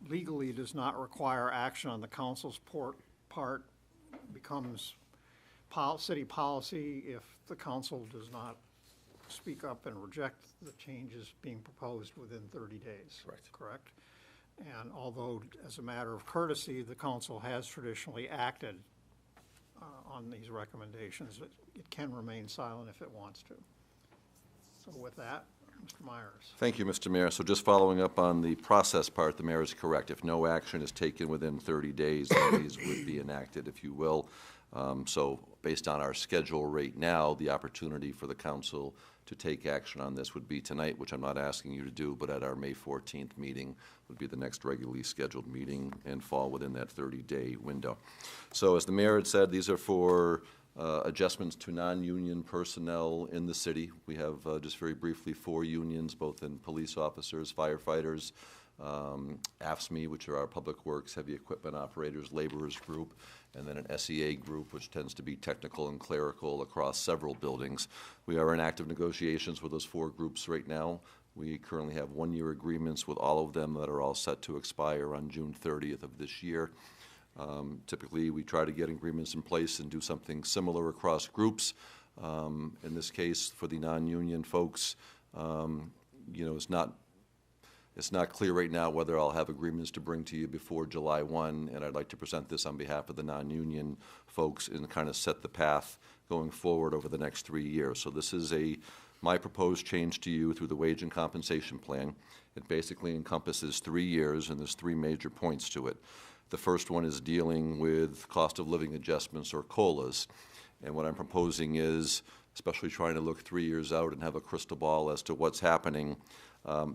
legally does not require action on the council's part, becomes city policy if the council does not speak up and reject the changes being proposed within 30 days. Correct? And although, as a matter of courtesy, the council has traditionally acted on these recommendations, it can remain silent if it wants to. So with that, Mr. Myers. Thank you, Mr. Mayor. So just following up on the process part, the mayor is correct. If no action is taken within 30 days, then these would be enacted, if you will. So based on our schedule right now, the opportunity for the council to take action on this would be tonight, which I'm not asking you to do, but at our May 14th meeting would be the next regularly scheduled meeting and fall within that 30-day window. So as the mayor had said, these are for adjustments to non-union personnel in the city. We have, just very briefly, 4 unions, both in police officers, firefighters, AFSCME, which are our public works, heavy equipment operators, laborers group, and then an SEA group, which tends to be technical and clerical across several buildings. We are in active negotiations with those 4 groups right now. We currently have 1-year agreements with all of them that are all set to expire on June 30th of this year. Typically, we try to get agreements in place and do something similar across groups. In this case, for the non-union folks, you know, it's not clear right now whether I'll have agreements to bring to you before July 1, and I'd like to present this on behalf of the non-union folks and kind of set the path going forward over the next 3 years. So this is my proposed change to you through the wage and compensation plan. It basically encompasses 3 years, and there's 3 major points to it. The first one is dealing with cost of living adjustments, or COLAs. And what I'm proposing is, especially trying to look 3 years out and have a crystal ball as to what's happening,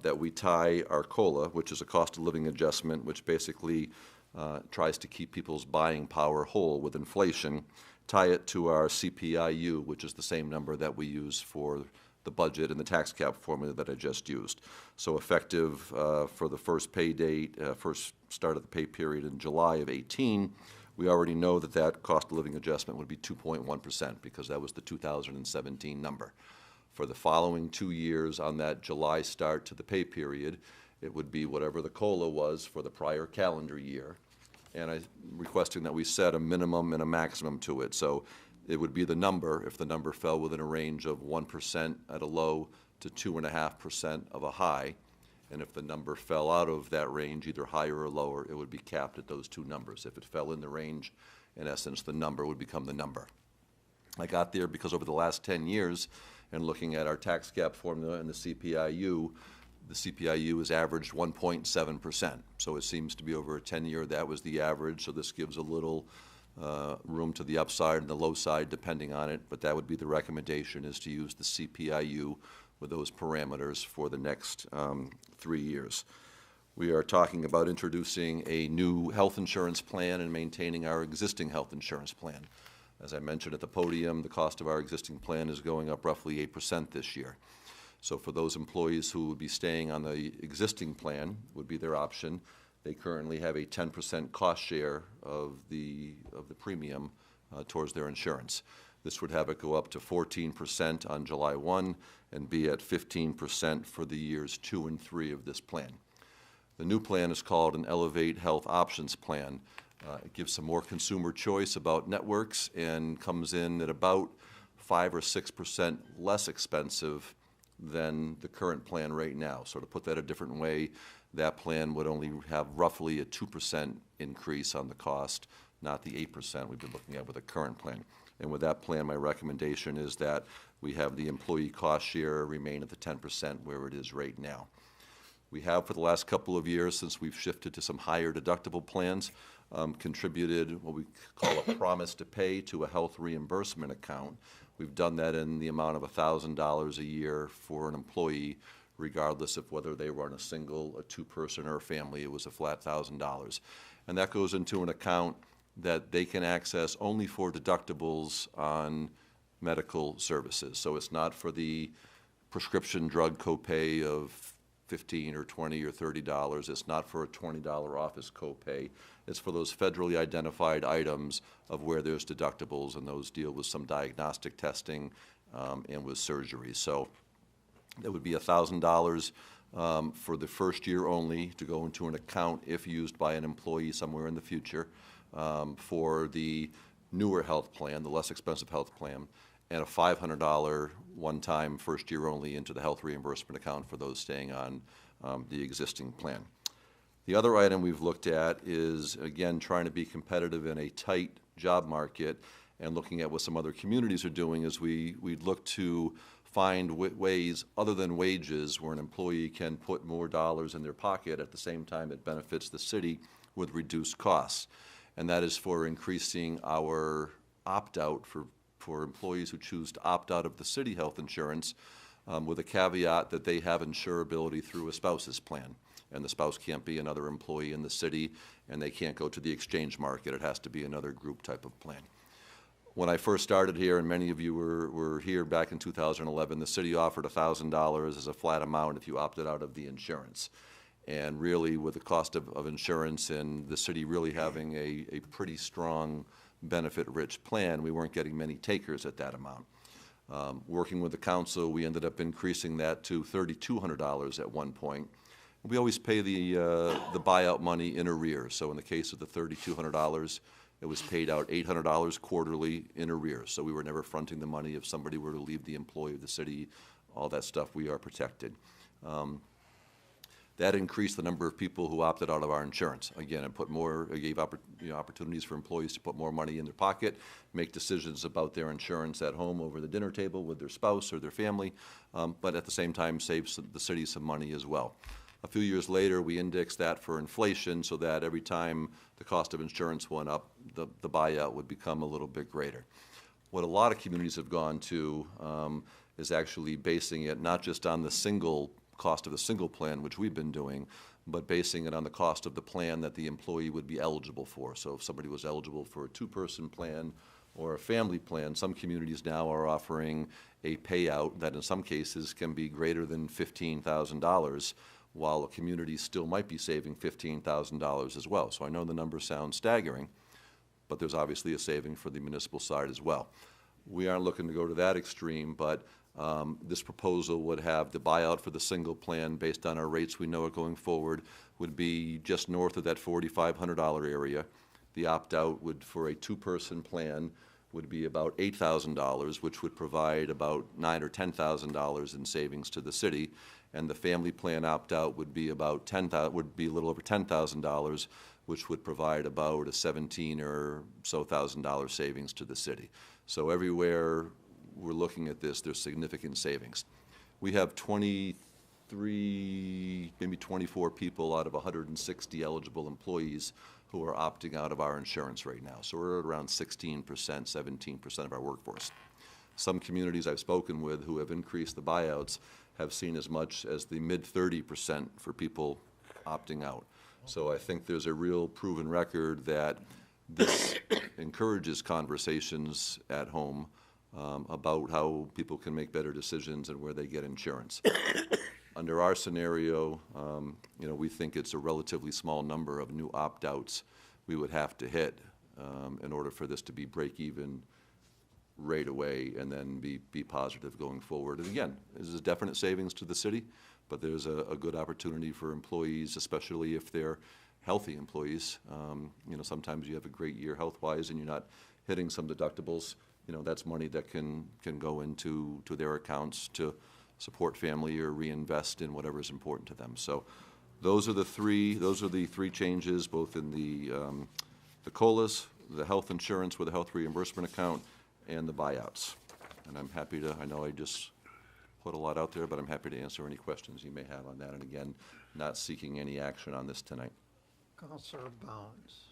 that we tie our COLA, which is a cost of living adjustment, which basically tries to keep people's buying power whole with inflation, tie it to our CPIU, which is the same number that we use for the budget and the tax cap formula that I just used. So effective for the first pay date, first start of the pay period in July of 18, we already know that that cost of living adjustment would be 2.1% because that was the 2017 number. For the following 2 years on that July start to the pay period, it would be whatever the COLA was for the prior calendar year. And I'm requesting that we set a minimum and a maximum to it. So it would be the number, if the number fell within a range of 1% at a low to 2.5% of a high. And if the number fell out of that range, either higher or lower, it would be capped at those 2 numbers. If it fell in the range, in essence, the number would become the number. I got there because over the last 10 years, and looking at our tax cap formula and the CPIU has averaged 1.7%. So it seems to be over a 10-year, that was the average. So this gives a little room to the upside and the low side depending on it, but that would be the recommendation, is to use the CPIU with those parameters for the next 3 years. We are talking about introducing a new health insurance plan and maintaining our existing health insurance plan. As I mentioned at the podium, the cost of our existing plan is going up roughly 8% this year. So for those employees who would be staying on the existing plan, would be their option. They currently have a 10% cost share of the premium towards their insurance. This would have it go up to 14% on July 1 and be at 15% for the years 2 and 3 of this plan. The new plan is called an Elevate Health Options Plan. It gives some more consumer choice about networks and comes in at about 5 or 6% less expensive than the current plan right now. So to put that a different way, that plan would only have roughly a 2% increase on the cost, not the 8% we've been looking at with the current plan. And with that plan, my recommendation is that we have the employee cost share remain at the 10% where it is right now. We have, for the last couple of years, since we've shifted to some higher deductible plans, contributed what we call a promise to pay to a health reimbursement account. We've done that in the amount of $1,000 a year for an employee, regardless of whether they were on a single, a 2-person, or a family. It was a flat $1,000. And that goes into an account that they can access only for deductibles on medical services. So it's not for the prescription drug copay of $15 or $20 or $30. It's not for a $20 office copay. It's for those federally identified items of where there's deductibles, and those deal with some diagnostic testing and with surgery. So that would be $1,000 for the first year only to go into an account if used by an employee somewhere in the future for the newer health plan, the less expensive health plan, and a $500 one-time first year only into the health reimbursement account for those staying on the existing plan. The other item we've looked at is, again, trying to be competitive in a tight job market and looking at what some other communities are doing is we'd look to find ways other than wages where an employee can put more dollars in their pocket at the same time it benefits the city with reduced costs. And that is for increasing our opt-out for employees who choose to opt out of the city health insurance, with a caveat that they have insurability through a spouse's plan. And the spouse can't be another employee in the city, and they can't go to the exchange market. It has to be another group type of plan. When I first started here, and many of you were here back in 2011, the city offered $1,000 as a flat amount if you opted out of the insurance. And really, with the cost of insurance and the city really having a pretty strong benefit-rich plan, we weren't getting many takers at that amount. Working with the council, we ended up increasing that to $3,200 at one point. We always pay the buyout money in arrears. So in the case of the $3,200, it was paid out $800 quarterly in arrears. So we were never fronting the money if somebody were to leave the employee of the city, all that stuff, we are protected. That increased the number of people who opted out of our insurance. Again, it gave opportunities for employees to put more money in their pocket, make decisions about their insurance at home over the dinner table with their spouse or their family, but at the same time saves the city some money as well. A few years later, we indexed that for inflation so that every time the cost of insurance went up, the buyout would become a little bit greater. What a lot of communities have gone to is actually basing it not just on the cost of the single plan, which we've been doing, but basing it on the cost of the plan that the employee would be eligible for. So if somebody was eligible for a two-person plan or a family plan, some communities now are offering a payout that in some cases can be greater than $15,000, while a community still might be saving $15,000 as well. So I know the numbers sound staggering, but there's obviously a saving for the municipal side as well. We aren't looking to go to that extreme, but this proposal would have the buyout for the single plan based on our rates we know are going forward would be just north of that $4,500 area. The opt-out would, for a two-person plan, would be about $8,000, which would provide about $9,000 or $10,000 in savings to the city. And the family plan opt-out would be about would be a little over $10,000, which would provide about a $17,000 or so savings to the city. So everywhere we're looking at this, there's significant savings. We have 23, maybe 24 people out of 160 eligible employees who are opting out of our insurance right now. So we're at around 16%, 17% of our workforce. Some communities I've spoken with who have increased the buyouts have seen as much as the mid-30% for people opting out. So I think there's a real proven record that this encourages conversations at home about how people can make better decisions and where they get insurance. Under our scenario, we think it's a relatively small number of new opt-outs we would have to hit in order for this to be break-even right away and then be positive going forward. And again, this is definite savings to the city, but there's a good opportunity for employees, especially if they're healthy employees. Sometimes you have a great year health-wise and you're not hitting some deductibles. That's money that can go into their accounts to support family or reinvest in whatever is important to them. So those are the three changes, both in the COLAs, the health insurance with a health reimbursement account, and the buyouts. And I'm happy to, I know I just put a lot out there, but I'm happy to answer any questions you may have on that. And again, not seeking any action on this tonight. Councilor Bounds.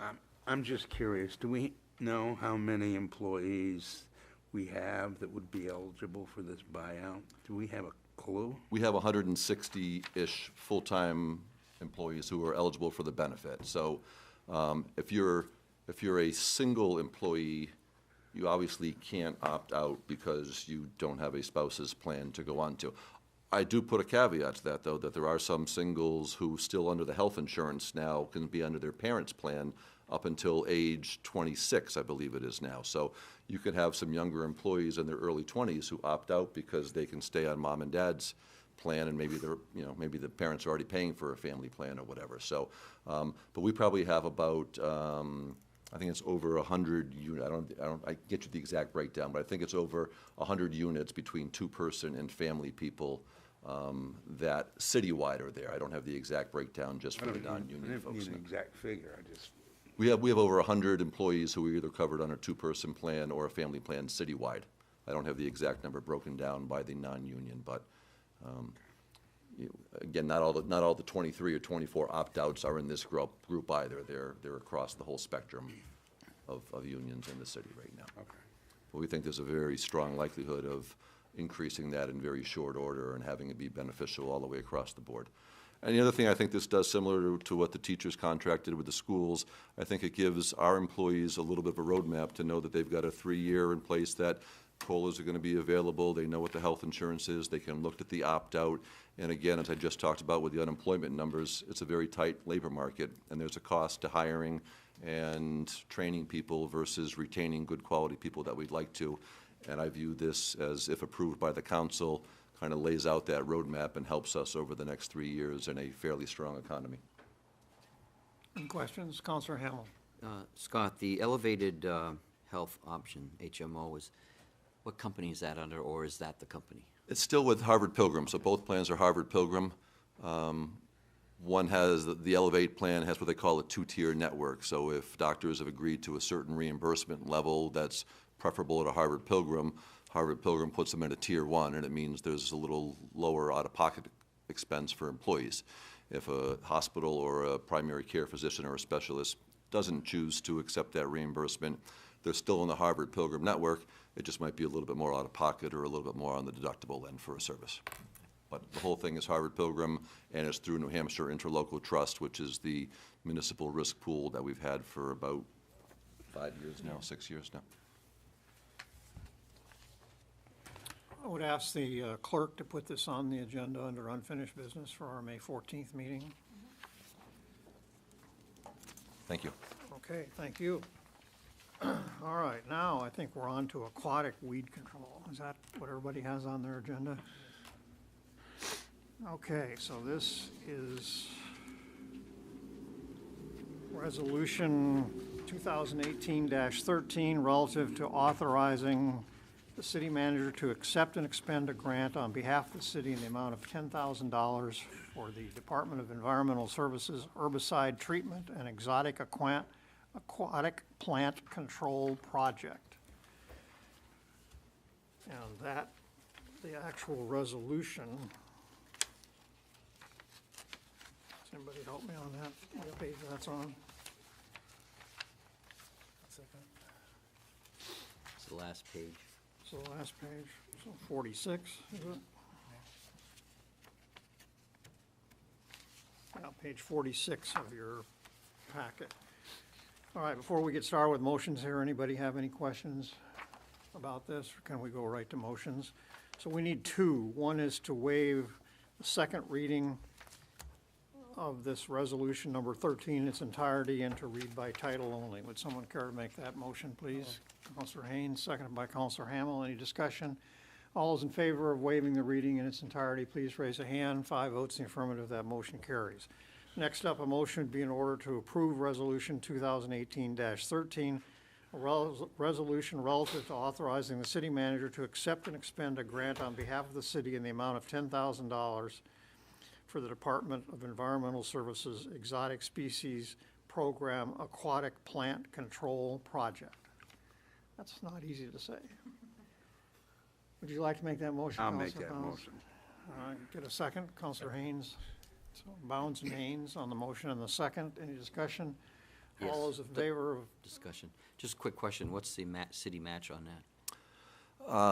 I'm just curious, do we know how many employees we have that would be eligible for this buyout? Do we have a clue? We have 160-ish full-time employees who are eligible for the benefit. So if you're a single employee, you obviously can't opt out because you don't have a spouse's plan to go on to. I do put a caveat to that, though, that there are some singles who still under the health insurance now can be under their parents' plan up until age 26, I believe it is now. So you could have some younger employees in their early 20s who opt out because they can stay on mom and dad's plan, and maybe maybe the parents are already paying for a family plan or whatever. So, but we probably have about I think it's over 100 units. I get you the exact breakdown, but I think it's over 100 units between two-person and family people that citywide are there. I don't have the exact breakdown just for the non-union folks. I don't need an exact figure. We have over 100 employees who are either covered on a two-person plan or a family plan citywide. I don't have the exact number broken down by the non-union, but again, not all the 23 or 24 opt-outs are in this group either. They're across the whole spectrum of unions in the city right now. Okay. But we think there's a very strong likelihood of increasing that in very short order and having it be beneficial all the way across the board. And the other thing I think this does, similar to what the teachers contracted with the schools, I think it gives our employees a little bit of a roadmap to know that they've got a 3-year in place, that COLAs are going to be available, they know what the health insurance is, they can look at the opt-out. And again, as I just talked about with the unemployment numbers, it's a very tight labor market, and there's a cost to hiring and training people versus retaining good quality people that we'd like to. And I view this as, if approved by the council, kind of lays out that roadmap and helps us over the next 3 years in a fairly strong economy. Any questions? Counselor Hamel? Scott, the elevated health option, HMO, what company is that under, or is that the company? It's still with Harvard Pilgrim, so both plans are Harvard Pilgrim. One has, the Elevate plan has what they call a 2-tier network. So if doctors have agreed to a certain reimbursement level that's preferable to Harvard Pilgrim puts them at a tier 1, and it means there's a little lower out-of-pocket expense for employees. If a hospital or a primary care physician or a specialist doesn't choose to accept that reimbursement, they're still in the Harvard Pilgrim network. It just might be a little bit more out-of-pocket or a little bit more on the deductible end for a service. But the whole thing is Harvard Pilgrim, and it's through New Hampshire Interlocal Trust, which is the municipal risk pool that we've had for about 5 years now, 6 years now. I would ask the clerk to put this on the agenda under unfinished business for our May 14th meeting. Thank you. Okay, thank you. All right, now I think we're on to aquatic weed control. Is that what everybody has on their agenda? Okay, so this is Resolution 2018-13 relative to authorizing the city manager to accept and expend a grant on behalf of the city in the amount of $10,000 for the Department of Environmental Services herbicide treatment and exotic aquatic plant control project. And that, the actual resolution, does anybody help me on that? What page that's on? It's the last page. So the last page, so 46, is it? Yeah, page 46 of your packet. All right, before we get started with motions here, anybody have any questions about this? Or can we go right to motions? So we need two. One is to waive the second reading of this resolution number 13 in its entirety and to read by title only. Would someone care to make that motion, please? Counselor Haynes, seconded by Counselor Hamel. Any discussion? All those in favor of waiving the reading in its entirety, please raise a hand. 5 votes in the affirmative, that motion carries. Next up, a motion would be in order to approve Resolution 2018-13, a resolution relative to authorizing the city manager to accept and expend a grant on behalf of the city in the amount of $10,000 for the Department of Environmental Services Exotic Species Program Aquatic Plant Control Project. That's not easy to say. Would you like to make that motion, I'll Counselor make that Bounds? motion. Get a second, Counselor Haynes. So Bounds and Haynes on the motion and the second. Any discussion? Yes. All those in favor of, Discussion. Just a quick question. What's the city match on that?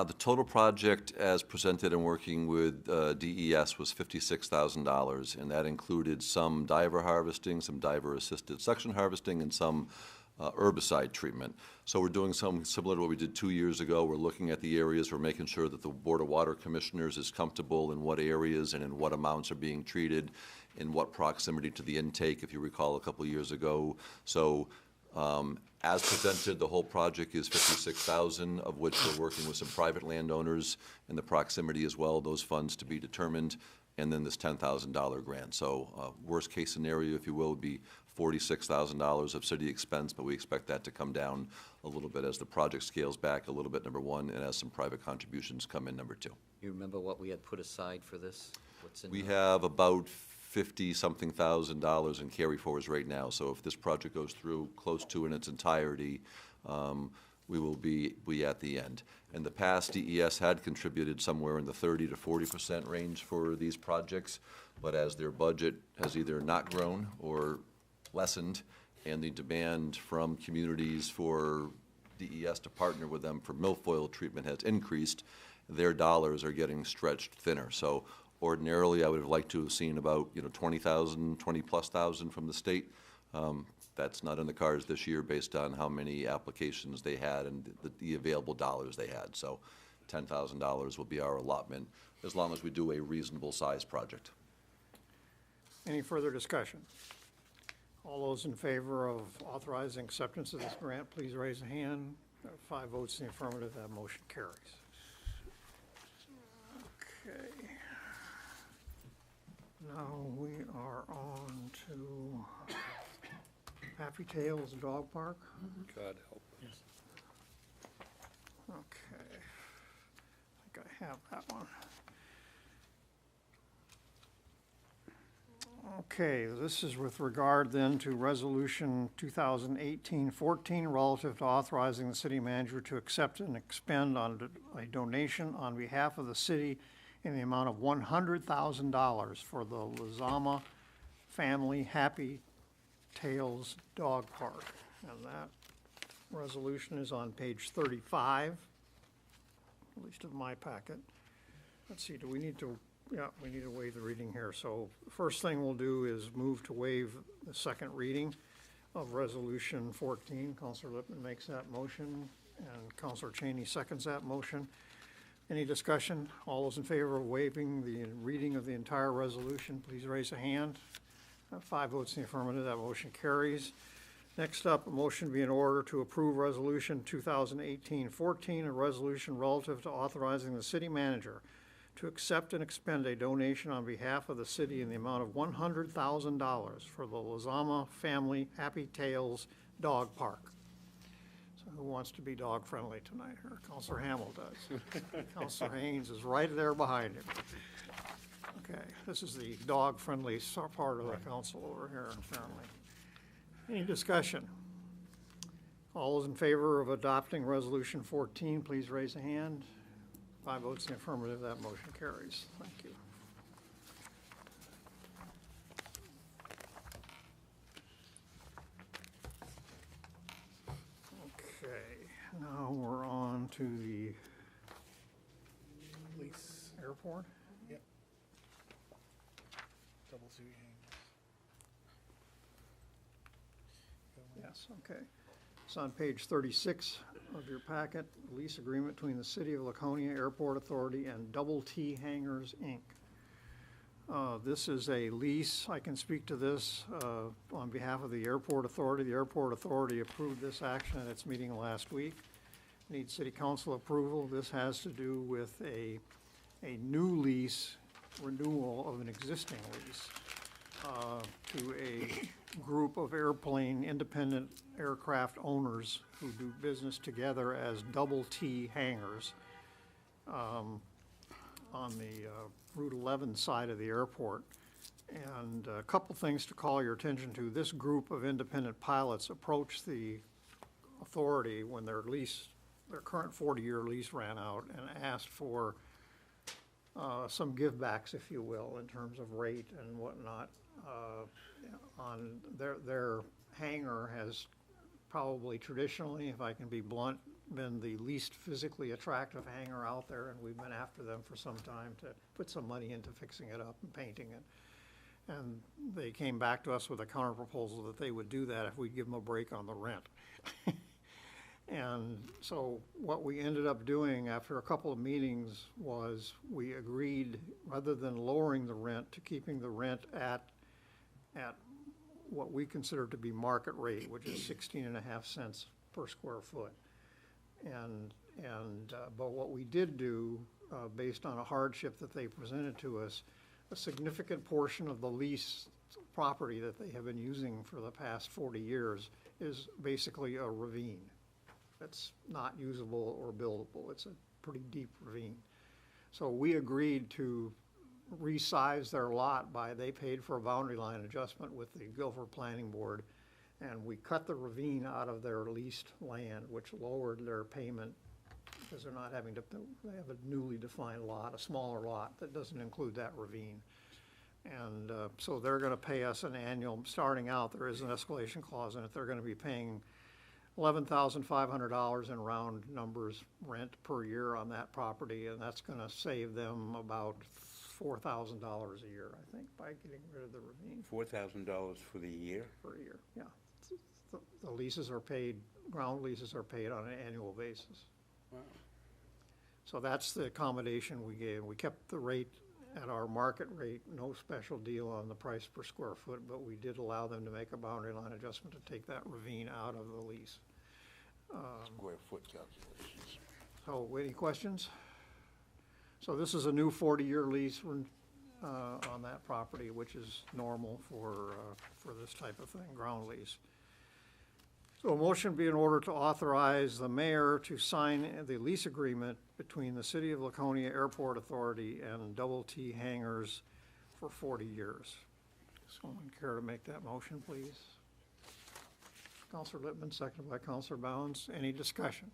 The total project as presented and working with DES was $56,000, and that included some diver harvesting, some diver-assisted suction harvesting, and some herbicide treatment. So we're doing something similar to what we did 2 years ago. We're looking at the areas, we're making sure that the Board of Water Commissioners is comfortable in what areas and in what amounts are being treated, in what proximity to the intake, if you recall a couple of years ago. So as presented, the whole project is $56,000, of which we're working with some private landowners in the proximity as well, those funds to be determined, and then this $10,000 grant. So worst case scenario, if you will, would be $46,000 of city expense, but we expect that to come down a little bit as the project scales back a little bit, number one, and as some private contributions come in, number two. You remember what we had put aside for this? What's in We the- have about $50-something thousand in carry forwards right now. So if this project goes through close to in its entirety, we will be at the end. In the past, DES had contributed somewhere in the 30 to 40% range for these projects, but as their budget has either not grown or lessened, and the demand from communities for DES to partner with them for milfoil treatment has increased, their dollars are getting stretched thinner. So ordinarily, I would have liked to have seen about 20,000, 20-plus thousand from the state. That's not in the cards this year based on how many applications they had and the available dollars they had. So $10,000 will be our allotment as long as we do a reasonable size project. Any further discussion? All those in favor of authorizing acceptance of this grant, please raise a hand. 5 votes in the affirmative, that motion carries. Okay. Now we are on to Happy Tales Dog Park. God help. Okay. I think I have that one. Okay, this is with regard then to Resolution 2018-14 relative to authorizing the city manager to accept and expend on a donation on behalf of the city in the amount of $100,000 for the Lizama Family Happy Tales Dog Park. And that resolution is on page 35, at least of my packet. Let's see, do we need to, yeah, we need to waive the reading here. So first thing we'll do is move to waive the second reading of Resolution 14. Counselor Lippman makes that motion, and Counselor Cheney seconds that motion. Any discussion? All those in favor of waiving the reading of the entire resolution, please raise a hand. 5 votes in the affirmative, that motion carries. Next up, a motion be in order to approve Resolution 2018-14, a resolution relative to authorizing the city manager to accept and expend a donation on behalf of the city in the amount of $100,000 for the Lizama Family Happy Tales Dog Park. So who wants to be dog friendly tonight here? Counselor Hamel does. Counselor Haynes is right there behind him. Okay, this is the dog friendly part of the council over here apparently. Any discussion? All those in favor of adopting Resolution 14, please raise a hand. 5 votes in the affirmative, that motion carries. Thank you. Okay, now we're on to the Police. airport. Yep. Double Z Yes, okay. It's on page 36 of your packet, lease agreement between the City of Laconia Airport Authority and Double T Hangars, Inc. This is a lease. I can speak to this on behalf of the Airport Authority. The Airport Authority approved this action at its meeting last week. Needs City Council approval. This has to do with a new lease, renewal of an existing lease to a group of independent aircraft owners who do business together as Double T Hangars on the Route 11 side of the airport. And a couple things to call your attention to. This group of independent pilots approached the authority when their current 40-year lease ran out and asked for some givebacks, if you will, in terms of rate and whatnot. On their hangar has probably traditionally, if I can be blunt, been the least physically attractive hangar out there, and we've been after them for some time to put some money into fixing it up and painting it. And they came back to us with a counterproposal that they would do that if we'd give them a break on the rent. And so what we ended up doing after a couple of meetings was we agreed, rather than lowering the rent, to keeping the rent at what we consider to be market rate, which is 16.5 cents per square foot. But what we did do, based on a hardship that they presented to us, a significant portion of the lease property that they have been using for the past 40 years is basically a ravine that's not usable or buildable. It's a pretty deep ravine. So we agreed to resize their lot they paid for a boundary line adjustment with the Guilford Planning Board, And we cut the ravine out of their leased land, which lowered their payment because they're not having to, they have a newly defined lot, a smaller lot that doesn't include that ravine. And so they're gonna pay us an annual, starting out, there is an escalation clause in it, they're gonna be paying $11,500 in round numbers rent per year on that property, and that's gonna save them about $4,000 a year, I think, by getting rid of the ravine $4,000 for the year? per year, yeah. The leases are paid, ground leases are paid on an annual basis. Wow. So that's the accommodation we gave. We kept the rate at our market rate, no special deal on the price per square foot, but we did allow them to make a boundary line adjustment to take that ravine out of the lease. Square foot calculations. So, any questions? So this is a new 40-year lease on that property, which is normal for this type of thing, ground lease. So a motion be in order to authorize the mayor to sign the lease agreement between the City of Laconia Airport Authority and Double T Hangars for 40 years. Someone care to make that motion, please? Counselor Littman, seconded by Counselor Bounds. Any discussion?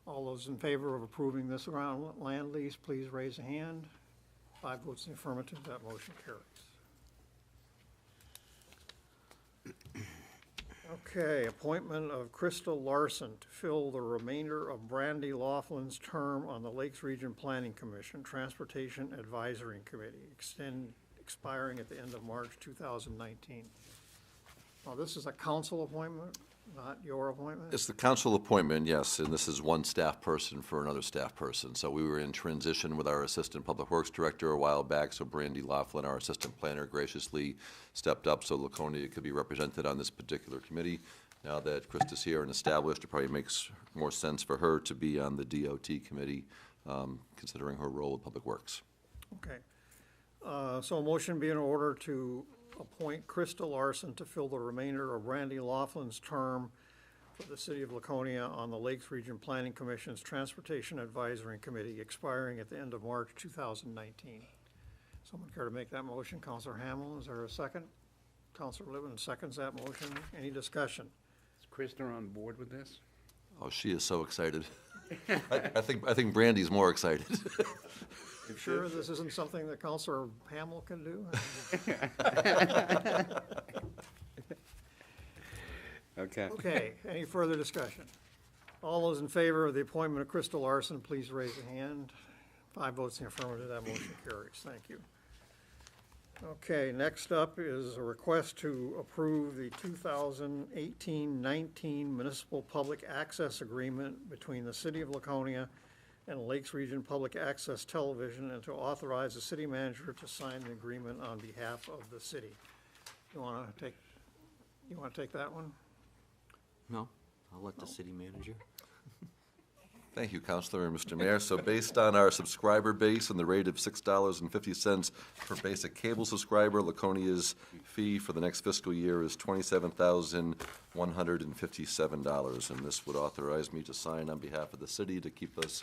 All those in favor of approving this ground land lease, please raise a hand. 5 votes in the affirmative, that motion carries. Okay, appointment of Crystal Larson to fill the remainder of Brandy Laughlin's term on the Lakes Region Planning Commission, Transportation Advisory Committee, expiring at the end of March 2019. Now, this is a council appointment, not your appointment? It's the council appointment, yes, and this is one staff person for another staff person. So we were in transition with our Assistant Public Works Director a while back, so Brandy Laughlin, our Assistant Planner, graciously stepped up so Laconia could be represented on this particular committee. Now that Krista's here and established, it probably makes more sense for her to be on the DOT committee, considering her role with Public Works. Okay. So a motion be in order to appoint Krista Larson to fill the remainder of Randy Laughlin's term for the City of Laconia on the Lakes Region Planning Commission's Transportation Advisory Committee, expiring at the end of March 2019. Someone care to make that motion? Counselor Hamel, is there a second? Counselor Littman seconds that motion. Any discussion? Is Krista on board with this? Oh, she is so excited. I think Brandy's more excited. You sure this isn't something that Counselor Hamel can do? Okay. Okay, any further discussion? All those in favor of the appointment of Crystal Larson, please raise a hand. 5 votes in the affirmative, that motion carries. Thank you. Okay, next up is a request to approve the 2018-19 Municipal Public Access Agreement between the City of Laconia and Lakes Region Public Access Television, and to authorize the city manager to sign the agreement on behalf of the city. You want to take that one? No, I'll let the city manager. Thank you, Counselor and Mr. Mayor. So based on our subscriber base and the rate of $6.50 per basic cable subscriber, Laconia's fee for the next fiscal year is $27,157. And this would authorize me to sign on behalf of the city to keep us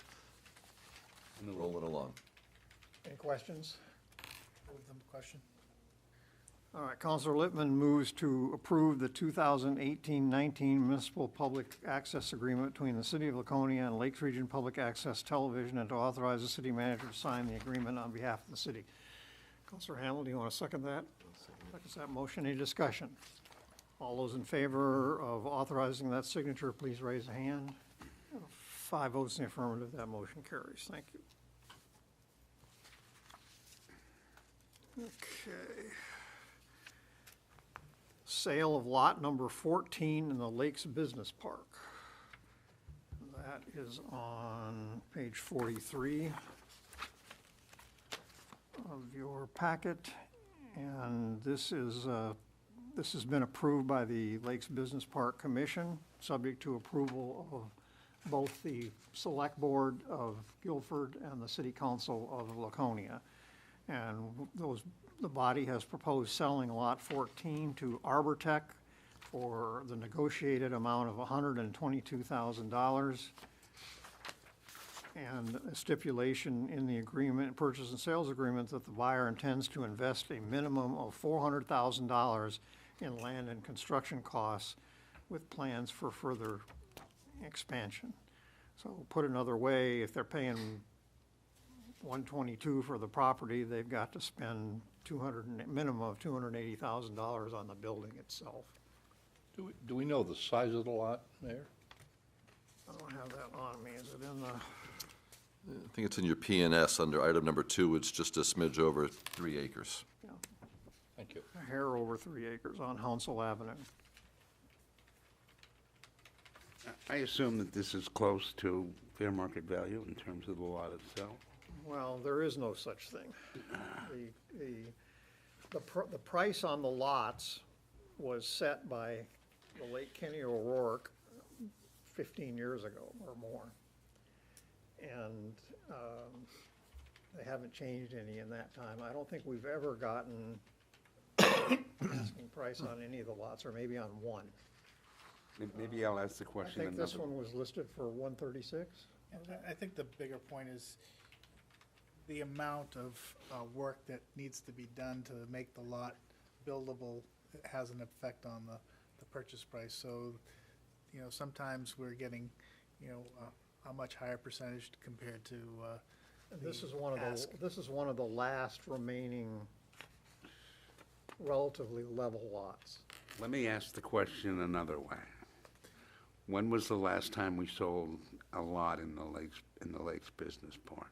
rolling along. Any questions? Move the question. All right, Counselor Littman moves to approve the 2018-19 Municipal Public Access Agreement between the City of Laconia and Lakes Region Public Access Television, and to authorize the city manager to sign the agreement on behalf of the city. Counselor Hamel, do you want to second that? Seconds that motion. Any discussion? All those in favor of authorizing that signature, please raise a hand. 5 votes in the affirmative, that motion carries. Thank you. Okay. Sale of lot number 14 in the Lakes Business Park. That is on page 43 of your packet. And this has been approved by the Lakes Business Park Commission, subject to approval of both the Select Board of Guilford and the City Council of Laconia. And the body has proposed selling lot 14 to Arbortech for the negotiated amount of $122,000. And a stipulation in the agreement, purchase and sales agreement, that the buyer intends to invest a minimum of $400,000 in land and construction costs with plans for further expansion. So put another way, if they're paying 122 for the property, they've got to spend minimum of $280,000 on the building itself. Do we know the size of the lot there? I don't have that on me. Is it in the? I think it's in your P&S under item number 2. It's just a smidge over 3 acres. Yeah, Thank you. a hair over 3 acres on Hounsel Avenue. I assume that this is close to fair market value in terms of the lot itself. Well, there is no such thing. The price on the lots was set by the late Kenny O'Rourke 15 years ago or more. And they haven't changed any in that time. I don't think we've ever gotten asking price on any of the lots, or maybe on one. Maybe I'll ask the I question think this another. one was listed for 136. And I think the bigger point is the amount of work that needs to be done to make the lot buildable has an effect on the purchase price. So, you know, sometimes we're getting, you know, a much higher percentage compared to This the is one of ask. this is one of the last remaining relatively level lots. Let me ask the question another way. When was the last time we sold a lot in the Lakes Business Park?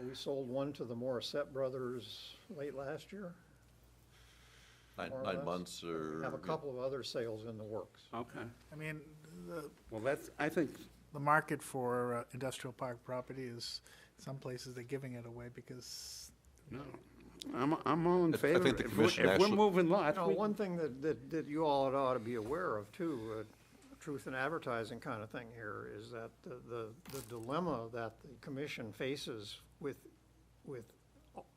We sold one to the Morissette Brothers late last year. more or 9 less. months or? We have a couple of other sales in the works. Okay. I mean, Well, that's, I think, the market for industrial park property is, some places they're giving it away because no, I'm all in I favor. think the If commission we're actually- moving lots, You know, we- one thing that you all ought to be aware of too, truth in advertising kind of thing here, is that the dilemma that the commission faces with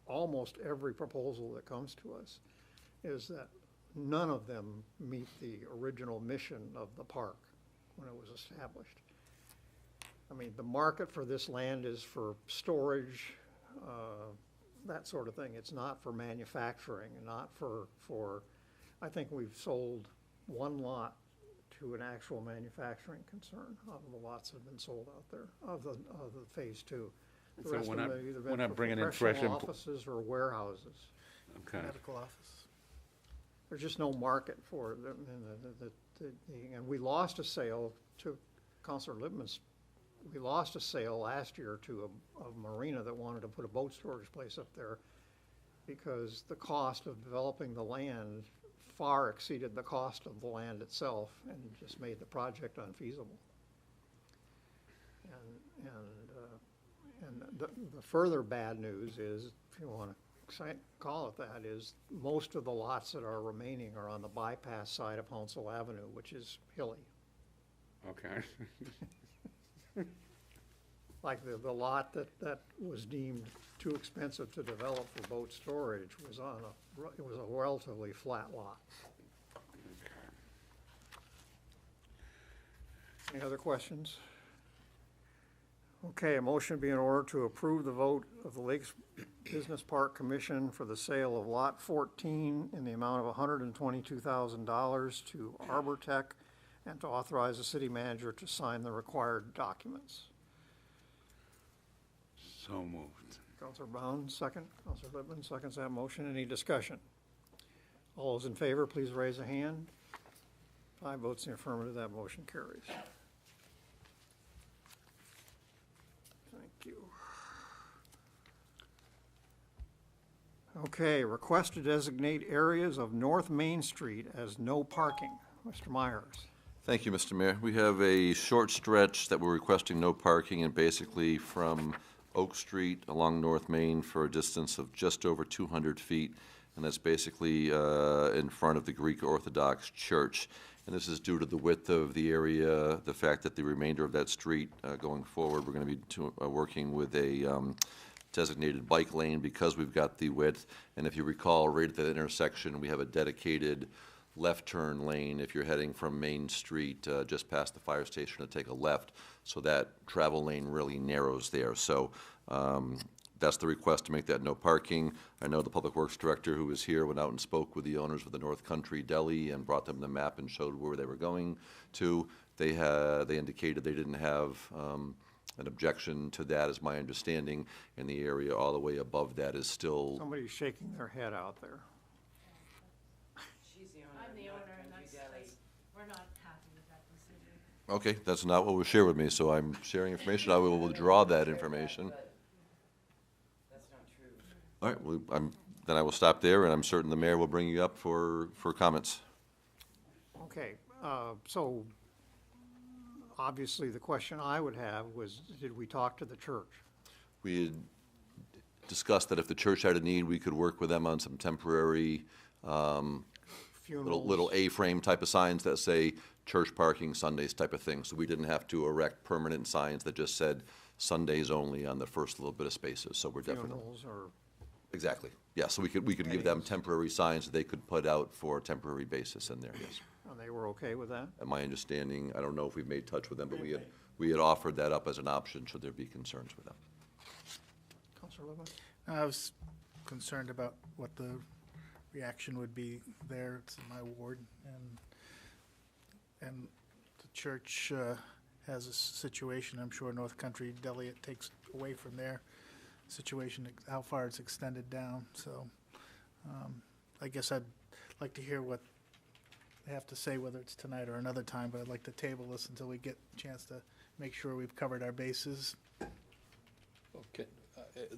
almost every proposal that comes to us is that none of them meet the original mission of the park when it was established. I mean, the market for this land is for storage, that sort of thing. It's not for manufacturing, and not for, I think we've sold one lot to an actual manufacturing concern out of the lots that have been sold out there, of the phase two. The So rest we're of them not- have either we're been not for bringing in fresh professional input. offices or warehouses. okay. medical office. There's just no market for them, and we lost a sale to Counselor Lippman's. We lost a sale last year to a marina that wanted to put a boat storage place up there because the cost of developing the land far exceeded the cost of the land itself and just made the project unfeasible. And the further bad news is, if you want to call it that, is most of the lots that are remaining are on the bypass side of Hounsel Avenue, which is hilly. Okay. Like the lot that was deemed too expensive to develop for boat storage was it was a relatively flat lot. Any other questions? Okay, a motion be in order to approve the vote of the Lakes Business Park Commission for the sale of Lot 14 in the amount of $122,000 to Arbortech and to authorize the city manager to sign the required documents. So moved. Counselor Bound, second. Counselor Lippman seconds that motion. Any discussion? All those in favor, please raise a hand. 5 votes in the affirmative, that motion carries. Thank you. Okay, request to designate areas of North Main Street as no parking. Mr. Myers. Thank you, Mr. Mayor. We have a short stretch that we're requesting no parking, and basically from Oak Street along North Main for a distance of just over 200 feet, and that's basically in front of the Greek Orthodox Church. And this is due to the width of the area, the fact that the remainder of that street going forward, we're going to be working with a designated bike lane because we've got the width. And if you recall, right at that intersection, we have a dedicated left turn lane if you're heading from Main Street just past the fire station to take a left. So that travel lane really narrows there. So that's the request, to make that no parking. I know the Public Works Director, who was here, went out and spoke with the owners of the North Country Deli and brought them the map and showed where they were going to. They indicated they didn't have an objection to that, is my understanding, and the area all the way above that is still, Somebody's shaking their head out there. I'm the owner, and we're not happy with that decision. okay, that's not what was shared with me, so I'm sharing information. I will withdraw that information. That's not true. All right, well, then I will stop there, and I'm certain the mayor will bring you up for comments. Okay, so obviously the question I would have was, did we talk to the church? We had discussed that if the church had a need, we could work with them on some temporary little A-frame type of signs that say church parking Sundays type of thing. So we didn't have to erect permanent signs that just said Sundays only on the first little bit of spaces. So we're definitely. Funerals or, Exactly. Yeah, so we could give them temporary signs that they could put out for a temporary basis in there, yes. and they were okay with that? And my understanding, I don't know if we've made touch with them, but we had offered that up as an option should there be concerns with them. Counselor Levin? I was concerned about what the reaction would be there. It's in my ward, and the church has a situation. I'm sure North Country Deli, it takes away from their situation, how far it's extended down. So I guess I'd like to hear what they have to say, whether it's tonight or another time, but I'd like to table this until we get a chance to make sure we've covered our bases. Okay,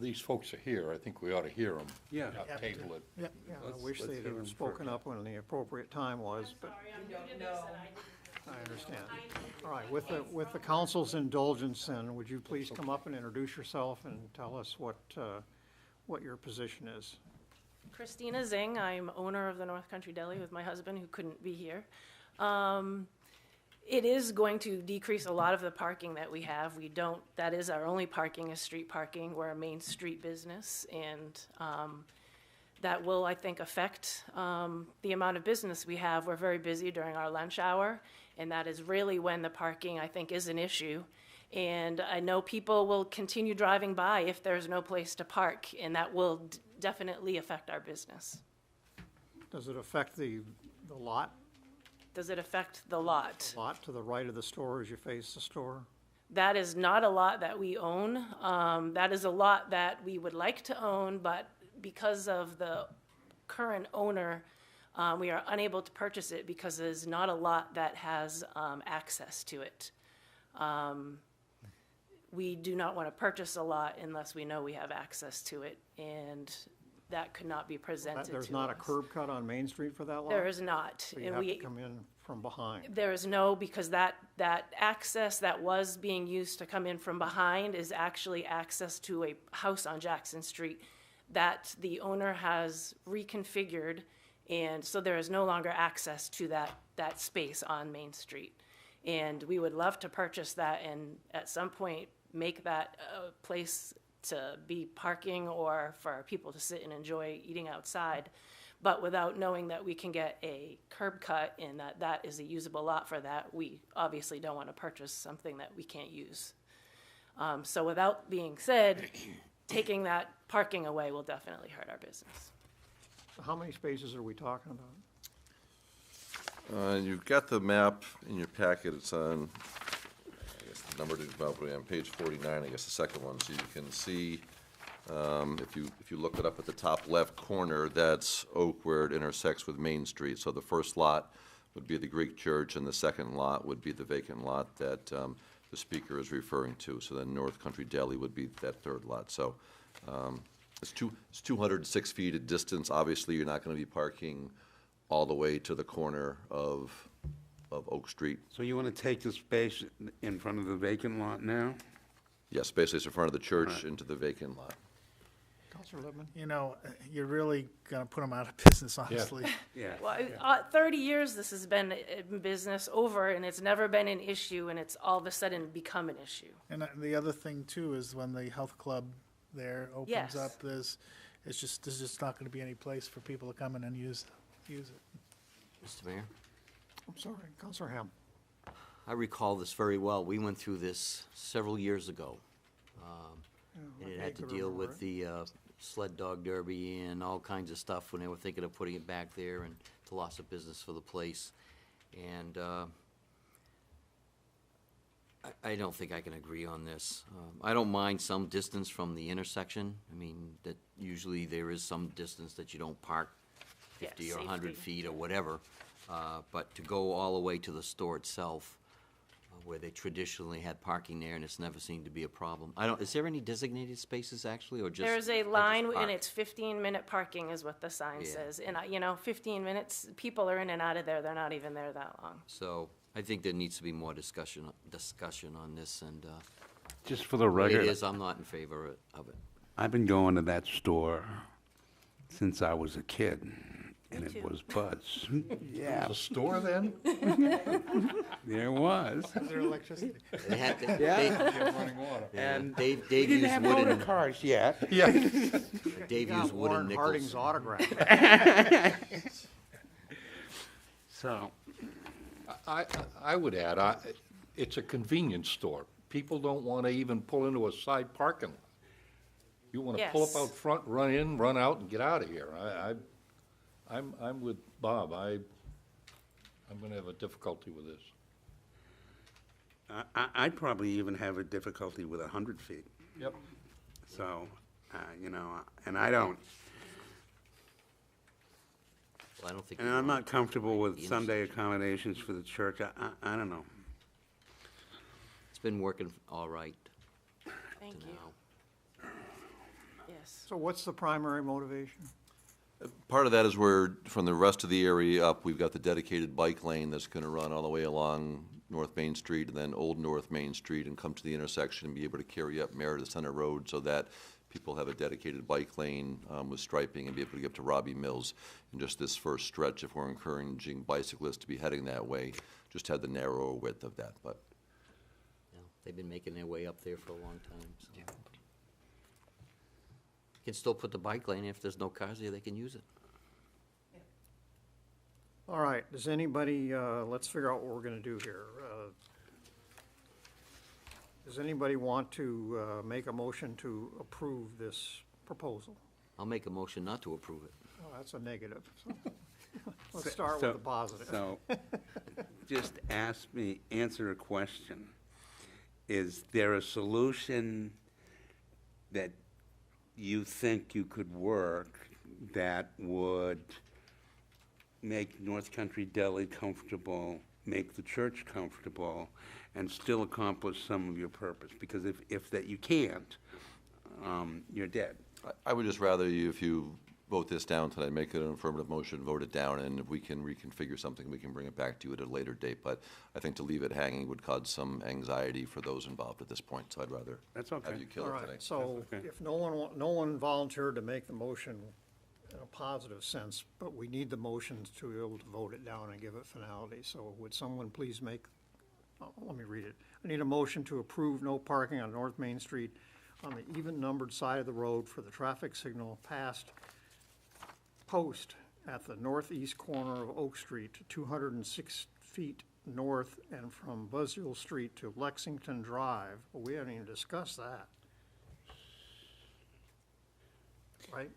these folks are here, I think we ought to hear them. Yeah. Not table it. Yep. Yeah, Let's- I wish let's they'd hear 'em have spoken first. up when the appropriate time was, but Sorry, I'm new to this, and I didn't. I understand. All right, with the council's indulgence, then, would you please come up and introduce yourself and tell us what your position is? Christina Zing, I'm owner of the North Country Deli with my husband, who couldn't be here. It is going to decrease a lot of the parking that we have. That is our only parking is street parking. We're a Main Street business, and that will, I think, affect the amount of business we have. We're very busy during our lunch hour, and that is really when the parking, I think, is an issue. And I know people will continue driving by if there's no place to park, and that will definitely affect our business. Does it affect the lot Does it affect the lot? to the right of the store as you face the store? That is not a lot that we own. That is a lot that we would like to own, but because of the current owner, we are unable to purchase it because there's not a lot that has access to it. We do not want to purchase a lot unless we know we have access to it, and that could not be presented to us. There's not a curb cut on Main Street for that lot? There is not. So you And have to we, come in from behind? there is no, because that access that was being used to come in from behind is actually access to a house on Jackson Street that the owner has reconfigured, and so there is no longer access to that space on Main Street. And we would love to purchase that and at some point make that a place to be parking or for people to sit and enjoy eating outside, but without knowing that we can get a curb cut and that is a usable lot for that, we obviously don't want to purchase something that we can't use. So without being said, taking that parking away will definitely hurt our business. How many spaces are we talking about? You've got the map in your packet. It's on, I guess the number didn't come out, but on page 49, I guess the second one. So you can see, if you look it up at the top left corner, that's Oak where it intersects with Main Street. So the first lot would be the Greek church, and the second lot would be the vacant lot that the speaker is referring to. So then North Country Deli would be that third lot. So it's 206 feet of distance. Obviously, you're not going to be parking all the way to the corner of Oak Street. So you want to take the space in front of the vacant lot now? Yes, basically it's in front of the church Right. into the vacant lot. Counselor Lippman? You know, you're really going to put them out of business, honestly. Yeah. Well, 30 years this has been in business over, and it's never been an issue, and it's all of a sudden become an issue. And the other thing too is when the health club there opens Yes. up, there's just not going to be any place for people to come in and use it. Mr. Mayor, I'm sorry, Counselor Ham. I recall this very well. We went through this several years ago. And it had to deal with the sled dog derby and all kinds of stuff when they were thinking of putting it back there, and it's a loss of business for the place. And I don't think I can agree on this. I don't mind some distance from the intersection. I mean, that usually there is some distance that you don't park 50 or 100 safety. feet or whatever. But to go all the way to the store itself, where they traditionally had parking there, and it's never seemed to be a problem. Is there any designated spaces actually, or just? There's a they just line, park? and it's 15-minute parking is what the sign Yeah. says. And, 15 minutes, people are in and out of there, they're not even there that long. So I think there needs to be more discussion on this, and Just for the what record, it is, I'm not in favor of it. I've been going to that store since I was a kid, and too. it was Bud's. Yeah, The store then? there was. Their electricity. They had to, Yeah. Running water. And Dave we didn't used have motor wooden, cars yet. Yeah. Dave Got used wooden Warren Harding's nickels. autograph. So, I would add, it's a convenience store. People don't want to even pull into a side parking lot. You want to pull up Yes. out front, run in, run out, and get out of here. I'm with Bob. I'm going to have a difficulty with this. I'd probably even have a difficulty with 100 feet. Yep. So, and I don't. Well, I don't think. And we I'm want not comfortable with the Sunday accommodations for the church. I don't know. It's been working all right Thank to you. now. Yes. So what's the primary motivation? Part of that is where, from the rest of the area up, we've got the dedicated bike lane that's going to run all the way along North Main Street and then Old North Main Street and come to the intersection and be able to carry up Meredith Center Road so that people have a dedicated bike lane with striping and be able to get up to Robbie Mills. And just this first stretch, if we're encouraging bicyclists to be heading that way, just had the narrower width of that, but. Yeah, they've been making their way up there for a long time, so. Can still put the bike lane, if there's no cars there, they can use it. All right, does anybody, let's figure out what we're gonna do here. Does anybody want to make a motion to approve this proposal? I'll make a motion not to approve it. Oh, that's a negative. So let's start So- with the positive. So, just answer a question. Is there a solution that you think you could work that would make North Country Deli comfortable, make the church comfortable, and still accomplish some of your purpose? Because if that you can't, you're dead. I would just rather you, if you vote this down tonight, make it an affirmative motion, vote it down, and if we can reconfigure something, we can bring it back to you at a later date. But I think to leave it hanging would cause some anxiety for those involved at this point, so I'd rather That's okay. have you kill All it right, tonight. so okay. if no one volunteered to make the motion in a positive sense, but we need the motions to be able to vote it down and give it finality. So would someone please make, let me read it. I need a motion to approve no parking on North Main Street on the even-numbered side of the road for the traffic signal past post at the northeast corner of Oak Street to 206 feet north and from Buzzell Street to Lexington Drive. Well, we haven't even discussed that. Right?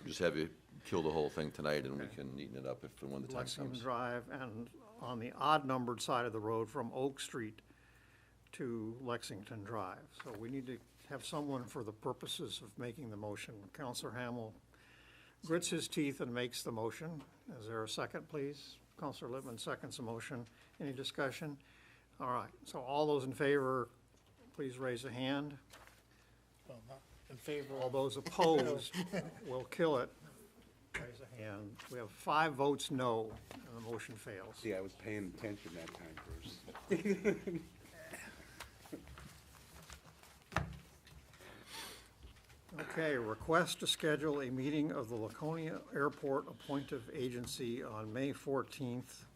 Just have you kill the whole thing tonight, and we can neaten it up if and when the time Lexington comes. Drive, and on the odd-numbered side of the road from Oak Street to Lexington Drive. So we need to have someone for the purposes of making the motion. Counselor Hamel grits his teeth and makes the motion. Is there a second, please? Counselor Littman seconds the motion. Any discussion? All right, so all those in favor, please raise a hand. Well, not in favor All of, those opposed will kill it. Raise a hand. We have 5 votes no, and the motion fails. See, I was paying attention that time, Bruce. Okay, request to schedule a meeting of the Laconia Airport Appointive Agency on May 14th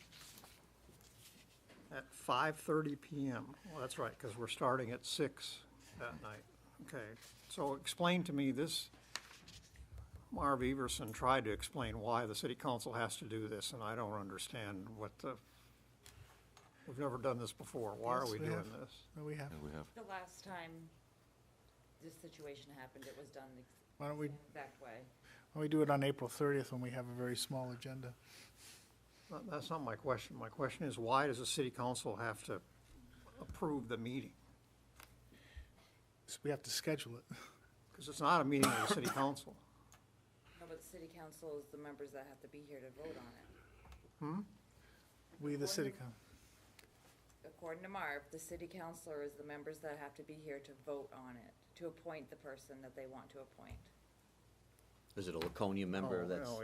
at 5:30 PM. Well, that's right, because we're starting at 6 that night. Okay, so explain to me this. Marv Everson tried to explain why the city council has to do this, and I don't understand we've never done this before. Why are Yes, we we doing have. this? we have. Yeah, we have. The last time this situation happened, it was done the Why don't we, exact way. why don't we do it on April 30th when we have a very small agenda? That's not my question. My question is, why does the city council have to approve the meeting? So we have to schedule it. Because it's not a meeting of the city council. No, but the city council is the members that have to be here to vote on it. We, the city council. According to Marv, the city councilor is the members that have to be here to vote on it, to appoint the person that they want to appoint. Is it a Laconia member No, that's? no,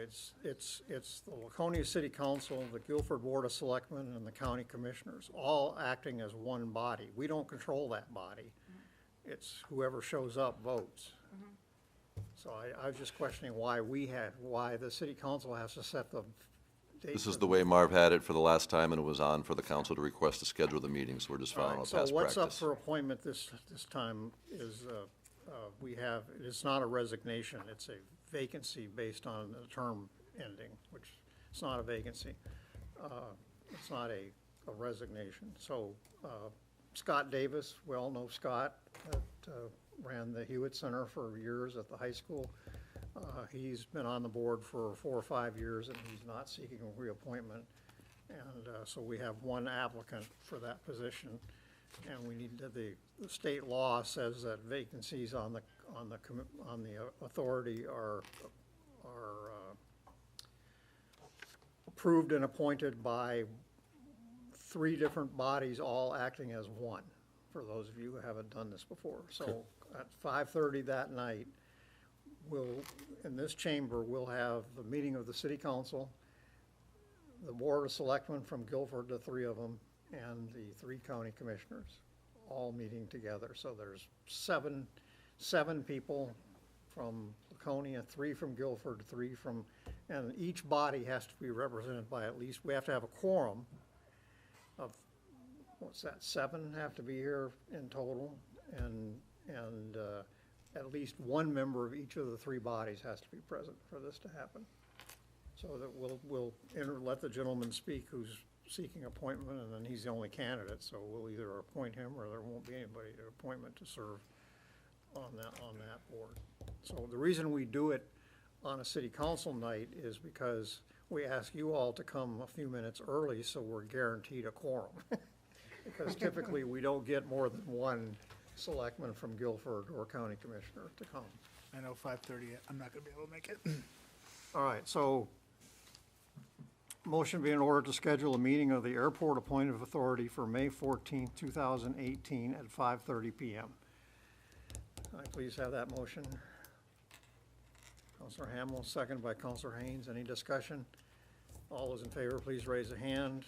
it's the Laconia City Council, the Guilford Board of Selectmen, and the county commissioners, all acting as one body. We don't control that body. It's whoever shows up votes. So I was just questioning why the city council has to set the date. This is the way Marv had it for the last time, and it was on for the council to request to schedule the meeting, so we're just following a past practice. So what's up for appointment this time is, it's not a resignation, it's a vacancy based on the term ending, which it's not a vacancy. It's not a resignation. So Scott Davis, we all know Scott, that ran the Hewitt Center for years at the high school. He's been on the board for 4 or 5 years, and he's not seeking a reappointment. And so we have one applicant for that position. And we need the state law says that vacancies on the authority are approved and appointed by 3 different bodies, all acting as one, for those of you who haven't done this before. So at 5:30 that night, in this chamber, we'll have the meeting of the city council, the board of selectmen from Guilford, the 3 of them, and the 3 county commissioners, all meeting together. So there's seven people from Laconia, 3 from Guilford, 3 from, and each body has to be represented by at least, we have to have a quorum of, 7 have to be here in total, and at least one member of each of the 3 bodies has to be present for this to happen. So that we'll let the gentleman speak who's seeking appointment, and then he's the only candidate, so we'll either appoint him or there won't be anybody to appointment to serve on that board. So the reason we do it on a city council night is because we ask you all to come a few minutes early, so we're guaranteed a quorum. Because typically, we don't get more than 1 selectman from Guilford or county commissioner to come. I know 5:30, I'm not gonna be able to make it. All right, so motion be in order to schedule a meeting of the Airport Appointive Authority for May 14th, 2018 at 5:30 PM. Can I please have that motion? Counselor Hamel, second by Counselor Haynes. Any discussion? All those in favor, please raise a hand.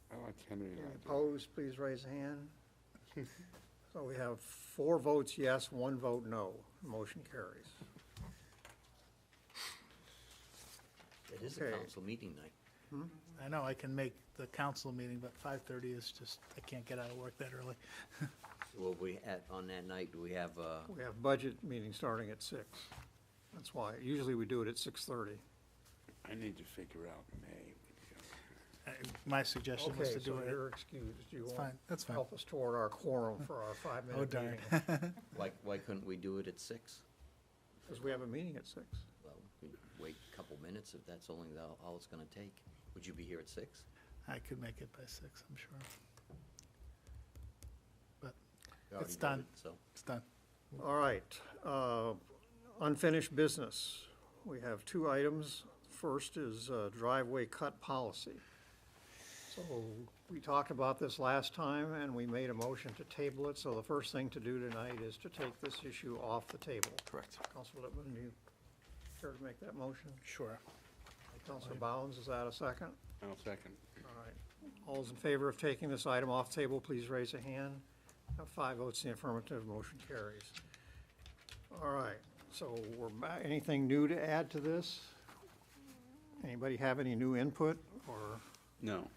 I like Henry. Any opposed, please raise a hand. So we have 4 votes yes, 1 vote no. Motion carries. It is a Okay. council meeting night. I know I can make the council meeting, but 5:30 is just, I can't get out of work that early. Will we, on that night, do we have, We have budget meeting starting at 6. That's why, usually we do it at 6:30. I need to figure out May. My suggestion was Okay, to do so it. you're excused. You It's won't fine, that's fine. help us toward our quorum for our 5-minute Oh, darn. meeting. why couldn't we do it at 6? Because we have a meeting at 6. Well, we could wait a couple minutes if that's only all it's gonna take. Would you be here at 6? I could make it by 6, I'm sure. But We already it's done, voted, So, it's done. All right, unfinished business. We have 2 items. First is driveway cut policy. So we talked about this last time, and we made a motion to table it. So the first thing to do tonight is to take this issue off the table. Correct. Counselor Lippman, do you care to make that motion? Sure. Counselor Bounds, is that a second? I'll second. All right. All those in favor of taking this item off the table, please raise a hand. Have 5 votes in the affirmative, motion carries. All right, so we're back. Anything new to add to this? Anybody have any new input, or? No,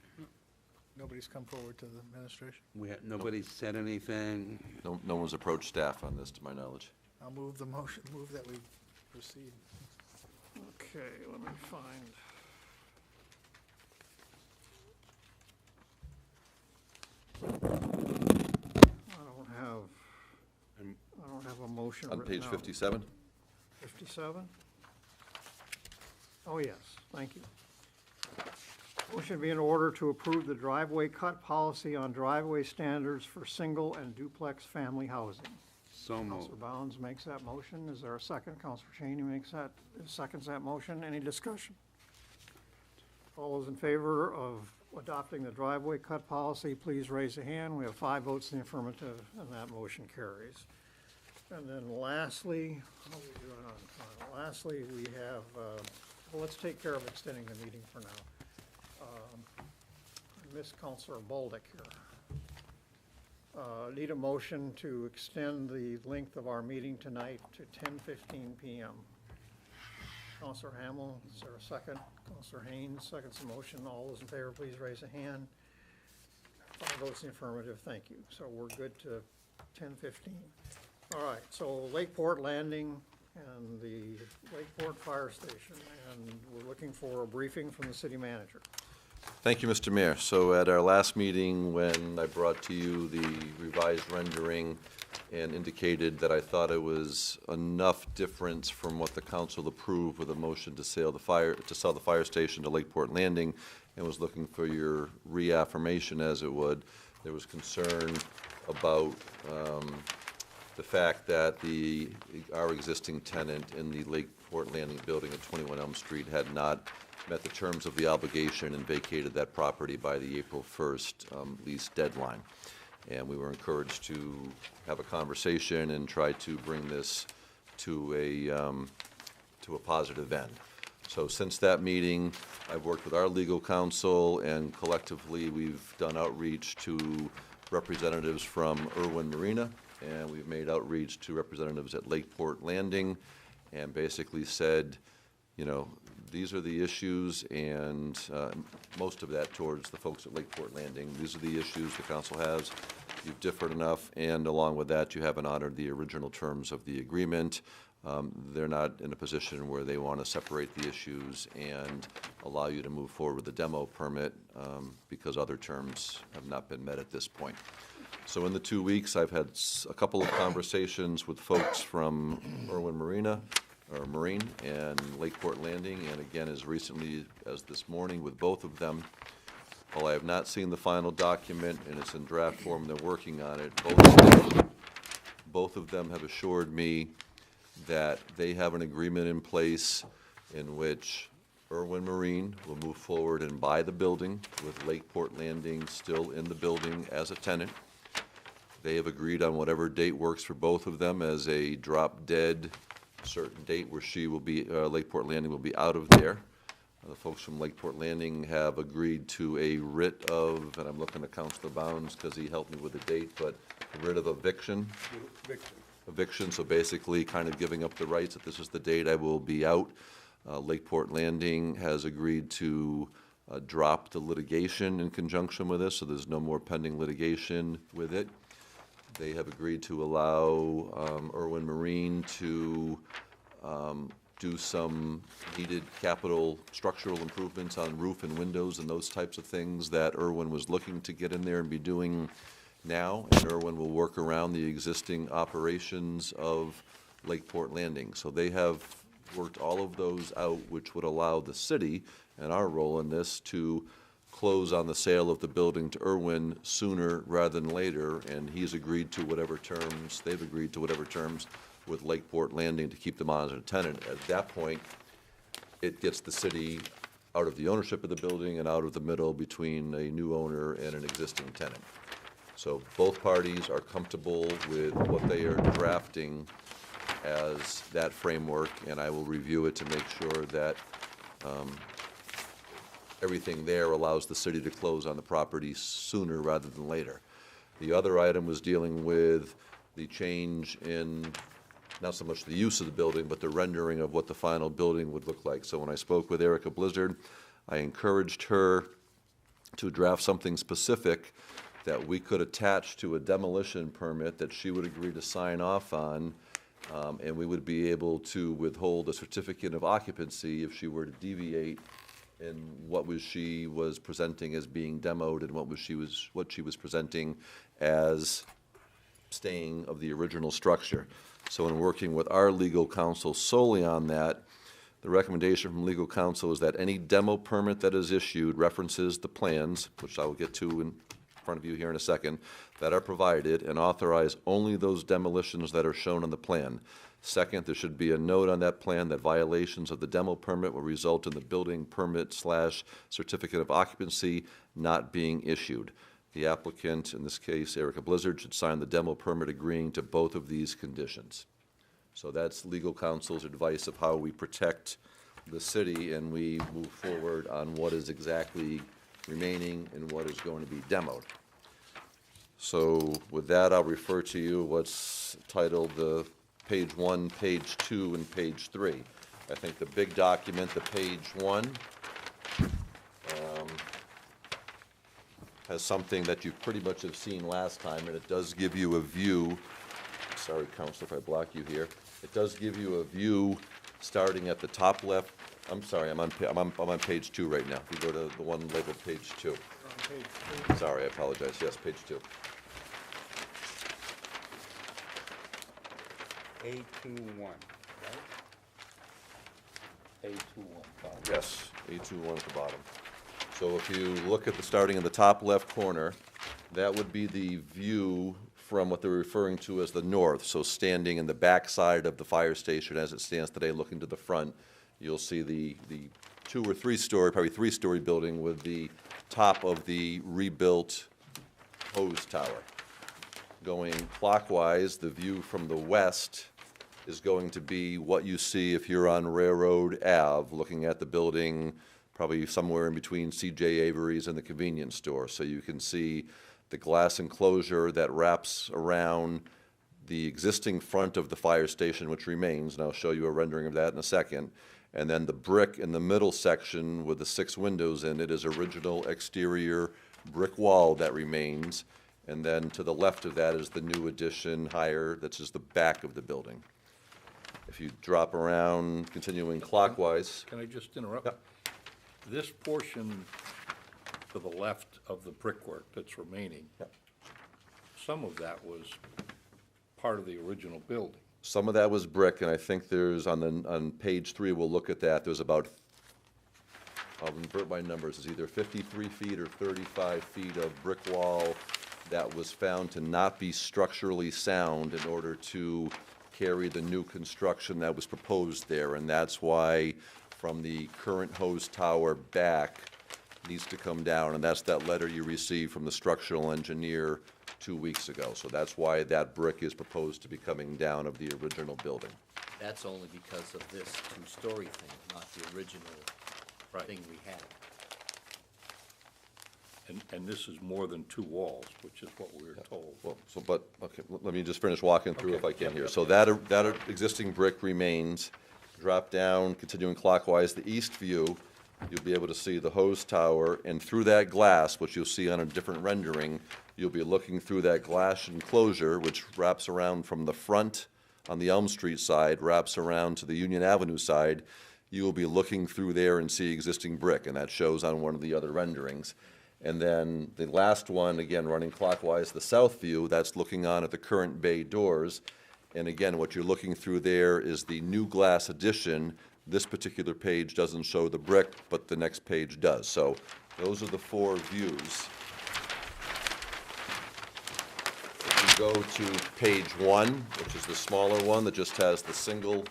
Nobody's come forward to the administration. nobody said anything. No one's approached staff on this, to my knowledge. I'll move the motion, move that we proceed. Okay, let me find. I don't have, I'm- I motion On written page out. 57? 57? Oh, yes, thank you. Motion be in order to approve the driveway cut policy on driveway standards for single and duplex family housing. So Counselor moved. Bounds makes that motion. Is there a second? Counselor Cheney seconds that motion. Any discussion? All those in favor of adopting the driveway cut policy, please raise a hand. We have 5 votes in the affirmative, and that motion carries. And then lastly, how are we doing on time? Lastly, we have, well, let's take care of extending the meeting for now. Miss Counselor Bolduc here. Need a motion to extend the length of our meeting tonight to 10:15 p.m. Counselor Hamel, is there a second? Counselor Haynes seconds the motion. All those in favor, please raise a hand. 5 votes in the affirmative, thank you. So we're good to 10:15. All right, so Lakeport Landing and the Lakeport Fire Station, and we're looking for a briefing from the city manager. Thank you, Mr. Mayor. So at our last meeting, when I brought to you the revised rendering and indicated that I thought it was enough difference from what the council approved with a motion to sell the fire station to Lakeport Landing, and was looking for your reaffirmation, as it would, there was concern about the fact that our existing tenant in the Lakeport Landing building at 21 Elm Street had not met the terms of the obligation and vacated that property by the April 1st lease deadline. And we were encouraged to have a conversation and try to bring this to a positive end. So since that meeting, I've worked with our legal counsel, and collectively we've done outreach to representatives from Irwin Marina, and we've made outreach to representatives at Lakeport Landing, and basically said, you know, these are the issues, and most of that towards the folks at Lakeport Landing. These are the issues the council has. You've differed enough, and along with that, you haven't honored the original terms of the agreement. They're not in a position where they want to separate the issues and allow you to move forward with the demo permit because other terms have not been met at this point. So in the 2 weeks, I've had a couple of conversations with folks from Irwin Marine and Lakeport Landing, and again, as recently as this morning with both of them. While I have not seen the final document and it's in draft form, they're working on it, both of them have assured me that they have an agreement in place in which Irwin Marine will move forward and buy the building with Lakeport Landing still in the building as a tenant. They have agreed on whatever date works for both of them as a drop-dead certain date where she will be, Lakeport Landing will be out of there. The folks from Lakeport Landing have agreed to a writ of, and I'm looking at Councilor Bounds because he helped me with the date, but a writ of eviction. Eviction, so basically kind of giving up the rights that this is the date I will be out. Lakeport Landing has agreed to drop the litigation in conjunction with this, so there's no more pending litigation with it. They have agreed to allow Irwin Marine to do some needed capital structural improvements on roof and windows and those types of things that Irwin was looking to get in there and be doing now. And Irwin will work around the existing operations of Lakeport Landing. So they have worked all of those out, which would allow the city and our role in this to close on the sale of the building to Irwin sooner rather than later, and he's agreed to whatever terms, they've agreed to whatever terms with Lakeport Landing to keep them on as a tenant. At that point, it gets the city out of the ownership of the building and out of the middle between a new owner and an existing tenant. So both parties are comfortable with what they are drafting as that framework, and I will review it to make sure that everything there allows the city to close on the property sooner rather than later. The other item was dealing with the change in not so much the use of the building, but the rendering of what the final building would look like. So when I spoke with Erica Blizzard, I encouraged her to draft something specific that we could attach to a demolition permit that she would agree to sign off on, and we would be able to withhold a certificate of occupancy if she were to deviate in what she was presenting as being demoed and what she was presenting as staying of the original structure. So in working with our legal counsel solely on that, the recommendation from legal counsel is that any demo permit that is issued references the plans, which I will get to in front of you here in a second, that are provided, and authorize only those demolitions that are shown on the plan. Second, there should be a note on that plan that violations of the demo permit will result in the building permit / certificate of occupancy not being issued. The applicant, in this case Erica Blizzard, should sign the demo permit agreeing to both of these conditions. So that's legal counsel's advice of how we protect the city and we move forward on what is exactly remaining and what is going to be demoed. So with that, I'll refer to you what's titled the page 1, page 2, and page 3. I think the big document, the page 1, has something that you pretty much have seen last time, and it does give you a view. Sorry, Counselor, if I block you here. It does give you a view starting at the top left. I'm sorry, I'm on page 2 right now. If you go to the one labeled page 2. Sorry, I apologize. Yes, page 2. A21, right? A21. Yes, A21 at the bottom. So if you look at the starting in the top left corner, that would be the view from what they're referring to as the north. So standing in the back side of the fire station as it stands today, looking to the front, you'll see the 2 or 3 story, probably 3-story building with the top of the rebuilt hose tower. Going clockwise, the view from the west is going to be what you see if you're on Railroad Ave, looking at the building probably somewhere in between C.J. Avery's and the convenience store. So you can see the glass enclosure that wraps around the existing front of the fire station, which remains, and I'll show you a rendering of that in a second. And then the brick in the middle section with the 6 windows in it is original exterior brick wall that remains. And then to the left of that is the new addition higher, that's just the back of the building. If you drop around, continuing clockwise. Can I just interrupt? Yep. This portion to the left of the brickwork that's remaining, some of that was part of the original building. Some of that was brick, and I think there's, on page 3, we'll look at that, there's about, I'll invert my numbers, it's either 53 feet or 35 feet of brick wall that was found to not be structurally sound in order to carry the new construction that was proposed there, and that's why from the current hose tower back needs to come down, and that's that letter you received from the structural engineer 2 weeks ago. So that's why that brick is proposed to be coming down of the original building. That's only because of this 2-story thing, not the original thing we had. And this is more than 2 walls, which is what we were told. Well, so, but, okay, let me just finish walking through if I can Yep, here. yep, So yep. that existing brick remains. Drop down, continuing clockwise, the east view, you'll be able to see the hose tower, and through that glass, which you'll see on a different rendering, you'll be looking through that glass enclosure, which wraps around from the front on the Elm Street side, wraps around to the Union Avenue side. You will be looking through there and see existing brick, and that shows on one of the other renderings. And then the last one, again, running clockwise, the south view, that's looking on at the current bay doors. And again, what you're looking through there is the new glass addition. This particular page doesn't show the brick, but the next page does. So those are the 4 views. If you go to page 1, which is the smaller one that just has the single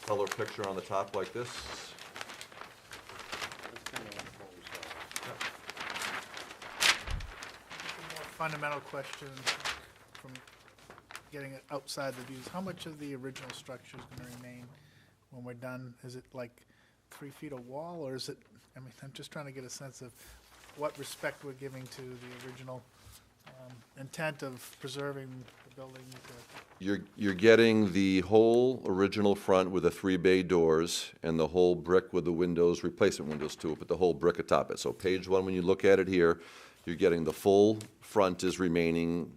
color picture on the top like this. Fundamental question from getting it outside the views, how much of the original structure is going to remain when we're done? Is it like 3 feet of wall, or is it, I mean, I'm just trying to get a sense of what respect we're giving to the original intent of preserving the building. You're getting the whole original front with the 3 bay doors and the whole brick with the windows, replacement windows to it, but the whole brick atop it. So page 1, when you look at it here, you're getting the full front is remaining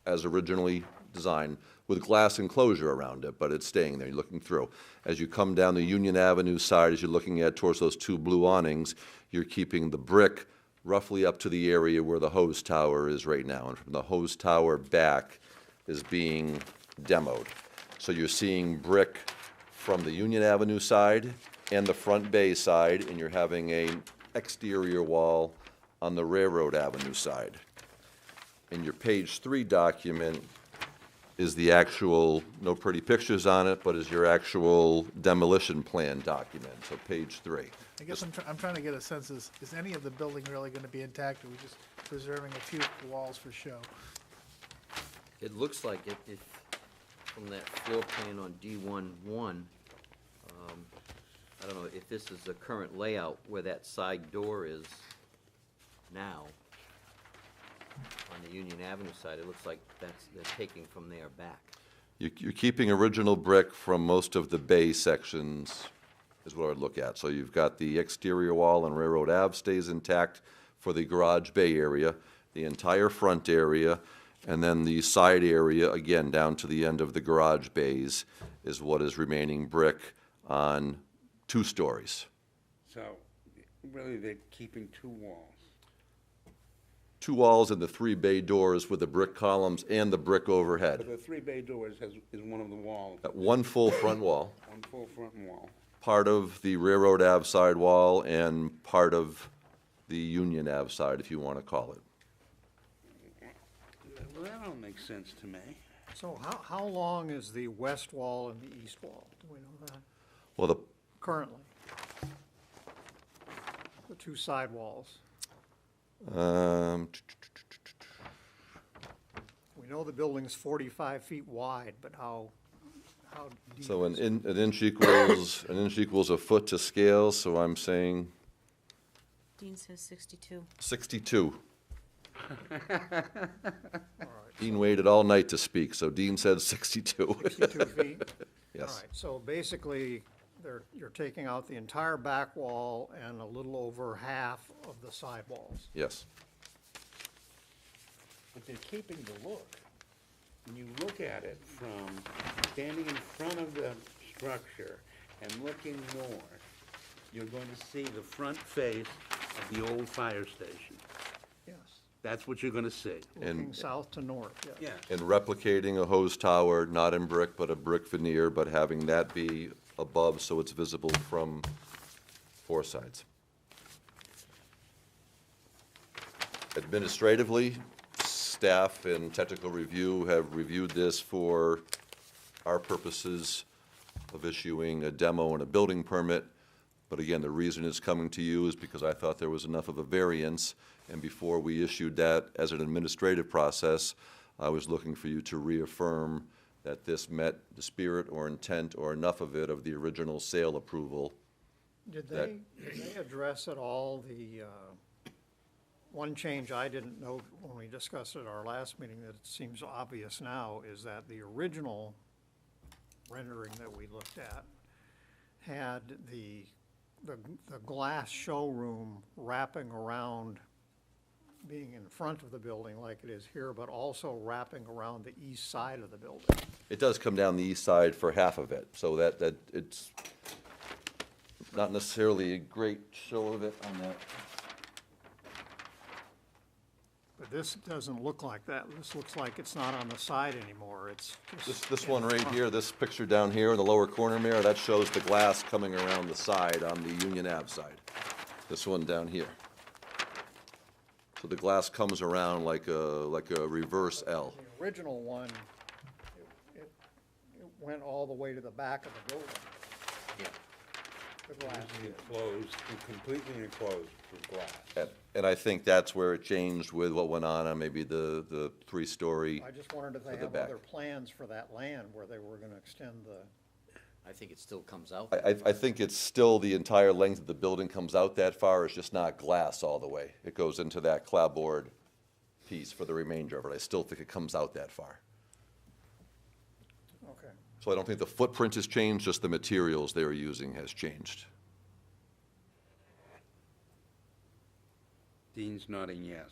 as originally designed with glass enclosure around it, but it's staying there. You're looking through. As you come down the Union Avenue side, as you're looking at towards those 2 blue awnings, you're keeping the brick roughly up to the area where the hose tower is right now. And from the hose tower back is being demoed. So you're seeing brick from the Union Avenue side and the Front Bay side, and you're having an exterior wall on the Railroad Avenue side. In your page 3 document is the actual, no pretty pictures on it, but is your actual demolition plan document, so page 3. I guess I'm trying to get a sense, is any of the building really gonna be intact, or are we just preserving a few walls for show? It looks like it, from that floor plan on D11, I don't know if this is the current layout where that side door is now. On the Union Avenue side, it looks like they're taking from there back. You're keeping original brick from most of the bay sections, is what I'd look at. So you've got the exterior wall on Railroad Ave stays intact for the garage bay area, the entire front area, and then the side area, again, down to the end of the garage bays, is what is remaining brick on 2 stories. So, really, they're keeping 2 walls. 2 walls and the 3 bay doors with the brick columns and the brick But overhead. the 3 bay doors is one of the walls, One full front wall, one full front wall. part of the Railroad Ave side wall and part of the Union Ave side, if you want to call it. Well, that don't make sense to me. So how long is the west wall and the east wall? Do we know that Well, the currently? The 2 side walls. We know the building's 45 feet wide, but how deep? So is it? an inch equals a foot to scale, so I'm saying Dean says 62. 62. Dean waited all night to speak, so Dean said 62. 62 feet? Yes. All right, so basically, you're taking out the entire back wall and a little over half of the side walls. Yes. But they're keeping the look. When you look at it from standing in front of the structure and looking north, you're going to see the front face of the old fire station. Yes. That's what you're going to see. Looking south to north, yes. Yeah. And replicating a hose tower, not in brick, but a brick veneer, but having that be above so it's visible from 4 sides. Administratively, staff and technical review have reviewed this for our purposes of issuing a demo and a building permit. But again, the reason it's coming to you is because I thought there was enough of a variance, and before we issued that as an administrative process, I was looking for you to reaffirm that this met the spirit or intent or enough of it of the original sale approval. Did That- they address at all the, one change I didn't note when we discussed it at our last meeting that it seems obvious now is that the original rendering that we looked at had the glass showroom wrapping around, being in front of the building like it is here, but also wrapping around the east side of the building. It does come down the east side for half of it, so that it's not necessarily a great show of it on that. But this doesn't look like that. This looks like it's not on the side anymore. It's just. This in one right front. here, this picture down here in the lower corner mirror, that shows the glass coming around the side on the Union Ave side. This one down here. So the glass comes around like a reverse L. The original one, it went all the way to the back of the building. Yeah. The glass. Enclosed, completely enclosed with glass. And I think that's where it changed with what went on maybe the 3-story. I just wondered if to they the have back. other plans for that land where they were gonna extend the, I think it still comes out. I think it's still the entire length of the building comes out that far, it's just not glass all the way. It goes into that clapboard piece for the remainder of it. I still think it comes out that far. okay. So I don't think the footprint has changed, just the materials they were using has changed. Dean's nodding yes.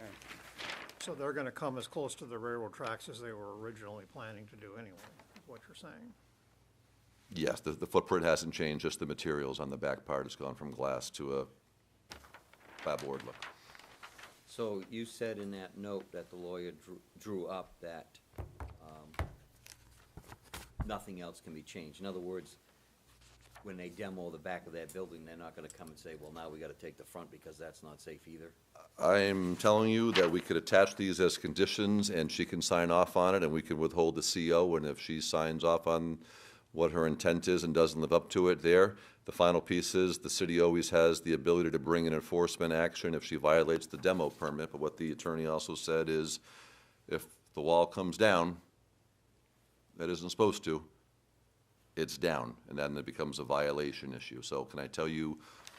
Okay. So they're gonna come as close to the railroad tracks as they were originally planning to do anyway, is what you're saying? Yes, the footprint hasn't changed, just the materials on the back part has gone from glass to a clapboard look. So you said in that note that the lawyer drew up that nothing else can be changed. In other words, when they demo the back of that building, they're not gonna come and say, well, now we gotta take the front because that's not safe either? I'm telling you that we could attach these as conditions, and she can sign off on it, and we can withhold the CO, and if she signs off on what her intent is and doesn't live up to it there, the final piece is, the city always has the ability to bring an enforcement action if she violates the demo permit, but what the attorney also said is, if the wall comes down, that isn't supposed to, it's down, and then it becomes a violation issue. So can I tell you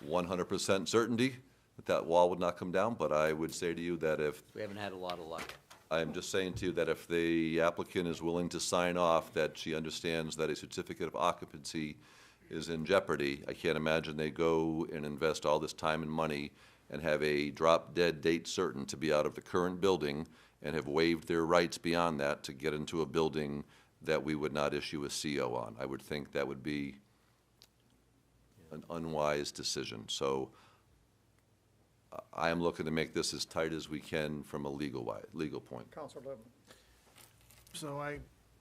100% certainty that that wall would not come down? But I would say to you that if, We haven't had a lot of luck. I'm just saying to you that if the applicant is willing to sign off that she understands that a certificate of occupancy is in jeopardy, I can't imagine they go and invest all this time and money and have a drop-dead date certain to be out of the current building and have waived their rights beyond that to get into a building that we would not issue a CO on. I would think that would be an unwise decision. So I am looking to make this as tight as we can from a legal point. Counselor Lippman. So I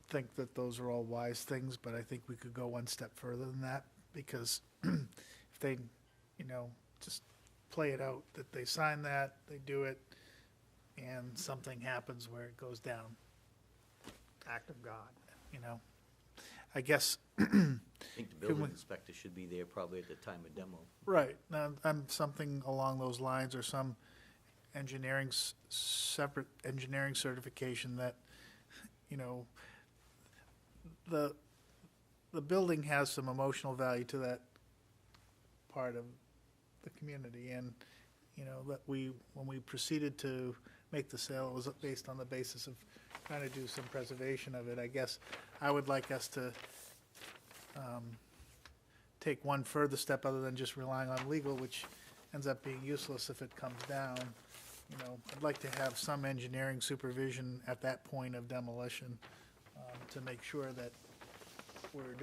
think that those are all wise things, but I think we could go one step further than that, because if they, just play it out, that they sign that, they do it, and something happens where it goes down, Act of God. I guess. I think the building we- inspector should be there probably at the time of demo. Right, now, something along those lines, or some separate engineering certification that, the building has some emotional value to that part of the community, and, that when we proceeded to make the sale, it was based on the basis of trying to do some preservation of it. I guess I would like us to take one further step other than just relying on legal, which ends up being useless if it comes down. I'd like to have some engineering supervision at that point of demolition, to make sure that we're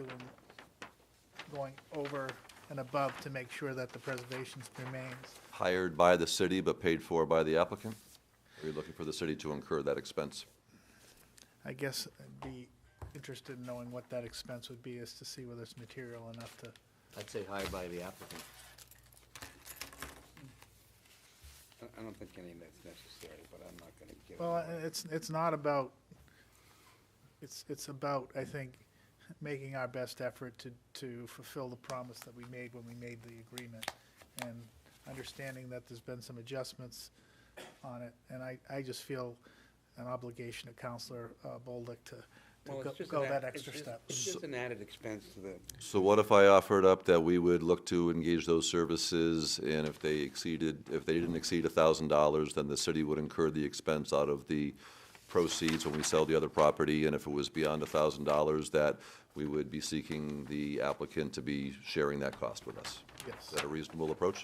going over and above to make sure that the preservation remains. Hired by the city but paid for by the applicant? Or are you looking for the city to incur that expense? I guess I'd be interested in knowing what that expense would be, as to see whether it's material enough to. I'd say hired by the applicant. I don't think any of that's necessary, but I'm not gonna give it. Well, it's not about, it's about, I think, making our best effort to fulfill the promise that we made when we made the agreement, and understanding that there's been some adjustments on it, and I just feel an obligation to Counselor Bolduc to go that extra step. It's just an added expense to the. So what if I offered up that we would look to engage those services, and if they didn't exceed $1,000, then the city would incur the expense out of the proceeds when we sell the other property, and if it was beyond $1,000, that we would be seeking the applicant to be sharing that cost with us? Yes. Is that a reasonable approach?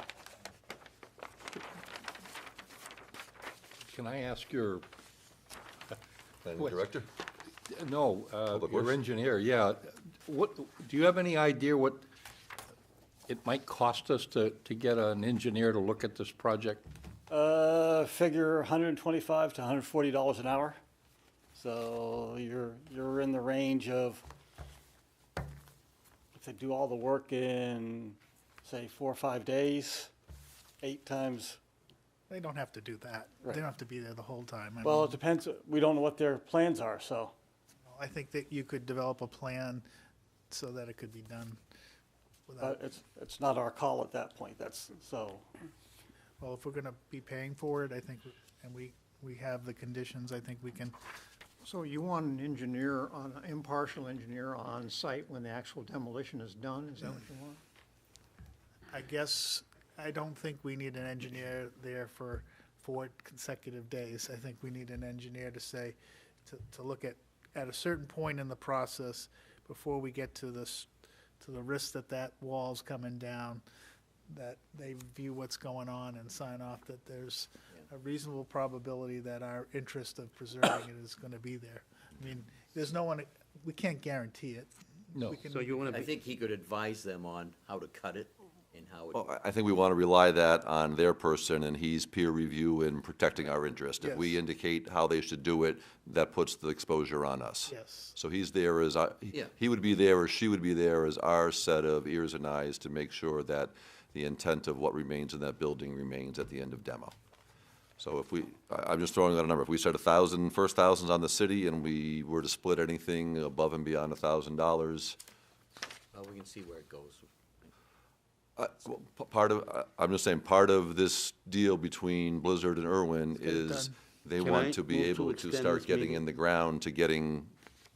Can I ask your, Planning Director? no, Public your Works? engineer, yeah. What, do you have any idea what it might cost us to get an engineer to look at this project? Figure $125 to $140 an hour. So you're in the range of, if they do all the work in, say, 4 or 5 days, 8 times. They don't have to do that. Right. They don't have to be there the whole time. I Well, mean, it depends. We don't know what their plans are, so. I think that you could develop a plan so that it could be done without. But it's not our call at that point. That's so. Well, if we're gonna be paying for it, I think, and we have the conditions, I think we can. So you want an impartial engineer on site when the actual demolition is done? Is that what you want? I guess, I don't think we need an engineer there for 4 consecutive days. I think we need an engineer to say, to look at a certain point in the process, before we get to this, to the risk that wall's coming down, that they view what's going on and sign off that there's a reasonable probability that our interest of preserving it is gonna be there. I mean, there's no one, we can't guarantee it. No. we can. So you want to I be, think he could advise them on how to cut it and how it. Well, I think we want to rely that on their person, and he's peer review and protecting our interest. If we Yes. indicate how they should do it, that puts the exposure on us. Yes. So he's there as, Yeah. he would be there, or she would be there as our set of ears and eyes to make sure that the intent of what remains in that building remains at the end of demo. So if we, I'm just throwing out a number, if we said 1,000, first 1,000's on the city, and we were to split anything above and beyond $1,000, Well, we can see where it goes. well, part of, I'm just saying, part of this deal between Blizzard and Irwin get it is done. they Can I want to be move to able to extend start this getting meeting? in the ground to getting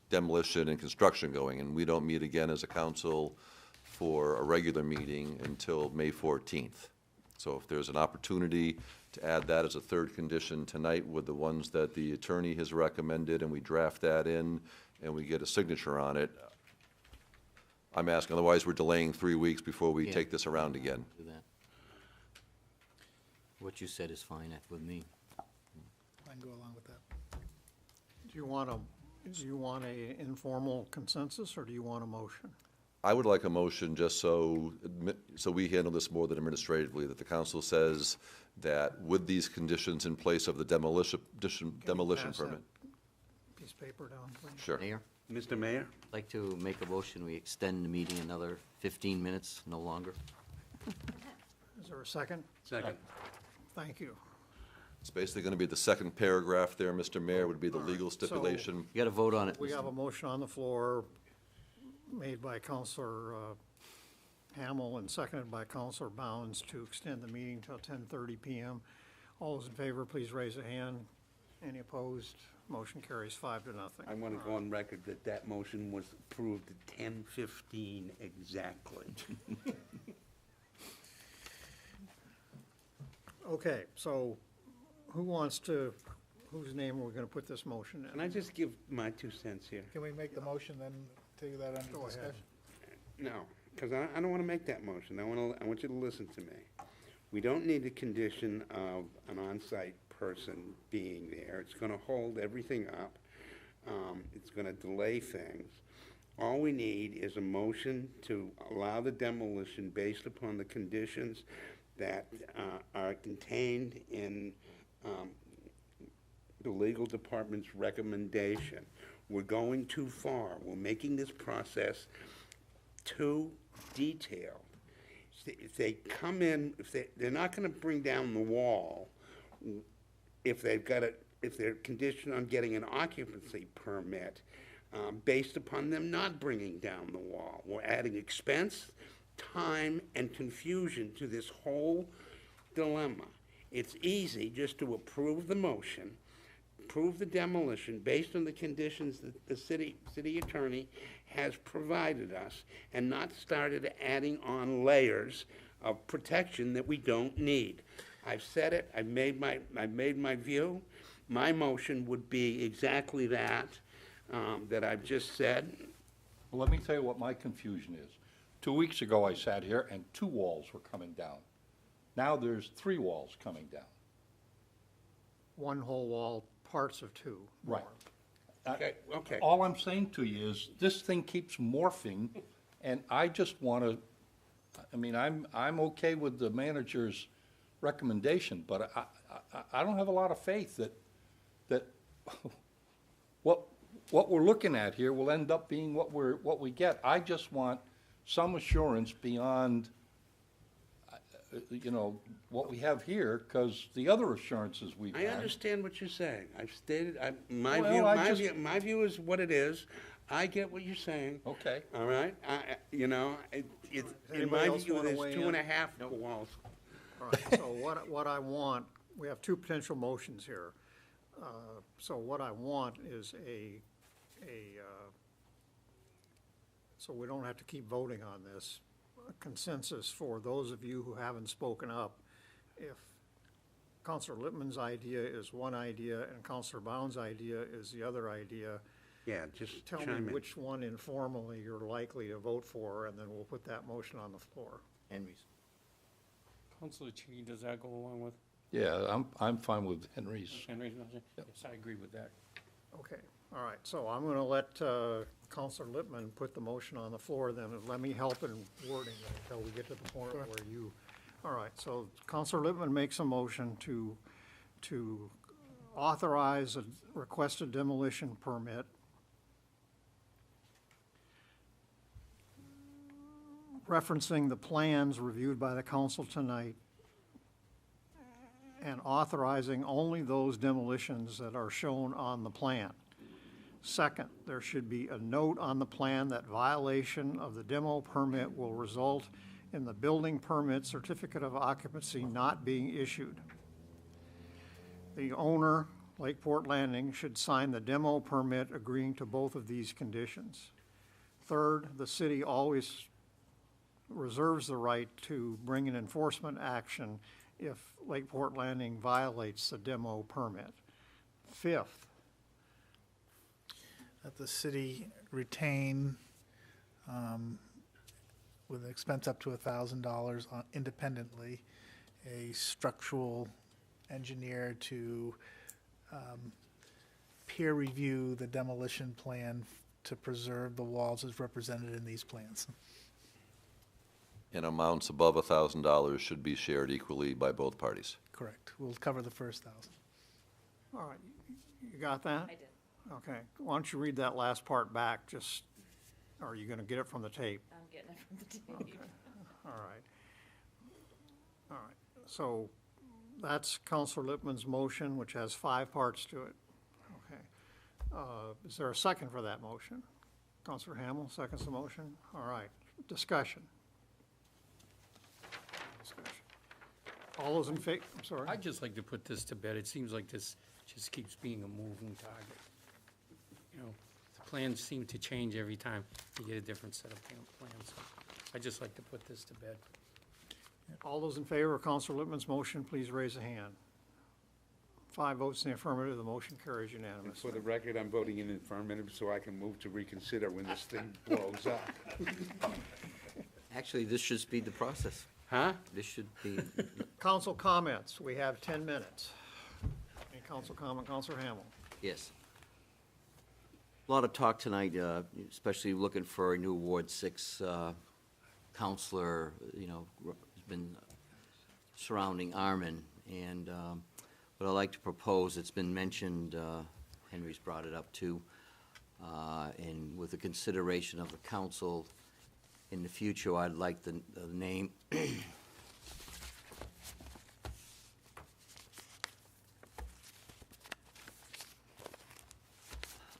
demolition and construction going. And we don't meet again as a council for a regular meeting until May 14th. So if there's an opportunity to add that as a third condition tonight with the ones that the attorney has recommended, and we draft that in, and we get a signature on it, I'm asking, otherwise we're delaying 3 weeks before we Yeah. take this around again. Do that. What you said is fine with me. I can go along with that. Do you want a informal consensus, or do you want a motion? I would like a motion just so we handle this more than administratively, that the council says that with these conditions in place of the demolition pass permit. that piece of paper down, please? Sure. Mayor, Mr. Mayor? I'd like to make a motion, we extend the meeting another 15 minutes, no longer. Is there a second? Second. Thank you. It's basically going to be the second paragraph there, Mr. Mayor, would be the legal stipulation. You got to vote on it. We have a motion on the floor made by Counselor Hamel and seconded by Counselor Bounds to extend the meeting till 10:30 PM. All those in favor, please raise a hand. Any opposed? Motion carries 5-0. I want to go on record that that motion was approved at 10:15 exactly. Okay, so whose name are we going to put this motion Can in? I just give my 2 cents here? Can we make the motion, then take that under Go ahead. discussion? No, because I don't want to make that motion. I want you to listen to me. We don't need a condition of an on-site person being there. It's going to hold everything up. It's going to delay things. All we need is a motion to allow the demolition based upon the conditions that are contained in the legal department's recommendation. We're going too far. We're making this process too detailed. If they come in, they're not gonna bring down the wall if they're conditioned on getting an occupancy permit, based upon them not bringing down the wall. We're adding expense, time, and confusion to this whole dilemma. It's easy just to approve the motion, approve the demolition based on the conditions that the city attorney has provided us, and not started adding on layers of protection that we don't need. I've said it, I've made my view. My motion would be exactly that, that I've just said. Well, let me tell you what my confusion is. 2 weeks ago, I sat here and 2 walls were coming down. Now there's 3 walls coming down. One whole wall, parts of 2. Right. Okay. All I'm saying to you is, this thing keeps morphing, and I just want to, I mean, I'm okay with the manager's recommendation, but I don't have a lot of faith that what we're looking at here will end up being what we get. I just want some assurance beyond, what we have here, because the other assurances we've I had. understand what you're saying. I've stated, my Well, my view is what it is. I get what you're saying. Okay. All right? In Anybody my else view, wanna there's weigh 2.5 in? walls. All right, so what I want, we have 2 potential motions here. So what I want is so we don't have to keep voting on this, a consensus for those of you who haven't spoken up. If Counselor Lippman's idea is one idea and Counselor Bound's idea is the other idea, Yeah, just tell chime me in. which one informally you're likely to vote for, and then we'll put that motion on the floor. Henry's. Councilor Cheney, does that go along with Yeah, I'm fine with Henry's. Henry's motion? Yes, I agree with that. Okay, All right, so I'm gonna let Counselor Lippman put the motion on the floor then, and let me help in wording it until we get to the point where you, all right, so Counselor Lippman makes a motion to authorize a requested demolition permit referencing the plans reviewed by the council tonight and authorizing only those demolitions that are shown on the plan. Second, there should be a note on the plan that violation of the demo permit will result in the building permit certificate of occupancy not being issued. The owner, Lakeport Landing, should sign the demo permit agreeing to both of these conditions. Third, the city always reserves the right to bring an enforcement action if Lakeport Landing violates the demo permit. Fifth, That the city retain, with an expense up to $1,000 independently, a structural engineer to peer review the demolition plan to preserve the walls as represented in these plans. And amounts above $1,000 should be shared equally by both parties. Correct. We'll cover the first 1,000. all right, you got that? I did. Okay, why don't you read that last part back, just, or are you gonna get it from the tape? I'm getting it from the tape. Okay, all right. All right, so that's Counselor Lippman's motion, which has 5 parts to it. Okay. Is there a second for that motion? Counselor Hamel seconds the motion? All right, discussion. All those in favor, I'm sorry? I'd just like to put this to bed. It seems like this just keeps being a moving target. You know, the plans seem to change every time you get a different set of plans. So I'd just like to put this to bed. All those in favor of Counselor Lippman's motion, please raise a hand. 5 votes in the affirmative, the motion carries And unanimously. for the record, I'm voting in the affirmative so I can move to reconsider when this thing blows up. Actually, this should speed the process. Huh? This should be, Council comments, we have 10 minutes. Any council comment, Counselor Hamel? yes. A lot of talk tonight, especially looking for a new Ward 6 counselor, you know, has been surrounding Armin. And what I'd like to propose, it's been mentioned, Henry's brought it up too, and with the consideration of the council, in the future, I'd like the name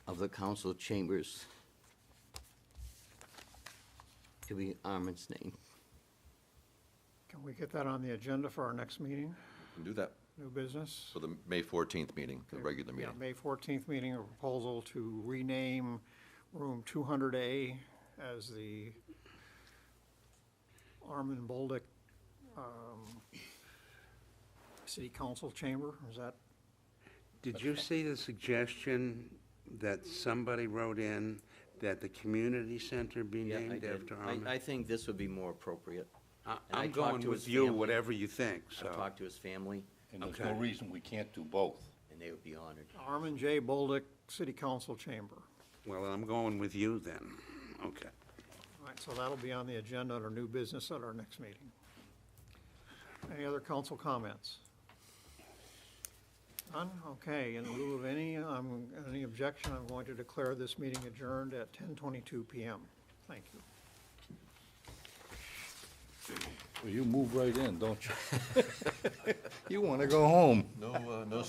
of the council chambers to be Armin's name. Can we get that on the agenda for our next meeting? Can do that New business? for the May 14th meeting, the regular Yeah, meeting. May 14th meeting, a proposal to rename room 200A as the Armin Bolduc City Council Chamber. Is that, Did you see the suggestion that somebody wrote in that the community center be Yeah, I named did. after Armin? I think this would be more appropriate. And I I'm talked going to with his you, family. whatever you think, so. I've talked to his family, And there's no Okay. reason we can't do both. and they would be honored. Armin J. Bolduc City Council Chamber. Well, I'm going with you then. Okay. All right, so that'll be on the agenda under new business at our next meeting. Any other council comments? None? Okay, in lieu of any objection, I'm going to declare this meeting adjourned at 10:22 PM. Thank you. Well, you move right in, don't you? You want to go home. No, no